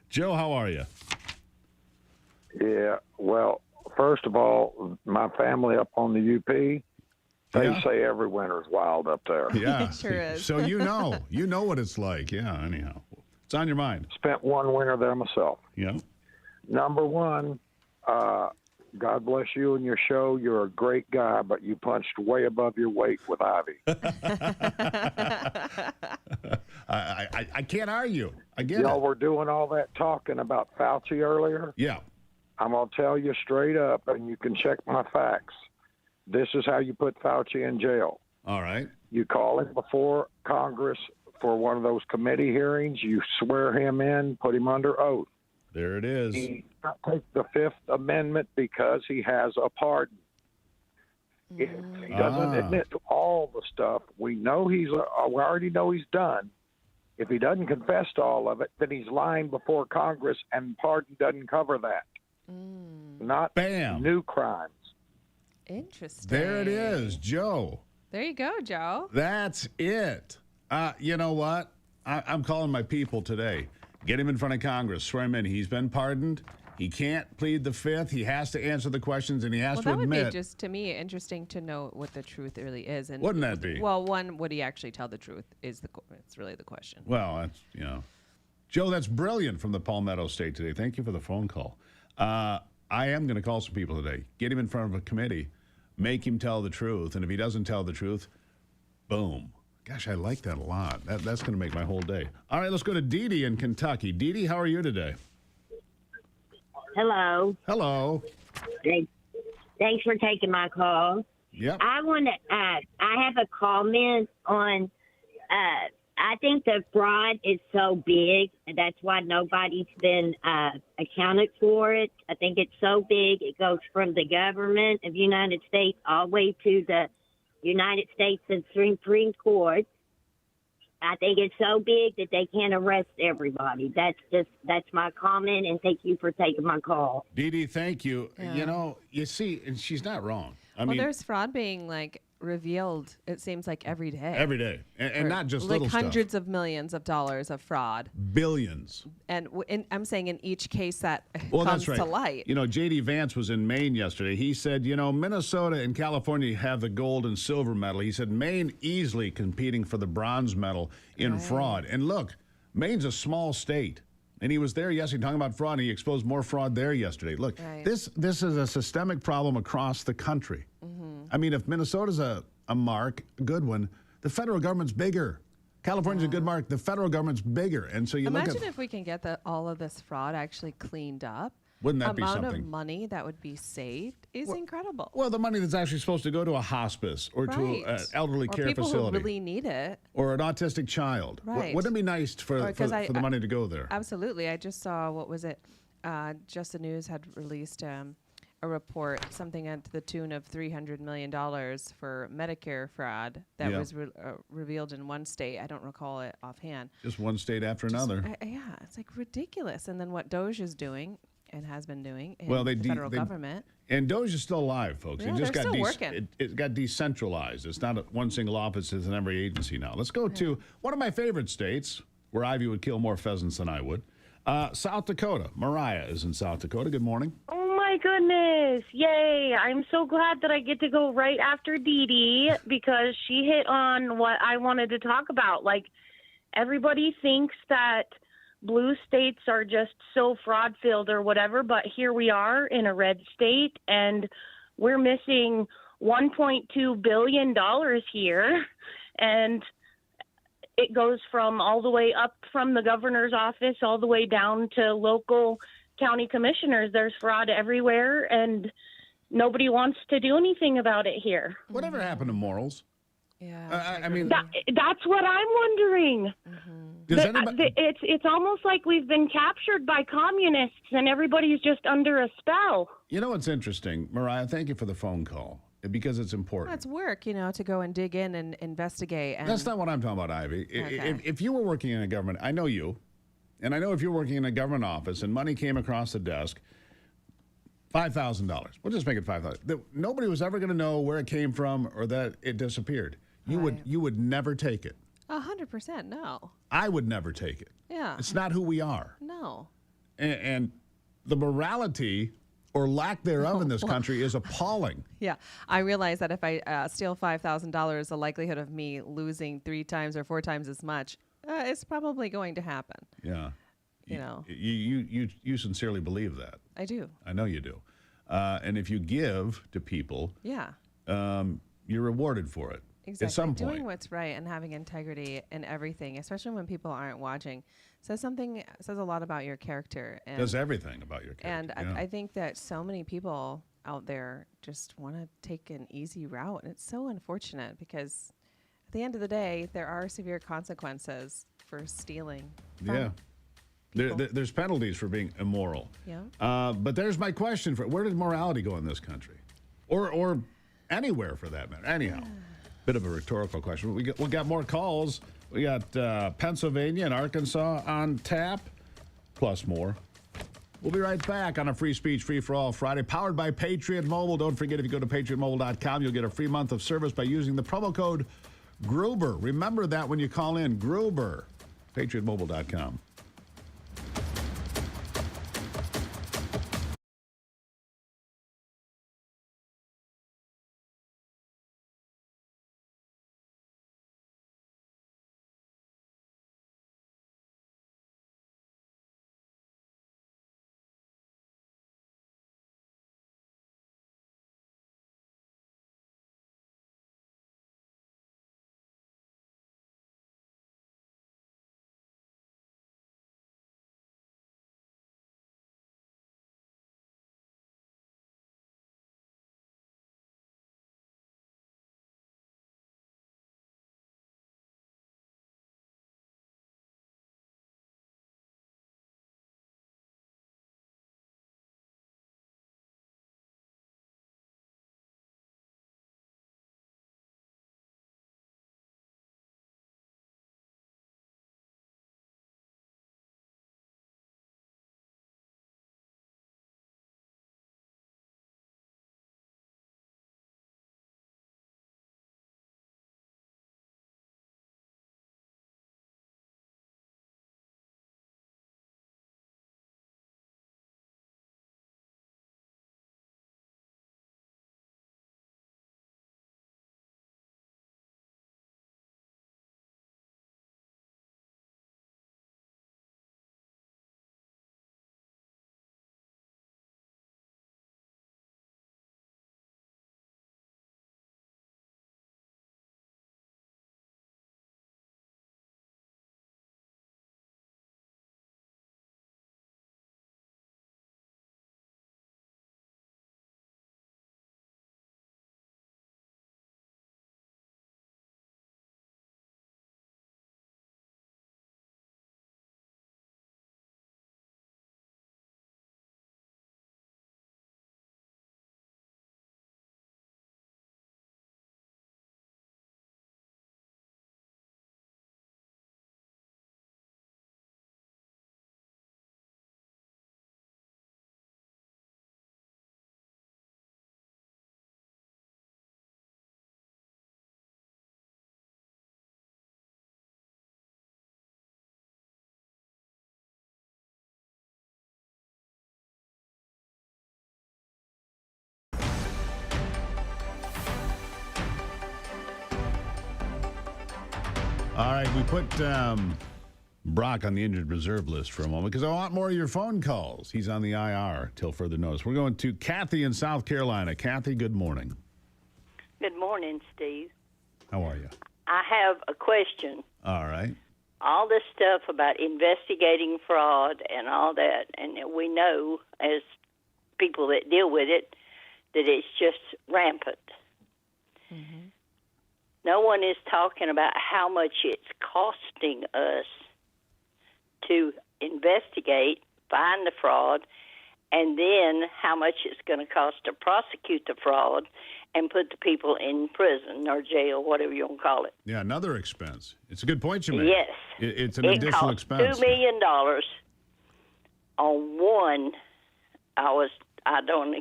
Joe, how are you? Yeah, well, first of all, my family up on the UP, they say every winter's wild up there. Yeah. Sure is. So you know what it's like. Yeah, anyhow. It's on your mind. Spent one winter there myself. Yeah. Number one, God bless you and your show. You're a great guy, but you punched way above your weight with Ivy. I can't argue. I get Y'all it. were doing all that talking about Fauci earlier. Yeah. I'm going to tell you straight up, and you can check my facts. This is how you put Fauci in jail. All right. You call him before Congress for one of those committee hearings. You swear him in, put him under oath. There it is. He cannot take the Fifth Amendment because he has a pardon. If he doesn't admit to all the stuff we know we already know he's done. If he doesn't confess to all of it, then he's lying before Congress, and pardon doesn't cover that. Not new crimes. Interesting. There it is, Joe. There you go, Joe. That's it. You know what? I'm calling my people today. Get him in front of Congress. Swear him in. He's been pardoned. He can't plead the Fifth. He has to answer the questions, and he has to that admit. would be just, to me, interesting to know what the truth really is. And Wouldn't that be? Well, one, would he actually tell the truth? It's really the question. Well, that's, Joe, that's brilliant from the Palmetto State today. Thank you for the phone call. I am going to call some people today. Get him in front of a committee. Make him tell the truth. And if he doesn't tell the truth, boom. Gosh, I like that a lot. That's going to make my whole day. All right, let's go to Dee Dee in Kentucky. Dee Dee, how are you today? Hello. Hello. Thanks for taking my call. Yep. I want to. I have a comment on. I think the fraud is so big, and that's why nobody's been accounted for it. I think it's so big, it goes from the government of the United States all the way to the United States Supreme Court. I think it's so big that they can't arrest everybody. That's my comment, and thank you for taking my call. Dee Dee, thank you. Yeah. You see, and she's not wrong. I Well, mean, there's fraud being revealed, it seems like every day. every day. And not just little hundreds of millions of dollars of fraud. Billions. And I'm saying in each case that Well, comes that's right. to light. J.D. Vance was in Maine yesterday. He said, Minnesota and California have the gold and silver medal. He said Maine easily competing for the bronze medal in fraud. And look, Maine's a small state. And he was there yesterday talking about fraud, and he exposed more fraud there yesterday. Look, this is a systemic problem across the country. I mean, if Minnesota's a mark, a good one, the federal government's bigger. California's a good mark, the federal government's bigger. And so you Imagine look at... if we can get all of this fraud actually cleaned up. Wouldn't that be amount something? of money that would be saved is incredible. Well, the money that's actually supposed to go to a hospice or to an elderly care people facility. Who really need it. Or an autistic child. Right. Wouldn't it be nice for the money to go there? Absolutely. I just saw, what was it? Just the News had released a report, something at the tune of $300 million for Medicare fraud that was revealed in one state. I don't recall it offhand. Just one state after another. It's ridiculous. And then what Doge is doing and has been doing in Well, the federal government. And Doge is still alive, folks. Yeah, it just they're got still working. It got decentralized. It's not one single office. It's in every agency now. Let's go to one of my favorite states where Ivy would kill more pheasants than I would. South Dakota. Mariah is in South Dakota. Good morning. Oh, my my goodness. Yay. I'm so glad that I get to go right after Dee Dee because she hit on what I wanted to talk about. Like, everybody thinks that blue states are just so fraud-filled or whatever, but here we are in a red state, and we're missing $1.2 billion here, and it goes from all the way up from the governor's office all the way down to local county commissioners. There's fraud everywhere, and nobody wants to do anything about it here. Whatever happened to morals? Yeah. I mean, that's what I'm wondering. It's almost like we've been captured by communists, and everybody's just under a spell. You know what's interesting, Mariah? Thank you for the phone call because it's important. Well, it's work, to go and dig in and investigate. And that's not what I'm talking about, Ivy. Okay. If you were working in a government, I know you, and I know if you're working in a government office and money came across the desk, $5,000. We'll just make it $5,000. Nobody was ever going to know where it came from or that it disappeared. You would never take it. 100%, no. I would never take it. Yeah. It's not who we are. No. And the morality or lack thereof in this country is appalling. Yeah. I realize that if I steal $5,000, the likelihood of me losing 3 times or 4 times as much is probably going to happen. Yeah. You sincerely believe that. I do. I know you do. And if you give to people, you're rewarded for it. Exactly. At some point. Doing what's right and having integrity in everything, especially when people aren't watching, says a lot about your character. And does everything about your character. And I think that so many people out there just want to take an easy route. And it's so unfortunate because at the end of the day, there are severe consequences for stealing. There's penalties for being immoral. Yeah. But there's my question where did morality go in this country? Or anywhere for that matter. Anyhow. Bit of a rhetorical question. We got more calls. We got Pennsylvania and Arkansas on tap, plus more. We'll be right back on a Free Speech Free for All Friday, powered by Patriot Mobile. Don't forget, if you go to patriotmobile.com, you'll get a free month of service by using the promo code Gruber. Remember that when you call in, Gruber. patriotmobile.com. All right, we put Brock on the injured reserve list for a moment because I want more of your phone calls. He's on the IR till further notice. We're going to Kathy in South Carolina. Kathy, good morning. Good morning, Steve. How are you? I have a question. All right. All this stuff about investigating fraud and all that, and we know as people that deal with it that it's just rampant. Mm-hmm. No one is talking about how much it's costing us to investigate, find the fraud, and then how much it's going to cost to prosecute the fraud and put the people in prison or jail, whatever you want to call it. Yeah, another expense. It's a good point you make. Yes. It's an additional expense. $2 million on one. I don't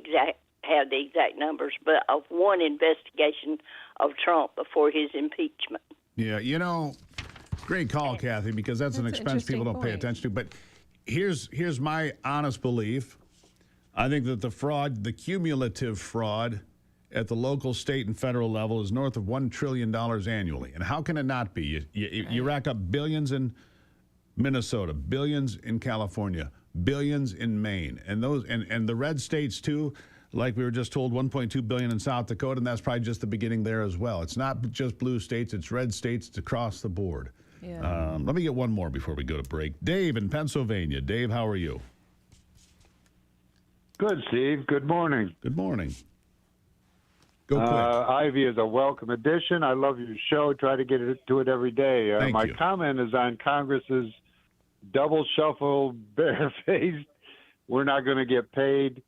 have the exact numbers, but of one investigation of Trump before his impeachment. Yeah, great call, Kathy, because that's an expense people don't pay attention to. But here's my honest belief. I think that the cumulative fraud at the local, state, and federal level is north of $1 trillion annually. And how can it not be? You rack up billions in Minnesota, billions in California, billions in Maine, and the red states too. Like we were just told, $1.2 billion in South Dakota, and that's probably just the beginning there as well. It's not just blue states; it's red states. It's across the board. Yeah. Let me get one more before we go to break. Dave in Pennsylvania. Dave, how are you? Good, Steve. Good morning. Good morning. Go quick. Ivy is a welcome addition. I love your show. Try to get to it every day. Thank my you. comment is on Congress's double shuffle, barefaced. We're not going to get paid.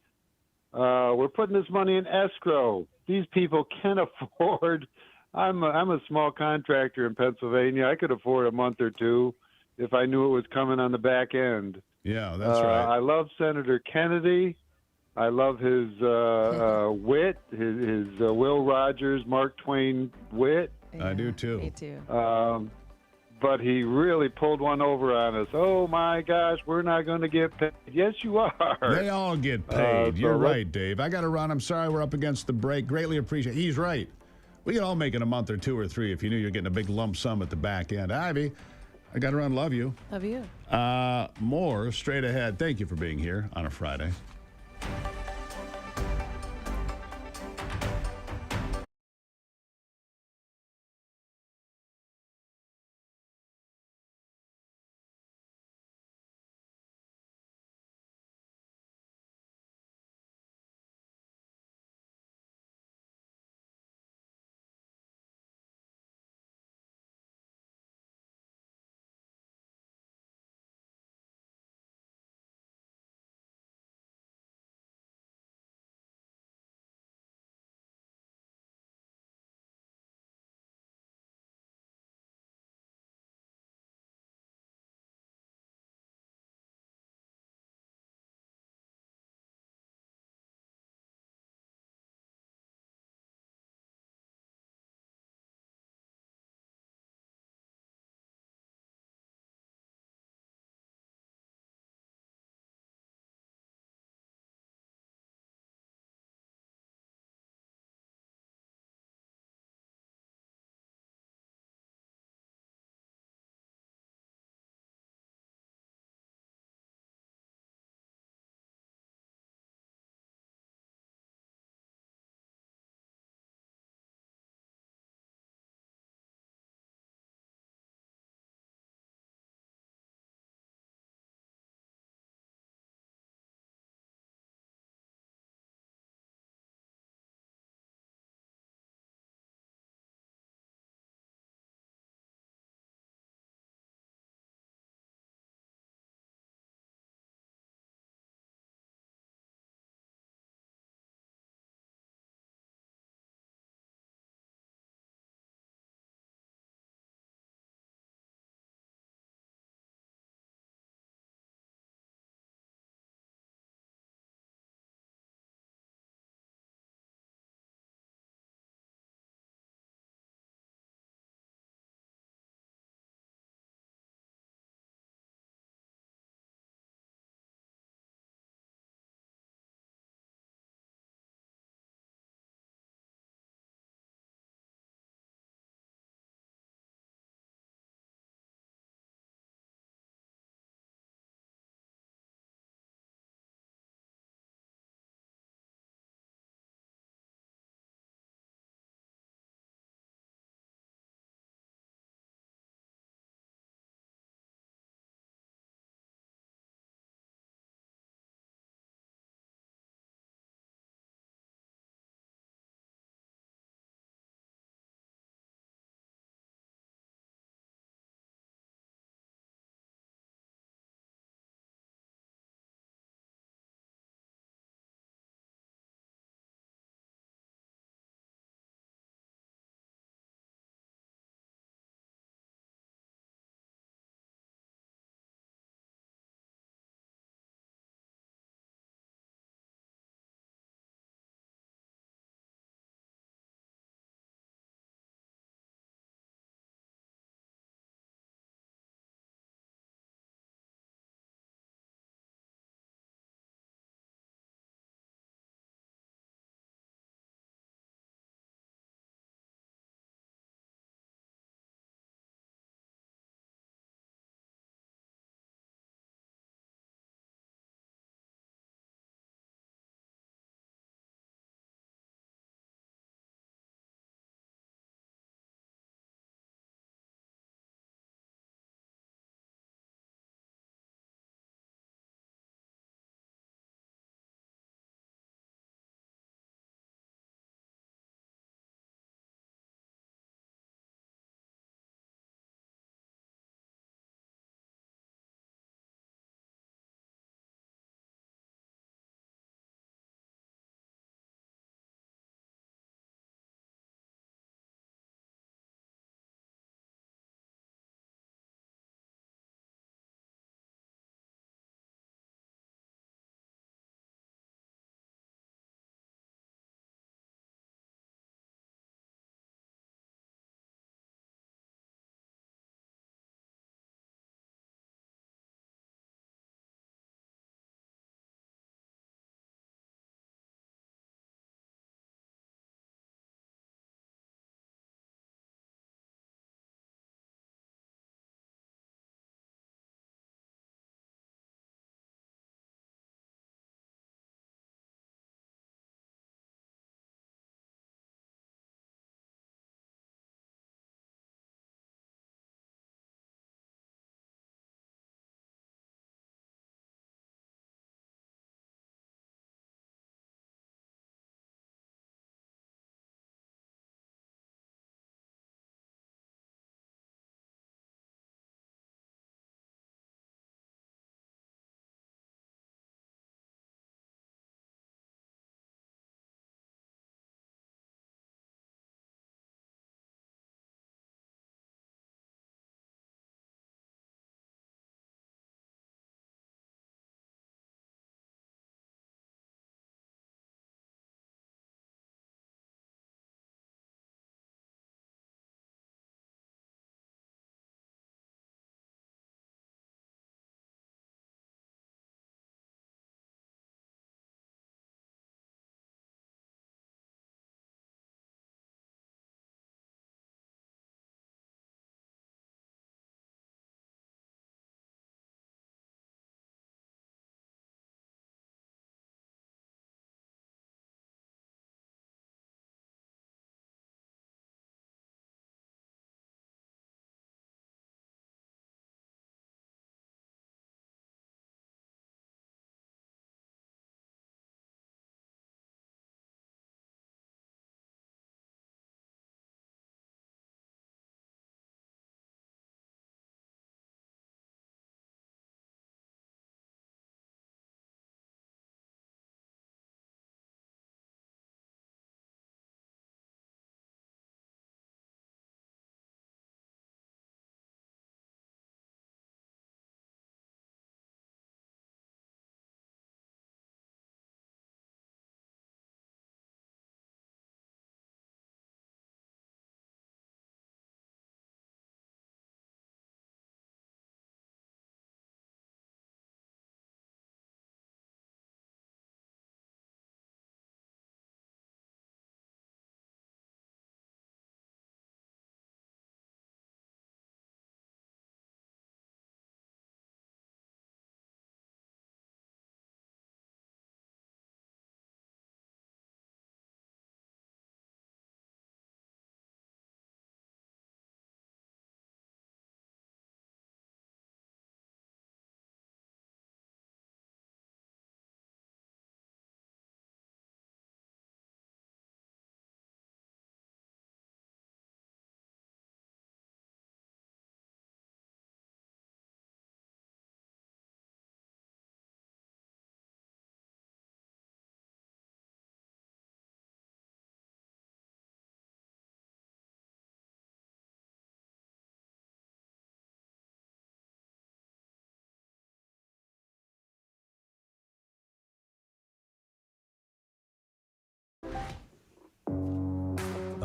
We're putting this money in escrow. These people can afford. I'm a small contractor in Pennsylvania. I could afford a month or two if I knew it was coming on the back end. Yeah, that's right. I love Senator Kennedy. I love his wit, his Will Rogers, Mark Twain wit. Yeah, I do too. Me too. But he really pulled one over on us. Oh my gosh, we're not going to get paid. Yes, you are. They all get paid. You're right, Dave. I got to run. I'm sorry we're up against the break. Greatly appreciate it. He's right. We can all make it a month or two or three if you knew you're getting a big lump sum at the back end. Ivy, I got to run. Love you. Love you. More straight ahead. Thank you for being here on a Friday.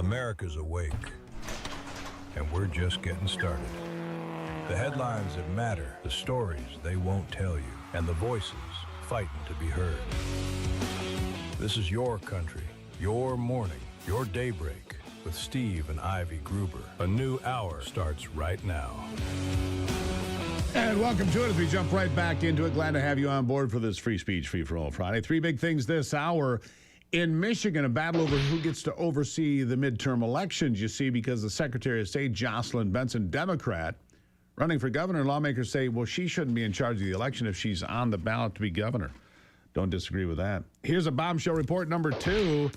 America's awake, and we're just getting started. The headlines that matter, the stories they won't tell you, and the voices fighting to be heard. This is your country, your morning, your daybreak with Steve and Ivy Gruber. A new hour starts right now. And welcome to it as we jump right back into it. Glad to have you on board for this Free Speech, Free for All Friday. Three big things this hour. In Michigan, a battle over who gets to oversee the midterm elections, you see, because the Secretary of State, Jocelyn Benson, Democrat, running for governor. Lawmakers say, well, she shouldn't be in charge of the election if she's on the ballot to be governor. Don't disagree with that. Here's a bombshell report number 2.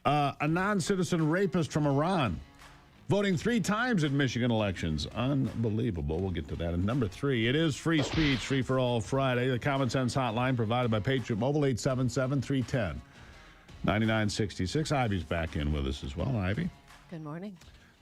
A non-citizen rapist from Iran voting 3 times in Michigan elections. Unbelievable. We'll get to that. And number 3, it is Free Speech, Free for All Friday. The Common Sense Hotline provided by Patriot Mobile, 877-310-9966. Ivy's back in with us as well. Ivy. Good morning.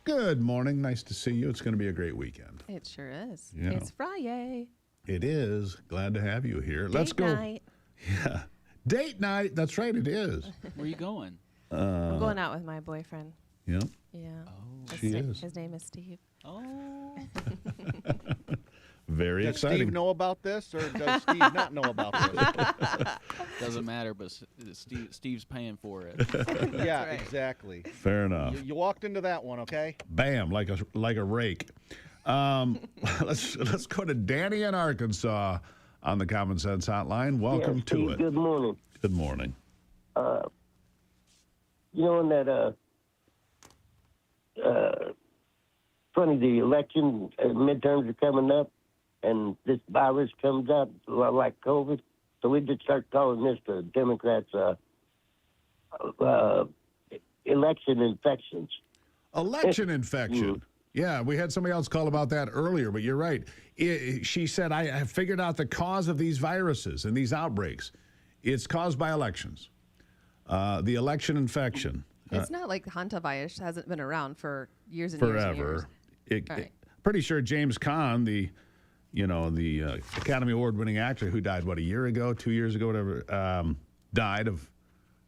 Good morning. Nice to see you. It's going to be a great weekend. It sure is. Yeah. It's Friday. It is. Glad to have you here. Let's go. Night. Yeah. Date night. That's right. It is. Where are you going? I'm going out with my boyfriend. Yeah. Yeah. Oh, she is. His name is Steve. Oh. Very does exciting. Steve know about this, or does Steve not know about this? Doesn't matter, but Steve's paying for it. Yeah, right. exactly. Fair enough. You walked into that one, okay? Bam, like a rake. Let's go to Danny in Arkansas on the Common Sense Hotline. Welcome to Steve, it. Good morning. Good morning. You know, in that funny, the election midterms are coming up, and this virus comes up like COVID. So we just start calling this the Democrats' election infections. Election infection. Yeah, we had somebody else call about that earlier, but you're right. She said, I have figured out the cause of these viruses and these outbreaks. It's caused by elections. The election infection. It's not like the hantavirus hasn't been around for years and Forever. years and years. Pretty sure James Caan, the Academy Award-winning actor who died, 2 years ago, whatever, died of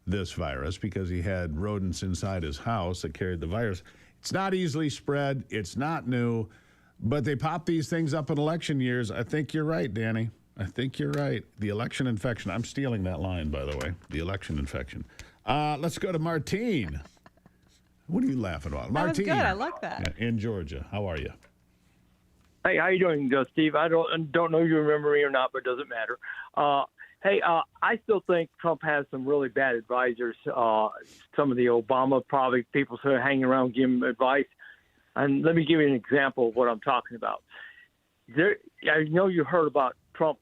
this virus because he had rodents inside his house that carried the virus. It's not easily spread. It's not new. But they pop these things up in election years. I think you're right, Danny. I think you're right. The election infection. I'm stealing that line, by the way. The election infection. Let's go to Martine. What are you laughing about? That was Martine. good. I like that. In Georgia. How are you? Hey, how you doing, Steve? I don't know if you remember me or not, but it doesn't matter. I still think Trump has some really bad advisors. Some of the Obama probably people sort of hanging around giving him advice. And let me give you an example of what I'm talking about. I know you heard about Trump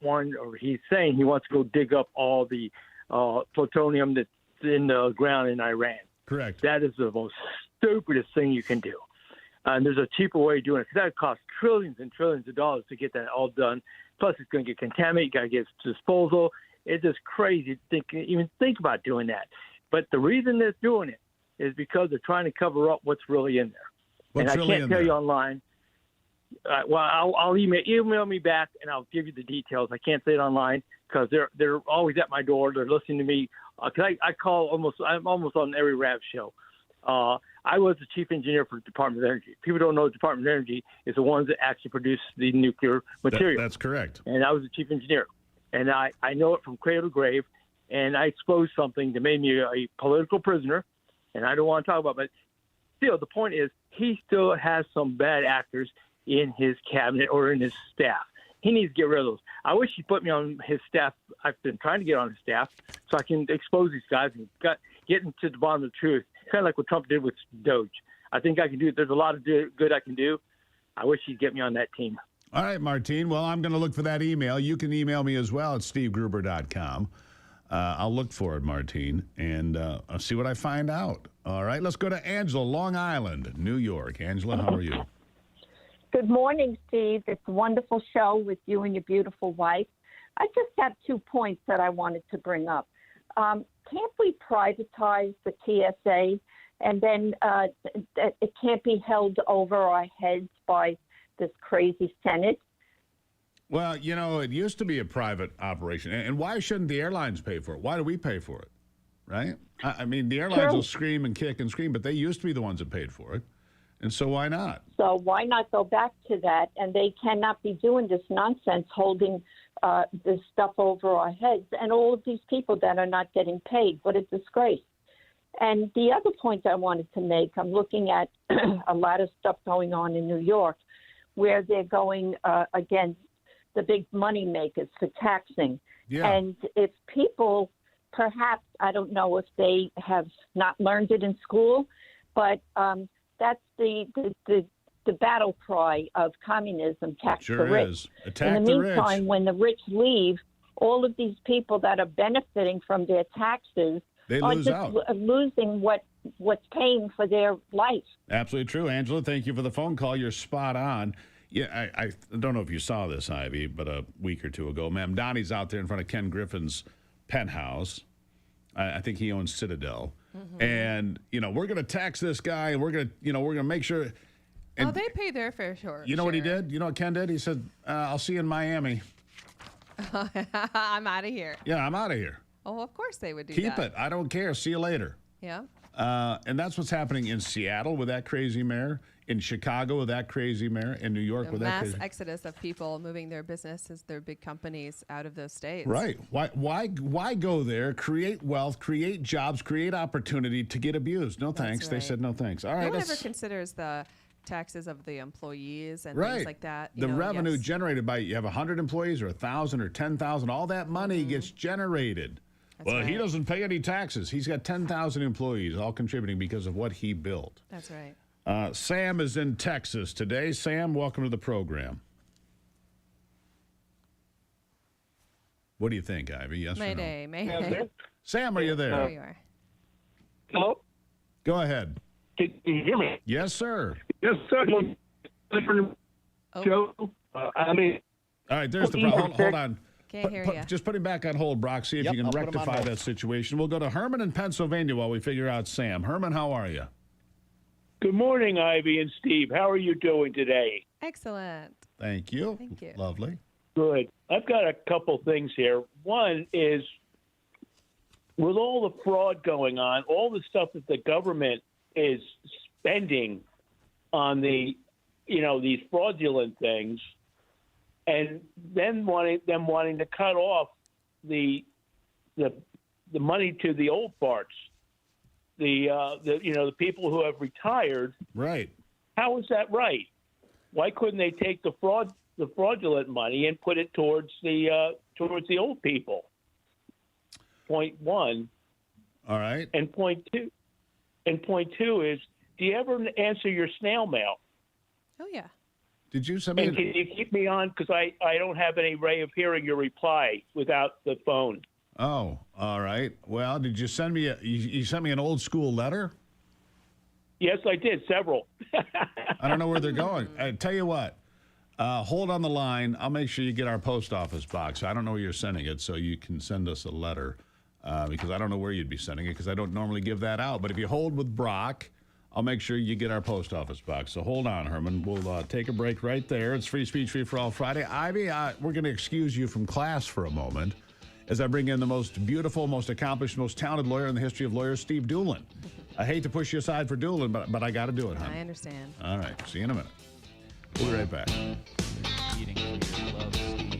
he's saying he wants to go dig up all the plutonium that's in the ground in Iran. Correct. That is the most stupidest thing you can do. And there's a cheaper way of doing it because that costs trillions and trillions of dollars to get that all done. Plus, it's going to get contaminated. You got to get disposal. It's just crazy to even think about doing that. But the reason they're doing it is because they're trying to cover up what's really in there. What's and I really can't tell you online. I'll email me back and I'll give you the details. I can't say it online because they're always at my door. They're listening to me. I call I'm almost on every rap show. I was the chief engineer for the Department of Energy. People don't know the Department of Energy is the ones that actually produce the nuclear material. That's correct. And I was the chief engineer. And I know it from cradle to grave. And I exposed something that made me a political prisoner. And I don't want to talk about it. But still, the point is he still has some bad actors in his cabinet or in his staff. He needs to get rid of those. I wish he put me on his staff. I've been trying to get on his staff so I can expose these guys and get into the bottom of the truth, kind of like what Trump did with Doge. I think I can do it. There's a lot of good I can do. I wish he'd get me on that team. All right, Martine. Well, I'm going to look for that email. You can email me as well at stevegruber.com. I'll look for it, Martine, and I'll see what I find out. All right, let's go to Angela, Long Island, New York. Angela, how are you? Good morning, Steve. It's a wonderful show with you and your beautiful wife. I just have 2 points that I wanted to bring up. Can't we privatize the TSA and then it can't be held over our heads by this crazy Senate? Well, it used to be a private operation. And why shouldn't the airlines pay for it? Why do we pay for it? right? I mean, the airlines True. will scream and kick and scream, but they used to be the ones that paid for it. And so why not? So why not go back to that? And they cannot be doing this nonsense, holding this stuff over our heads, and all of these people that are not getting paid. What a disgrace. And the other point I wanted to make, I'm looking at a lot of stuff going on in New York where they're going against the big money makers for taxing. Yeah. And if people, perhaps, I don't know if they have not learned it in school, but that's the battle cry of communism, tax Sure the rich. is. Attack in the the rich. meantime, when the rich leave, all of these people that are benefiting from their taxes They are lose just out. losing what's paying for their life. Absolutely true. Angela, thank you for the phone call. You're spot on. Yeah, I don't know if you saw this, Ivy, but a week or two ago, Ma'am Donnie's out there in front of Ken Griffin's penthouse. I think he owns Citadel. And, we're going to tax this guy, and we're going to make sure. And they pay their fair share. you know what he did? You know what Ken did? He said, I'll see you in Miami. I'm out of here. Yeah, I'm out of here. Oh, of course they would do Keep that. it. I don't care. See you later. Yeah. And that's what's happening in Seattle with that crazy mayor, in Chicago with that crazy mayor, in New York The with that mass crazy. exodus of people moving their businesses, their big companies out of those states. Right. Why go there, create wealth, create jobs, create opportunity to get abused? No thanks. They right. said no thanks. All right. No one ever let's- considers the taxes of the employees and Right. things like that. The revenue generated by you have 100 employees or 1,000 or 10,000, all that money gets generated. Well, he right. doesn't pay any taxes. He's got 10,000 employees, all contributing because of what he built. That's right. Sam is in Texas today. Sam, welcome to the program. What do you think, Ivy? Yes or no? Mayday, mayday. Sam, are you there? There you are. Hello? Go ahead. Can you hear me? Yes, sir. Yes, sir. Joe, I mean. All right, there's the problem. Hold on. Can't hear you. Just put him back on hold, Brock. See if Yep, you can I'll put him on rectify hold. that situation. We'll go to Herman in Pennsylvania while we figure out Sam. Herman, how are you? Good morning, Ivy and Steve. How are you doing today? Excellent. Thank you. Thank you. Lovely. Good. I've got a couple things here. One is with all the fraud going on, all the stuff that the government is spending on these fraudulent things, and then wanting to cut off the money to the old parts, the people who have retired. Right. How is that right? Why couldn't they take the fraudulent money and put it towards the old people? Point one. All right. And point two is, do you ever answer your snail mail? Oh yeah. Did you send me? And can you keep me on, because I don't have any way of hearing your reply without the phone. Oh, all right. Well, did you send me you sent me an old school letter? Yes, I did, several. I don't know where they're going. I tell you what. Hold on the line. I'll make sure you get our post office box. I don't know where you're sending it, so you can send us a letter because I don't know where you'd be sending it because I don't normally give that out. But if you hold with Brock, I'll make sure you get our post office box. So hold on, Herman. We'll take a break right there. It's Free Speech, Free for All Friday. Ivy, we're going to excuse you from class for a moment as I bring in the most beautiful, most accomplished, most talented lawyer in the history of lawyers, Steve Doolin. I hate to push you aside for Doolin, but I got to do it, hon. I understand. All right. See you in a minute. We'll be right back. Eating for your love, Steve.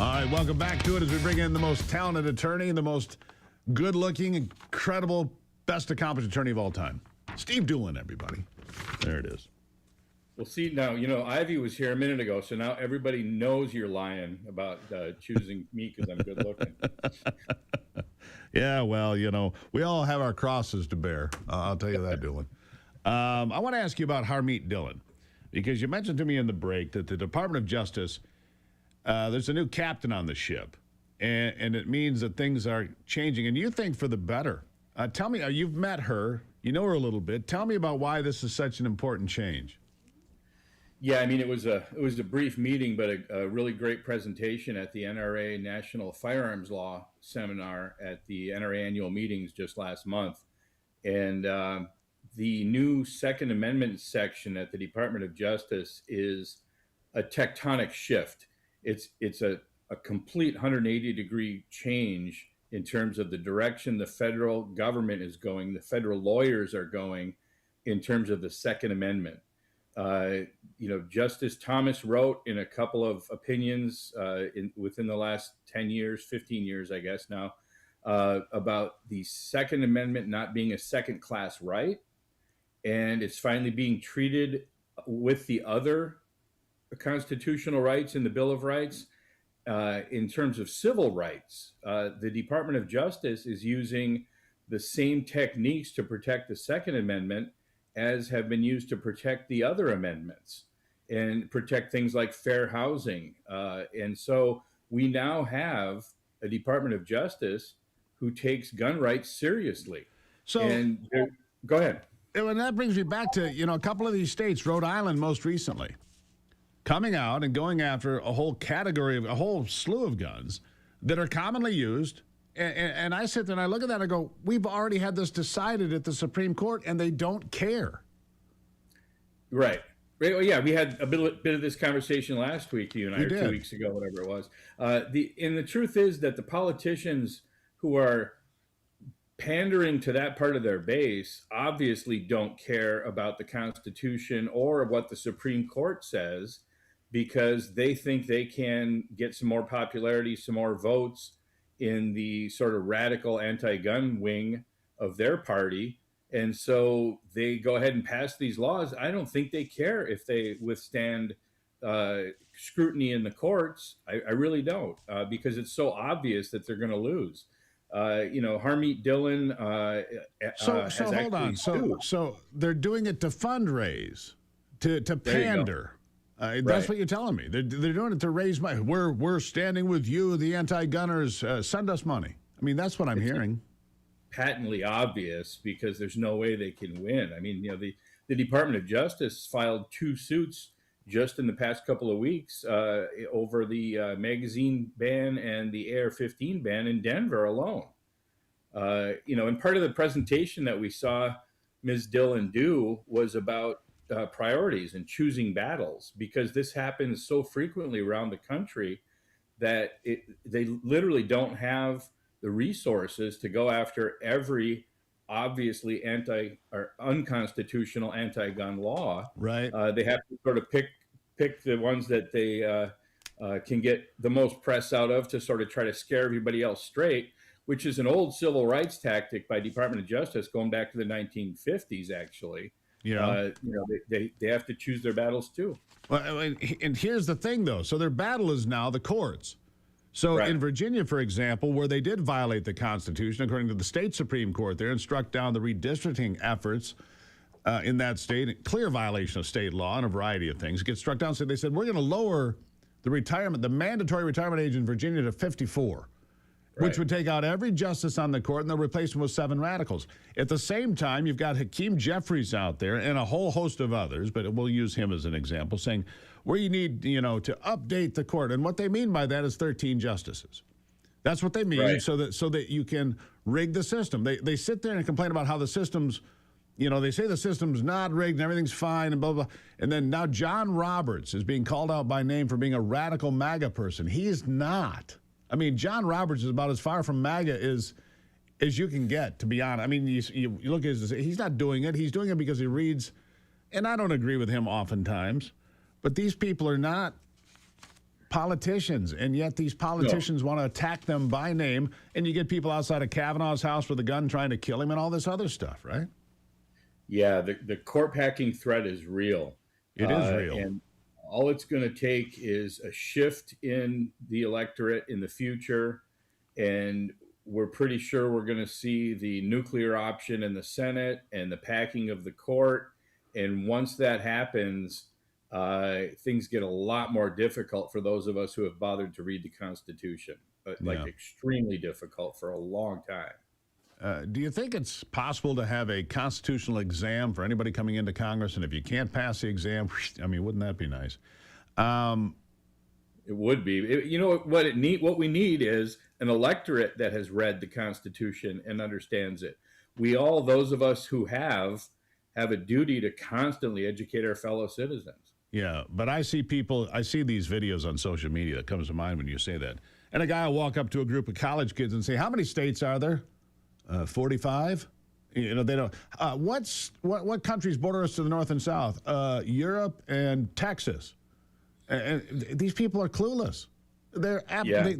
All right, welcome back to it as we bring in the most talented attorney and the most good-looking, incredible, best accomplished attorney of all time. Steve Doolin, everybody. There it is. Well, see, now, Ivy was here a minute ago, so now everybody knows you're lying about choosing me because I'm good looking. Yeah, well, we all have our crosses to bear. I'll tell you that, Doolin. I want to ask you about Harmeet Dillon, because you mentioned to me in the break that the Department of Justice, there's a new captain on the ship, and it means that things are changing, and you think for the better. Tell me, you've met her, you know her a little bit. Tell me about why this is such an important change. Yeah, I mean, it was a brief meeting, but a really great presentation at the NRA National Firearms Law Seminar at the NRA annual meetings just last month. And the new Second Amendment section at the Department of Justice is a tectonic shift. It's a complete 180-degree change in terms of the direction the federal government is going, the federal lawyers are going in terms of the Second Amendment. Justice Thomas wrote in a couple of opinions within the last 10 years, 15 years, I guess now, about the Second Amendment not being a second-class right, and it's finally being treated with the other constitutional rights in the Bill of Rights. In terms of civil rights, the Department of Justice is using the same techniques to protect the Second Amendment as have been used to protect the other amendments and protect things like fair housing. And so we now have a Department of Justice who takes gun rights seriously. Go ahead. And that brings me back to, a couple of these states, Rhode Island most recently, coming out and going after a whole category of a whole slew of guns that are commonly used. And I sit there and I look at that and I go, we've already had this decided at the Supreme Court and they don't care. Right. Well, yeah, we had a bit of this conversation last week, you and I, or 2 weeks ago, whatever it was. The truth is that the politicians who are pandering to that part of their base obviously don't care about the Constitution or what the Supreme Court says, because they think they can get some more popularity, some more votes in the sort of radical anti-gun wing of their party. And so they go ahead and pass these laws. I don't think they care if they withstand scrutiny in the courts. I really don't, because it's so obvious that they're going to lose. Harmeet Dillon So hold on. So they're doing it to fundraise, to pander. That's what you're telling me. They're doing it to raise money. We're standing with you, the anti-gunners. Send us money. I mean, that's what I'm hearing. Patently obvious, because there's no way they can win. I mean, the Department of Justice filed 2 suits just in the past couple of weeks over the magazine ban and the AR-15 ban in Denver alone. And part of the presentation that we saw Ms. Dillon do was about priorities and choosing battles, because this happens so frequently around the country that they literally don't have the resources to go after every obviously unconstitutional anti-gun law. Right. They have to sort of pick the ones that they can get the most press out of to sort of try to scare everybody else straight, which is an old civil rights tactic by Department of Justice going back to the 1950s, actually. Yeah. They have to choose their battles too. Well, and here's the thing, though. So their battle is now the courts. So in Virginia, for example, where they did violate the Constitution, according to the state Supreme Court there, and struck down the redistricting efforts in that state, clear violation of state law and a variety of things, get struck down. So they said, we're going to lower the mandatory retirement age in Virginia to 54. Which would take out every justice on the court, and they'll replace them with 7 radicals. At the same time, you've got Hakeem Jeffries out there and a whole host of others, but we'll use him as an example, saying where you need, to update the court. And what they mean by that is 13 justices. That's what they mean, so that you can rig the system. They sit there and complain about how the system's, they say the system's not rigged and everything's fine and blah, blah. And then now John Roberts is being called out by name for being a radical MAGA person. He is not. I mean, John Roberts is about as far from MAGA as you can get, to be honest. I mean, you look at his, he's not doing it. He's doing it because he reads, and I don't agree with him oftentimes, but these people are not politicians, and yet these politicians want to attack them by name, and you get people outside of Kavanaugh's house with a gun trying to kill him and all this other stuff, right? Yeah, the court packing threat is real. It is real. And all it's going to take is a shift in the electorate in the future, and we're pretty sure we're going to see the nuclear option in the Senate and the packing of the court. And once that happens, things get a lot more difficult for those of us who have bothered to read the Constitution, but extremely difficult for a long time. Do you think it's possible to have a constitutional exam for anybody coming into Congress? And if you can't pass the exam, I mean, wouldn't that be nice? It would be. You know what we need is an electorate that has read the Constitution and understands it. We all, those of us who have a duty to constantly educate our fellow citizens. Yeah, but I see these videos on social media that comes to mind when you say that. And a guy will walk up to a group of college kids and say, how many states are there? 45? You know, they don't. What countries border us to the north and south? Europe and Texas. And these people are clueless.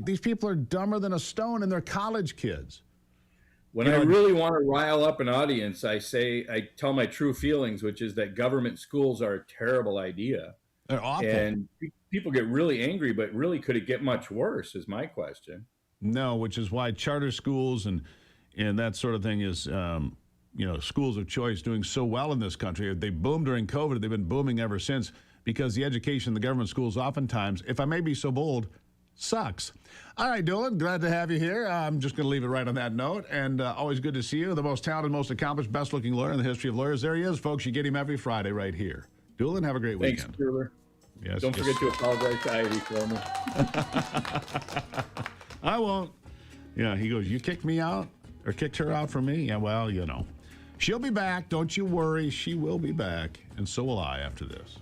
These people are dumber than a stone, and they're college kids. When I really want to rile up an audience, I tell my true feelings, which is that government schools are a terrible idea. They're awful. And people get really angry, but really, could it get much worse is my question. No, which is why charter schools and that sort of thing is, schools of choice doing so well in this country. They boomed during COVID. They've been booming ever since because the education in the government schools oftentimes, if I may be so bold, sucks. All right, Doolin, glad to have you here. I'm just going to leave it right on that note, and always good to see you. The most talented, most accomplished, best-looking lawyer in the history of lawyers. There he is, folks. You get him every Friday right here. Doolin, have a great weekend. Thanks, Bueller. Yes, Don't forget to apologize to Ivy for me. I won't. Yeah, he goes, you kicked me out or kicked her out for me? Yeah, well, you know. She'll be back. Don't you worry. She will be back, and so will I after this.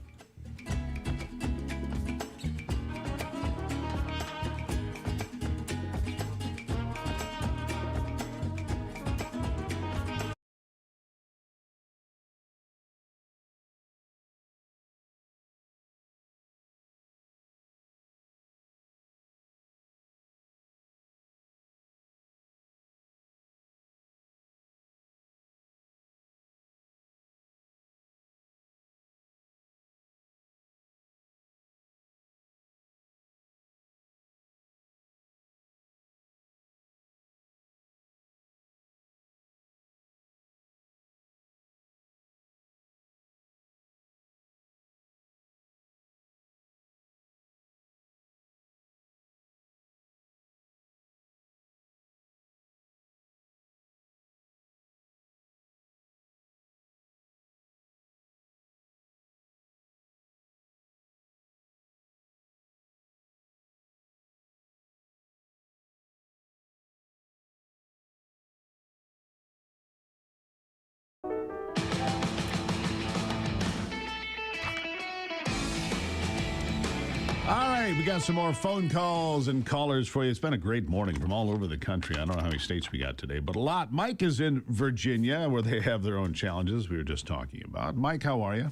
All right, we got some more phone calls and callers for you. It's been a great morning from all over the country. I don't know how many states we got today, but a lot. Mike is in Virginia, where they have their own challenges we were just talking about. Mike, how are you?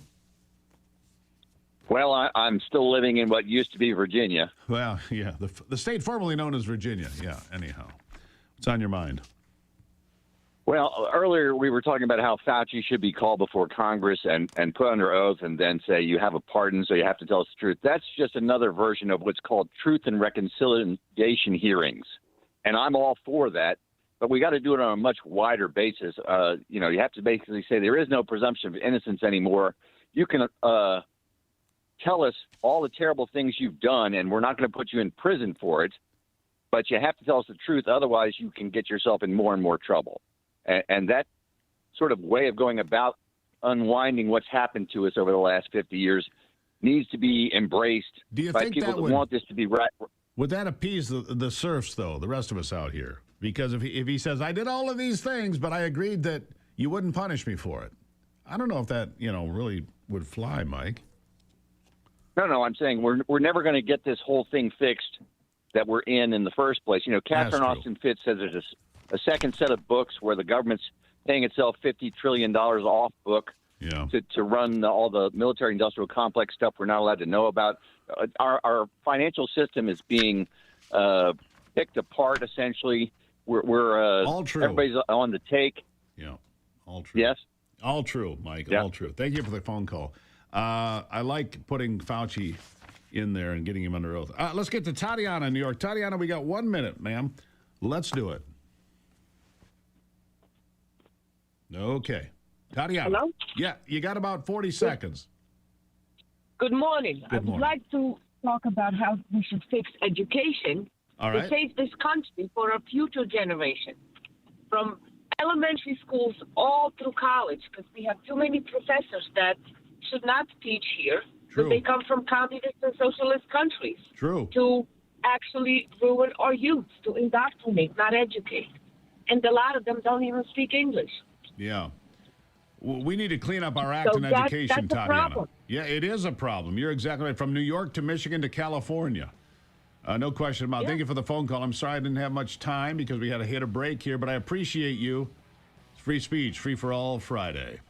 Well, I'm still living in what used to be Virginia. Well, yeah, the state formerly known as Virginia. Yeah, anyhow. What's on your mind? Well, earlier we were talking about how Fauci should be called before Congress and put under oath and then say you have a pardon, so you have to tell us the truth. That's just another version of what's called truth and reconciliation hearings. And I'm all for that, but we got to do it on a much wider basis. You have to basically say there is no presumption of innocence anymore. You can tell us all the terrible things you've done, and we're not going to put you in prison for it, but you have to tell us the truth. Otherwise, you can get yourself in more and more trouble. And that sort of way of going about unwinding what's happened to us over the last 50 years needs to be embraced by people that want this to be right. Would that appease the serfs, though, the rest of us out here? Because if he says, I did all of these things, but I agreed that you wouldn't punish me for it. I don't know if that, really would fly, Mike. No, I'm saying we're never going to get this whole thing fixed that we're in the first place. Catherine Austin Fitts says there's a second set of books where the government's paying itself $50 trillion off book to run all the military-industrial complex stuff we're not allowed to know about. Our financial system is being picked apart, essentially. We're all true. Everybody's on the take. Yeah, all true. Yes? All true, Mike, all true. Thank you for the phone call. I like putting Fauci in there and getting him under oath. Let's get to Tatiana in New York. Tatiana, we got 1 minute, ma'am. Let's do it. Okay. Tatiana. Hello? Yeah, you got about 40 seconds. Good morning. Good I would morning. like to talk about how we should fix education All to right. save this country for a future generation. From elementary schools all through college, because we have too many professors that should not teach here. True. But they come from communist and socialist countries. True. To actually ruin our youth, to indoctrinate, not educate. And a lot of them don't even speak English. Yeah. We need to clean up our act So in that's education, a Tatiana. problem. Yeah, it is a problem. You're exactly right. From New York to Michigan to California. No question about it. Thank you for the phone call. I'm sorry I didn't have much time because we had to hit a break here, but I appreciate you. It's Free Speech, Free for All Friday.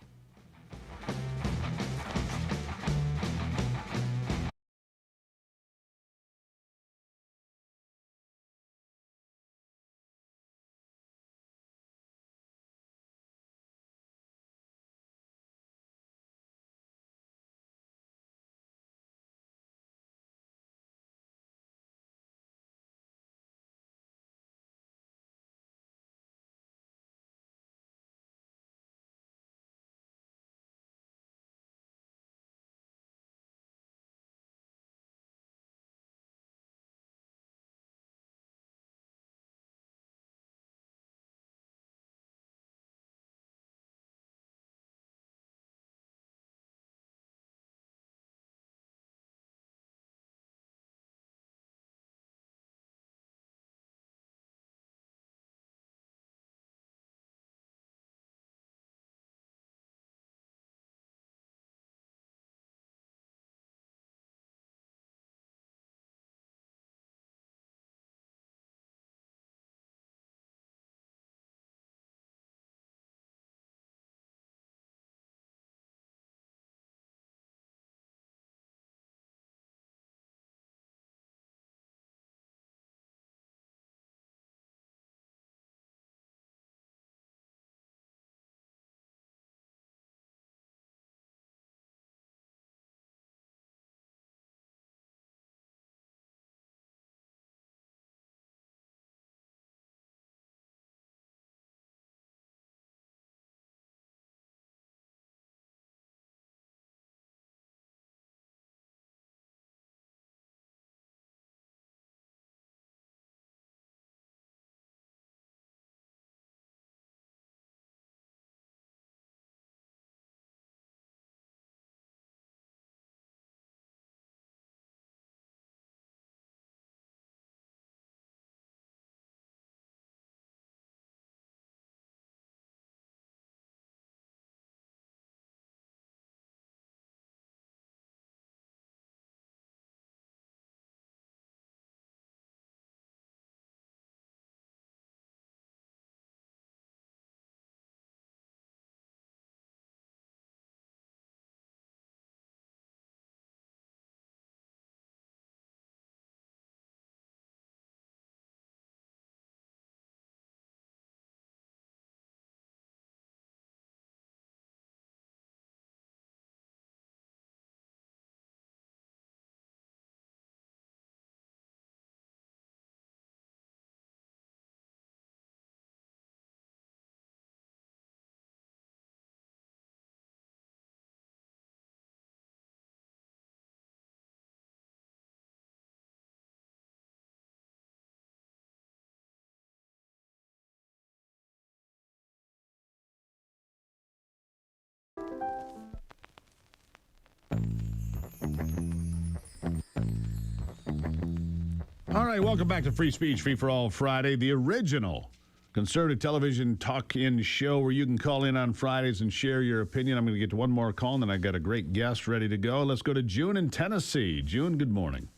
All right, welcome back to Free Speech, Free for All Friday, the original conservative television talk-in show where you can call in on Fridays and share your opinion. I'm going to get to one more call, and then I've got a great guest ready to go. Let's go to June in Tennessee. June, good morning.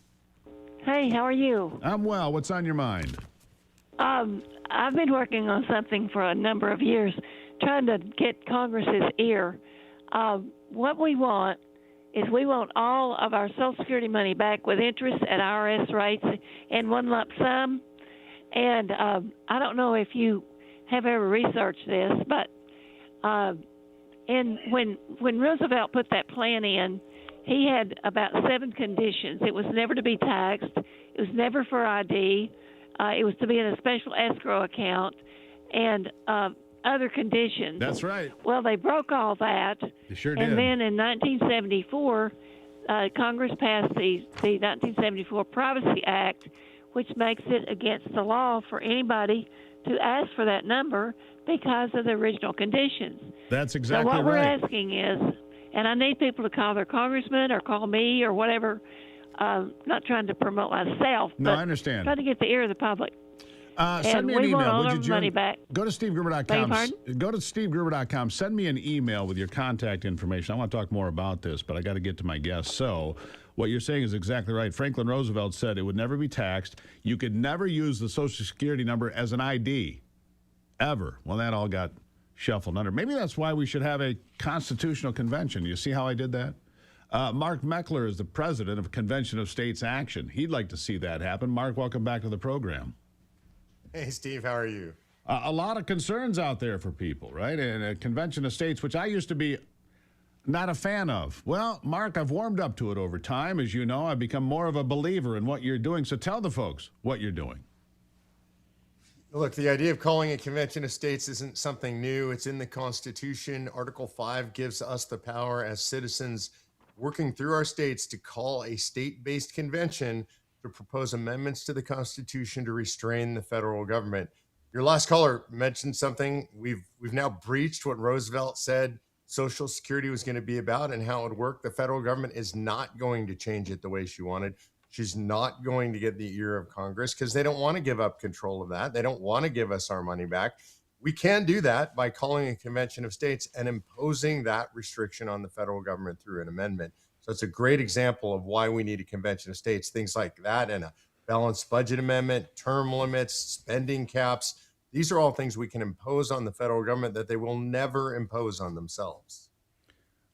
Hey, how are you? I'm well. What's on your mind? I've been working on something for a number of years, trying to get Congress's ear. what we want is we want all of our Social Security money back with interest at IRS rates in one lump sum. And I don't know if you have ever researched this, but when Roosevelt put that plan in, he had about 7 conditions. It was never to be taxed. It was never for ID. It was to be in a special escrow account, and other conditions. That's right. Well, they broke all that. They sure and did. then in 1974, Congress passed the 1974 Privacy Act, which makes it against the law for anybody to ask for that number because of the original conditions. That's exactly right. So what we're right. asking is, and I need people to call their congressman or call me or whatever, not trying to promote myself, No, but I understand. trying to get the ear of the public. Send me an we want email. all Would our you, June? money back. Go to Beg your SteveGruber.com. pardon? Go to SteveGruber.com. Send me an email with your contact information. I want to talk more about this, but I got to get to my guest. So what you're saying is exactly right. Franklin Roosevelt said it would never be taxed. You could never use the Social Security number as an ID, ever. Well, that all got shuffled under. Maybe that's why we should have a constitutional convention. You see how I did that? Mark Meckler is the president of Convention of States Action. He'd like to see that happen. Mark, welcome back to the program. Hey, Steve, how are you? A lot of concerns out there for people, right? And a Convention of States, which I used to be not a fan of. Well, Mark, I've warmed up to it over time. As you know, I've become more of a believer in what you're doing. So tell the folks what you're doing. Look, the idea of calling a Convention of States isn't something new. It's in the Constitution. Article 5 gives us the power as citizens working through our states to call a state-based convention to propose amendments to the Constitution to restrain the federal government. Your last caller mentioned something. We've now breached what Roosevelt said Social Security was going to be about and how it would work. The federal government is not going to change it the way she wanted. She's not going to get the ear of Congress because they don't want to give up control of that. They don't want to give us our money back. We can do that by calling a Convention of States and imposing that restriction on the federal government through an amendment. So it's a great example of why we need a Convention of States, things like that and a balanced budget amendment, term limits, spending caps. These are all things we can impose on the federal government that they will never impose on themselves.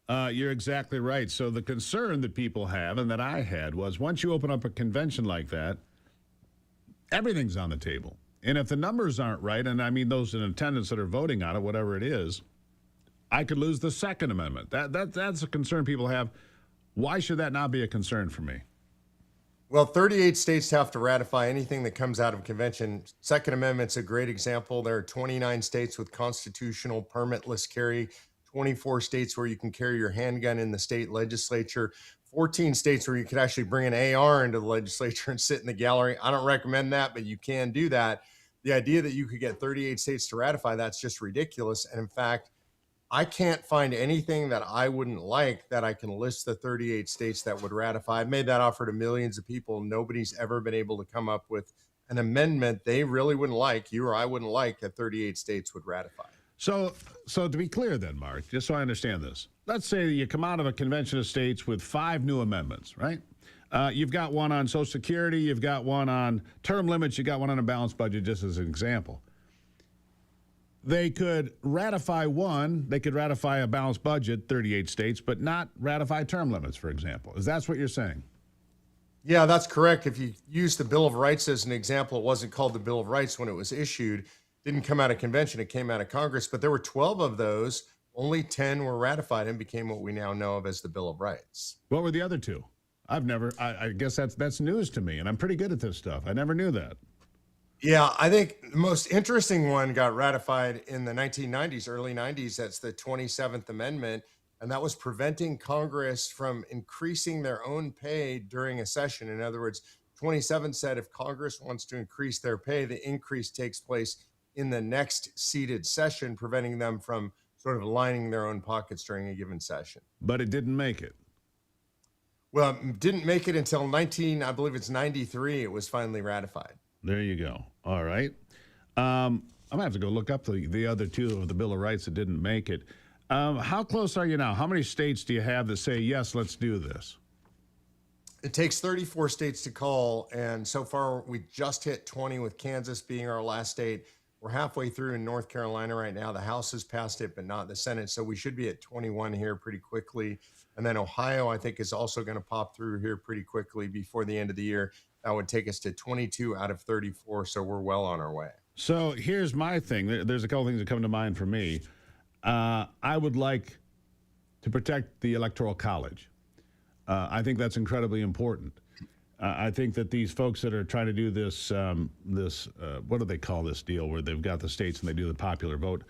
You're exactly right. So the concern that people have and that I had was once you open up a convention like that, everything's on the table. And if the numbers aren't right, and I mean those in attendance that are voting on it, whatever it is, I could lose the Second Amendment. That's a concern people have. Why should that not be a concern for me? Well, 38 states have to ratify anything that comes out of convention. Second Amendment's a great example. There are 29 states with constitutional permitless carry, 24 states where you can carry your handgun in the state legislature, 14 states where you could actually bring an AR into the legislature and sit in the gallery. I don't recommend that, but you can do that. The idea that you could get 38 states to ratify, that's just ridiculous. And in fact, I can't find anything that I wouldn't like that I can list the 38 states that would ratify. I've made that offer to millions of people. Nobody's ever been able to come up with an amendment they really wouldn't like, you or I wouldn't like, that 38 states would ratify. So to be clear then, Mark, just so I understand this, let's say you come out of a Convention of States with 5 new amendments, right? You've got one on Social Security, you've got one on term limits, you've got one on a balanced budget, just as an example. They could ratify one, they could ratify a balanced budget, 38 states, but not ratify term limits, for example. Is that what you're saying? Yeah, that's correct. If you use the Bill of Rights as an example, it wasn't called the Bill of Rights when it was issued. Didn't come out of convention, it came out of Congress, but there were 12 of those. Only 10 were ratified and became what we now know of as the Bill of Rights. What were the other 2? I guess that's news to me, and I'm pretty good at this stuff. I never knew that. Yeah, I think the most interesting one got ratified in the 1990s, early 90s. That's the 27th Amendment. And that was preventing Congress from increasing their own pay during a session. In other words, 27 said if Congress wants to increase their pay, the increase takes place in the next seated session, preventing them from sort of lining their own pockets during a given session. But it didn't make it. Well, it didn't make it until 93. It was finally ratified. There you go. All right. I'm going to have to go look up the other 2 of the Bill of Rights that didn't make it. How close are you now? How many states do you have that say, yes, let's do this? It takes 34 states to call, and so far we just hit 20 with Kansas being our last state. We're halfway through in North Carolina right now. The House has passed it, but not the Senate. So we should be at 21 here pretty quickly. And then Ohio, I think, is also going to pop through here pretty quickly before the end of the year. That would take us to 22 out of 34. So we're well on our way. So here's my thing. There's a couple things that come to mind for me. I would like to protect the Electoral College. I think that's incredibly important. I think that these folks that are trying to do this, what do they call this deal where they've got the states and they do the popular vote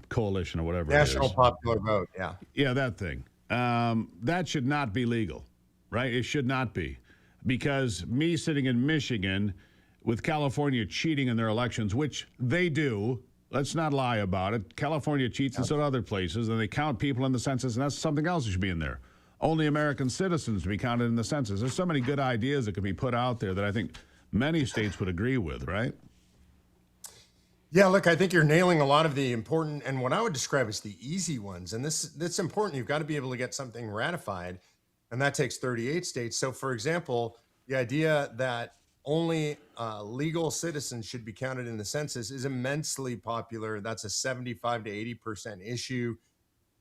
coalition or whatever National it is. popular vote, yeah. Yeah, that thing. That should not be legal, right? It should not be. Because me sitting in Michigan with California cheating in their elections, which they do, let's not lie about it. California cheats and so do other places, and they count people in the census, and that's something else that should be in there. Only American citizens to be counted in the census. There's so many good ideas that could be put out there that I think many states would agree with, right? Yeah, look, I think you're nailing a lot of the important and what I would describe as the easy ones. And that's important. You've got to be able to get something ratified, and that takes 38 states. So, for example, the idea that only legal citizens should be counted in the census is immensely popular. That's a 75 to 80% issue.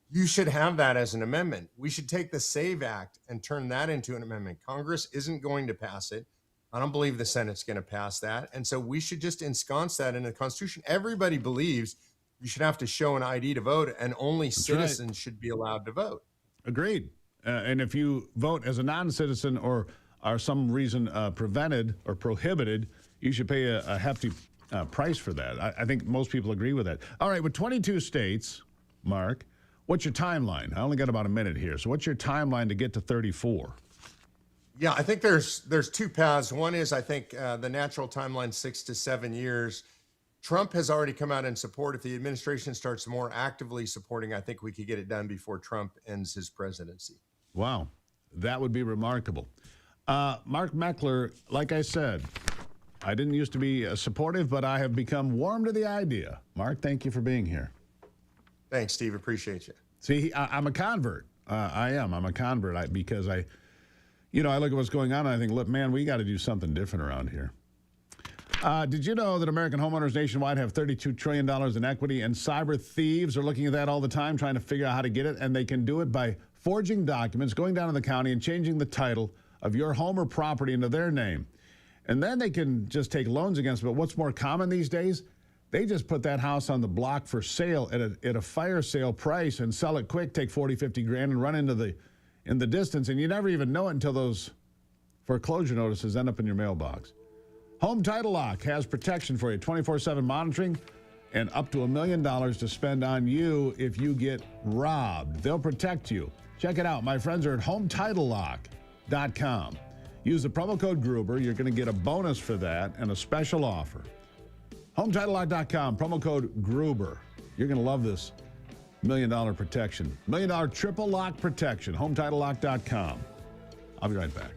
You should have that as an amendment. We should take the SAVE Act and turn that into an amendment. Congress isn't going to pass it. I don't believe the Senate's going to pass that. And so we should just ensconce that in the Constitution. Everybody believes you should have to show an ID to vote, and only citizens should be allowed to vote. Agreed. And if you vote as a non-citizen or are some reason prevented or prohibited, you should pay a hefty price for that. I think most people agree with that. All right, with 22 states, Mark, what's your timeline? I only got about a minute here. So what's your timeline to get to 34? Yeah, I think there's two paths. One is, I think, the natural timeline, 6 to 7 years. Trump has already come out in support. If the administration starts more actively supporting, I think we could get it done before Trump ends his presidency. Wow, that would be remarkable. Mark Meckler, like I said, I didn't used to be supportive, but I have become warm to the idea. Mark, thank you for being here. Thanks, Steve. Appreciate you. See, I'm a convert. I am. I'm a convert because I look at what's going on and I think, look, man, we got to do something different around here. Did you know that American homeowners nationwide have $32 trillion in equity, and cyber thieves are looking at that all the time, trying to figure out how to get it, and they can do it by forging documents, going down to the county and changing the title of your home or property into their name. And then they can just take loans against it. But what's more common these days? They just put that house on the block for sale at a fire sale price and sell it quick, take 40, 50 grand and run in the distance. And you never even know it until those foreclosure notices end up in your mailbox. Home Title Lock has protection for you, 24/7 monitoring and up to $1 million to spend on you if you get robbed. They'll protect you. Check it out. My friends are at HometitleLock.com. Use the promo code Gruber. You're going to get a bonus for that and a special offer. HometitleLock.com, promo code Gruber. You're going to love this $1 million protection. $1 million triple lock protection. HometitleLock.com. I'll be right back.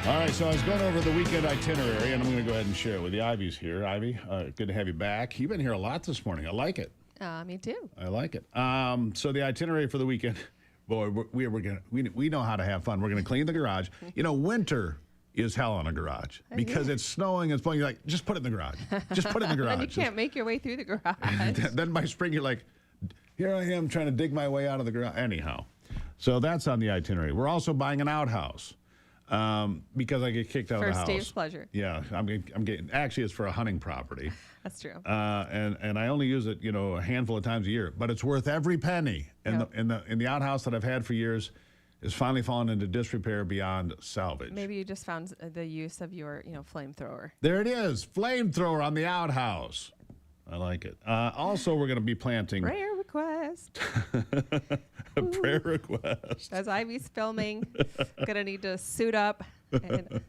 All right, so I was going over the weekend itinerary, and I'm going to go ahead and share it with you. Ivy's here. Ivy, good to have you back. You've been here a lot this morning. I like it. Me too. I like it. So the itinerary for the weekend, boy, we know how to have fun. We're going to clean the garage. You know, winter is hell on a garage because it's snowing and it's blowing. You're like, just put it in the garage. Just put it in the garage. And you can't make your way through the garage. Then by spring, you're like, here I am trying to dig my way out of the garage. Anyhow, so that's on the itinerary. We're also buying an outhouse. Because I get kicked out of the house. For Steve's pleasure. Yeah, I'm getting. Actually, it's for a hunting property. That's true. And I only use it, a handful of times a year, but it's worth every penny. And the outhouse that I've had for years is finally fallen into disrepair beyond salvage. Maybe you just found the use of your, flamethrower. There it is, flamethrower on the outhouse. I like it. Also, we're going to be planting. Prayer request. A prayer request. As Ivy's filming, gonna need to suit up. And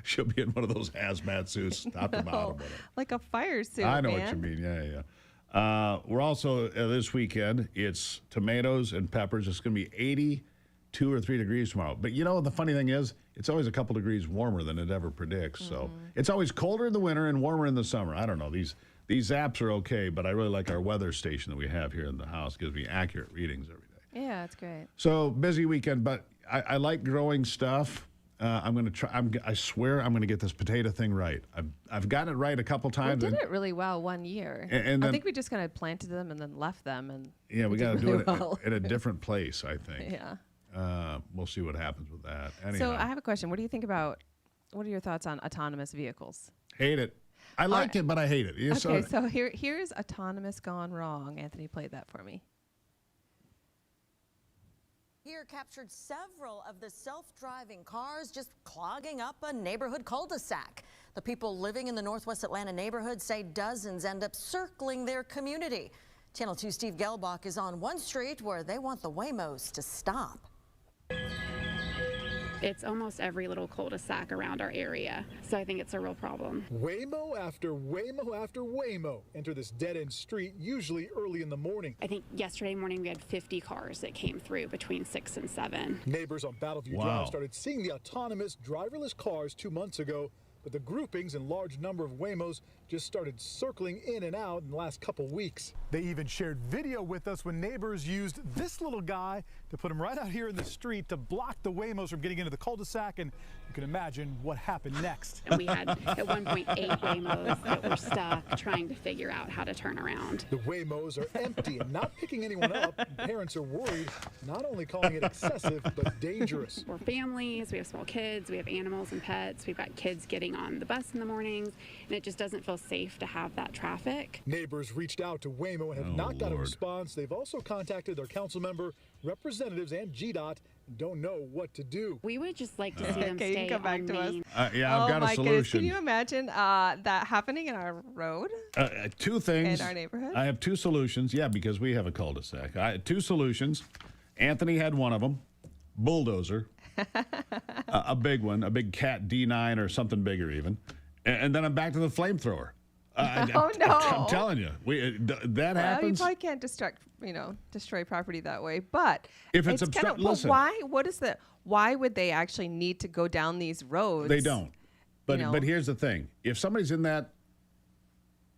She'll be in one of those hazmat suits, top to bottom. Like a fire suit. I know what you mean. Yeah. We're also this weekend. It's tomatoes and peppers. It's going to be 82 or 3 degrees tomorrow. But the funny thing is, it's always a couple degrees warmer than it ever predicts. So it's always colder in the winter and warmer in the summer. I don't know. These apps are okay, but I really like our weather station that we have here in the house. Gives me accurate readings every day. Yeah, it's great. So busy weekend, but I like growing stuff. I'm going to try. I swear I'm going to get this potato thing right. I've gotten it right a couple times. We did it really well one year. And then, I think we just kind of planted them and then left them. And yeah, we got to do it well. at a different place, I think. Yeah. We'll see what happens with that. Anyhow. So I have a question. What do you think about? What are your thoughts on autonomous vehicles? Hate it. I like it, but I hate it. Okay, so here's autonomous gone wrong. Anthony played that for me. Here captured several of the self-driving cars just clogging up a neighborhood cul-de-sac. The people living in the Northwest Atlanta neighborhood say dozens end up circling their community. Channel 2 Steve Gelbach is on one street where they want the Waymos to stop. It's almost every little cul-de-sac around our area, so I think it's a real problem. Waymo after Waymo after Waymo enter this dead-end street, usually early in the morning. I think yesterday morning we had 50 cars that came through between 6 and 7. Neighbors on Battleview Drive started seeing the autonomous driverless cars 2 months ago, but the groupings and large number of Waymos just started circling in and out in the last couple weeks. They even shared video with us when neighbors used this little guy to put him right out here in the street to block the Waymos from getting into the cul-de-sac, and you can imagine what happened next. And we had at one point 8 Waymos that were stuck trying to figure out how to turn around. The Waymos are empty and not picking anyone up. And parents are worried, not only calling it excessive, but dangerous. We're families, we have small kids, we have animals and pets, we've got kids getting on the bus in the mornings, and it just doesn't feel safe to have that traffic. Neighbors reached out to Waymo and have not got a response. They've also contacted their council member, representatives, and GDOT, and don't know what to do. We would just like to see them stay come back on to Main. Yeah, I've got a solution. Goodness. Can you imagine that happening in our road? 2 things. In our neighborhood? I have 2 solutions. Yeah, because we have a cul-de-sac. I had 2 solutions. Anthony had one of them. Bulldozer. A big one, a big Cat D9 or something bigger even. And then I'm back to the flamethrower. Oh no! I'm telling you, that happens. You probably can't destroy property that way. But if it's listen, why? What is the? Why would they actually need to go down these roads? They don't. But here's the thing: if somebody's in that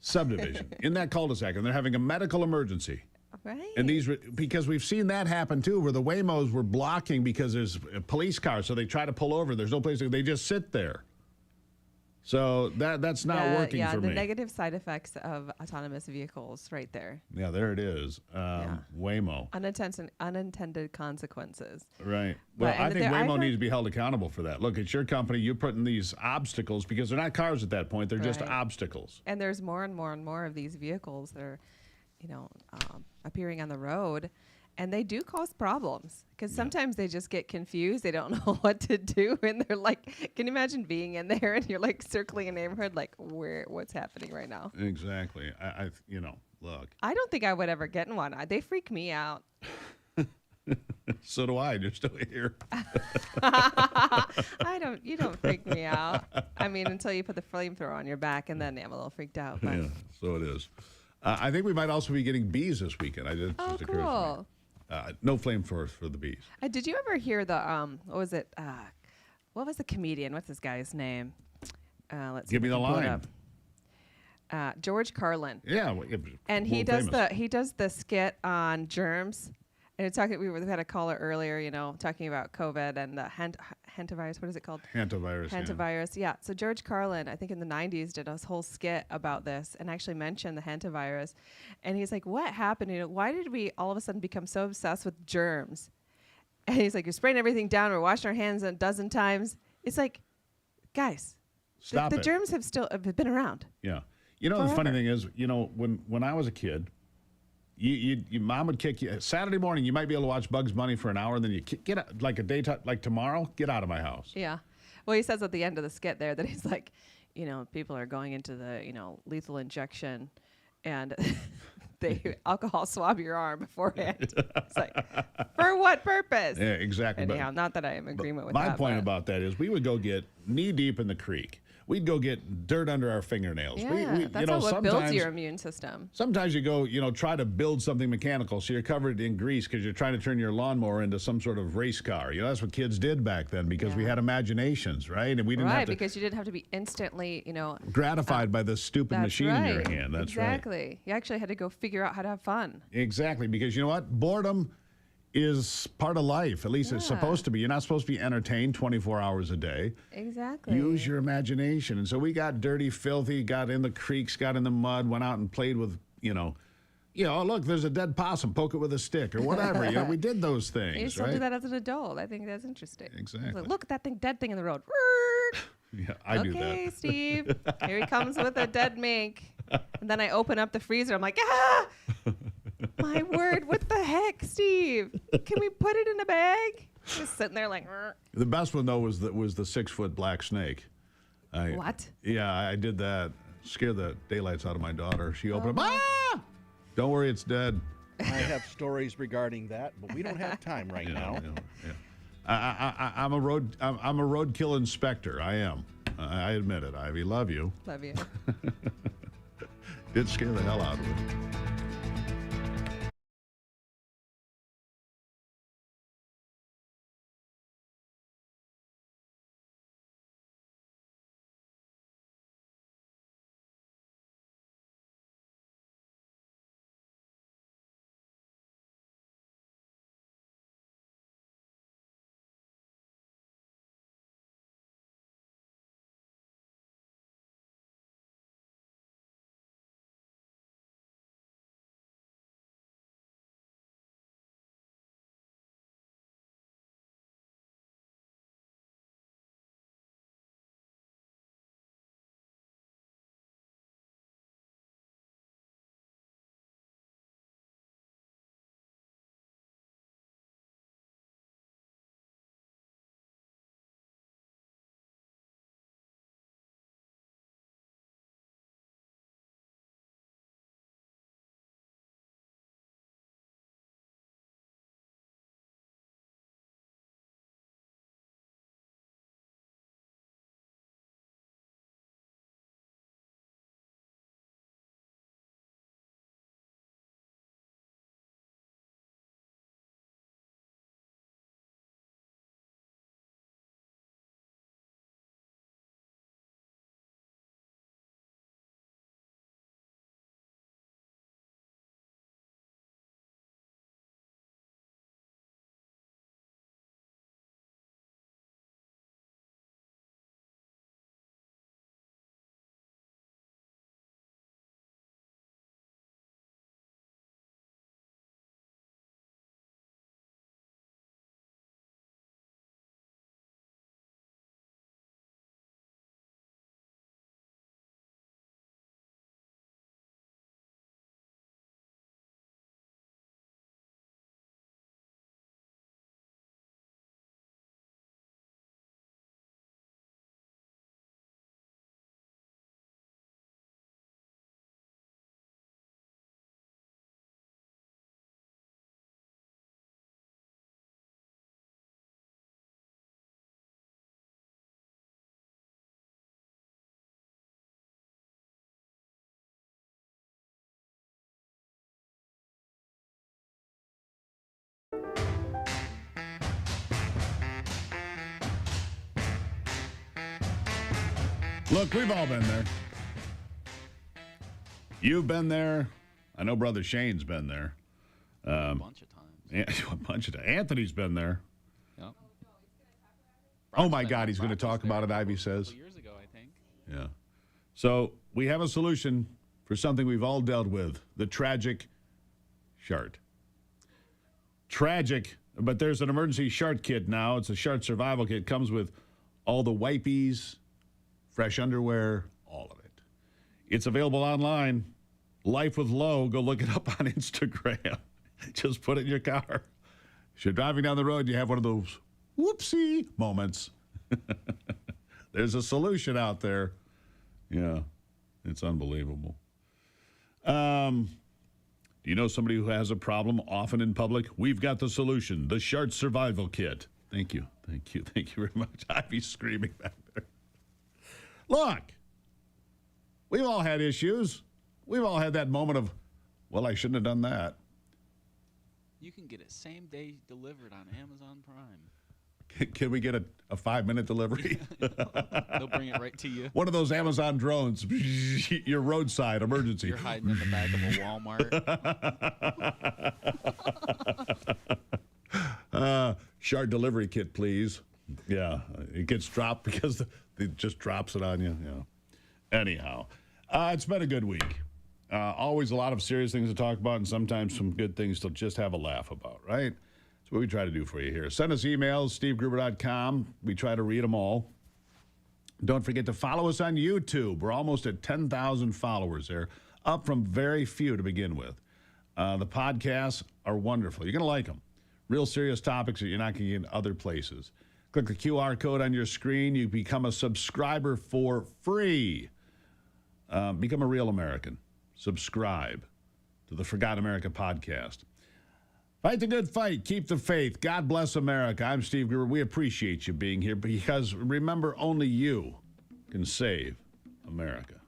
subdivision, in that cul-de-sac, and they're having a medical emergency, right? And because we've seen that happen too, where the Waymos were blocking because there's police cars, so they try to pull over. There's no place they just sit there. So that's not working for me. Yeah, the negative side effects of autonomous vehicles right there. Yeah, there it is. Waymo. Unintended consequences. Right. Well, I think Waymo needs to be held accountable for that. Look, it's your company. You're putting these obstacles, because they're not cars at that point. They're just obstacles. And there's more and more and more of these vehicles that are, appearing on the road. And they do cause problems because sometimes they just get confused. They don't know what to do. And they're like, can you imagine being in there and you're like circling a neighborhood, like what's happening right now? Exactly. Look. I don't think I would ever get in one. They freak me out. So do I. You're still here. You don't freak me out. I mean, until you put the flamethrower on your back, and then I'm a little freaked out. But. Yeah, so it is. I think we might also be getting bees this weekend. Cool. No flamethrowers for the bees. Did you ever hear the what was it? what was the comedian? What's this guy's name? Let's see Give me if I the can pull it line. up. George Carlin. Yeah, And he world does famous. the skit on germs. And it's talking. We had a caller earlier, talking about COVID and the hantavirus. What is it called? Hantavirus. Yeah. Hantavirus. Yeah. So George Carlin, I think in the 90s, did a whole skit about this and actually mentioned the hantavirus. And he's like, "What happened? Why did we all of a sudden become so obsessed with germs?" And he's like, "You're spraying everything down. We're washing our hands a dozen times." It's like, guys, Stop the it. germs have been around. Yeah. The funny Forever. thing is, when I was a kid, your mom would kick you. Saturday morning, you might be able to watch Bugs Bunny for an hour, and then you get out, like a daytime, like tomorrow, get out of my house. Yeah. Well, he says at the end of the skit there that he's like, people are going into the, lethal injection and they alcohol swab your arm beforehand. It's like, for what purpose? Yeah, exactly. Anyhow, not that I am in agreement with my that. point but- about that is we would go get knee deep in the creek. We'd go get dirt under our fingernails. Yeah, that's what builds your immune system. Sometimes you go, try to build something mechanical, so you're covered in grease because you're trying to turn your lawnmower into some sort of race car. That's what kids did back then because we had imaginations, right? And we didn't have to because you didn't have to be instantly, gratified by this stupid that's machine right. in your hand. That's exactly. You actually had to go figure out how to have fun. Exactly, because you know what? Boredom is part of life. At least it's supposed to be. You're not supposed to be entertained 24 hours a day. Exactly. Use your imagination. And so we got dirty, filthy, got in the creeks, got in the mud, went out and played with, oh, look, there's a dead possum, poke it with a stick or whatever. We did those things, You still right? do that as an adult. I think that's interesting. Exactly. Like, look at that dead thing in the road. Yeah, I do that. Okay, Steve. Here he comes with a dead mink. And then I open up the freezer. I'm like, ah! My word, what the heck, Steve? Can we put it in a bag? Just sitting there like, "Rrr." The best one, though, was the 6-foot black snake. What? Yeah, I did that. Scared the daylights out of my daughter. She opened up. Ah! Don't worry, it's dead. I have stories regarding that, but we don't have time right now. I'm a roadkill inspector. I am. I admit it, Ivy. Love you. Love you. Did scare the hell out of me. Look, we've all been there. You've been there. I know Brother Shane's been there. A bunch of times. A bunch of times. Anthony's been there. Yep. Oh, my God, he's going to talk about it, Ivy says. Years ago, I think. Yeah. So we have a solution for something we've all dealt with, the tragic shart. Tragic, but there's an emergency shart kit now. It's a shart survival kit. Comes with all the wipies, fresh underwear, all of it. It's available online. Life with Low. Go look it up on Instagram. Just put it in your car. If you're driving down the road, you have one of those whoopsie moments. There's a solution out there. Yeah, it's unbelievable. Do you know somebody who has a problem often in public? We've got the solution, the Shart Survival Kit. Thank you. Thank you. Thank you very much. Ivy's screaming back there. Look, we've all had issues. We've all had that moment of, well, I shouldn't have done that. You can get it same day delivered on Amazon Prime. Can we get a 5-minute delivery? They'll bring it right to you. One of those Amazon drones, your roadside emergency. You're hiding in the back of a Walmart. Shart delivery kit, please. Yeah, it gets dropped because it just drops it on you. Yeah. Anyhow, it's been a good week. Always a lot of serious things to talk about and sometimes some good things to just have a laugh about, right? That's what we try to do for you here. Send us emails, stevegruber.com. We try to read them all. Don't forget to follow us on YouTube. We're almost at 10,000 followers there, up from very few to begin with. The podcasts are wonderful. You're going to like them. Real serious topics that you're not going to get in other places. Click the QR code on your screen. You become a subscriber for free. Become a real American. Subscribe to the Forgotten America podcast. Fight the good fight. Keep the faith. God bless America. I'm Steve Gruber. We appreciate you being here because remember, only you can save America.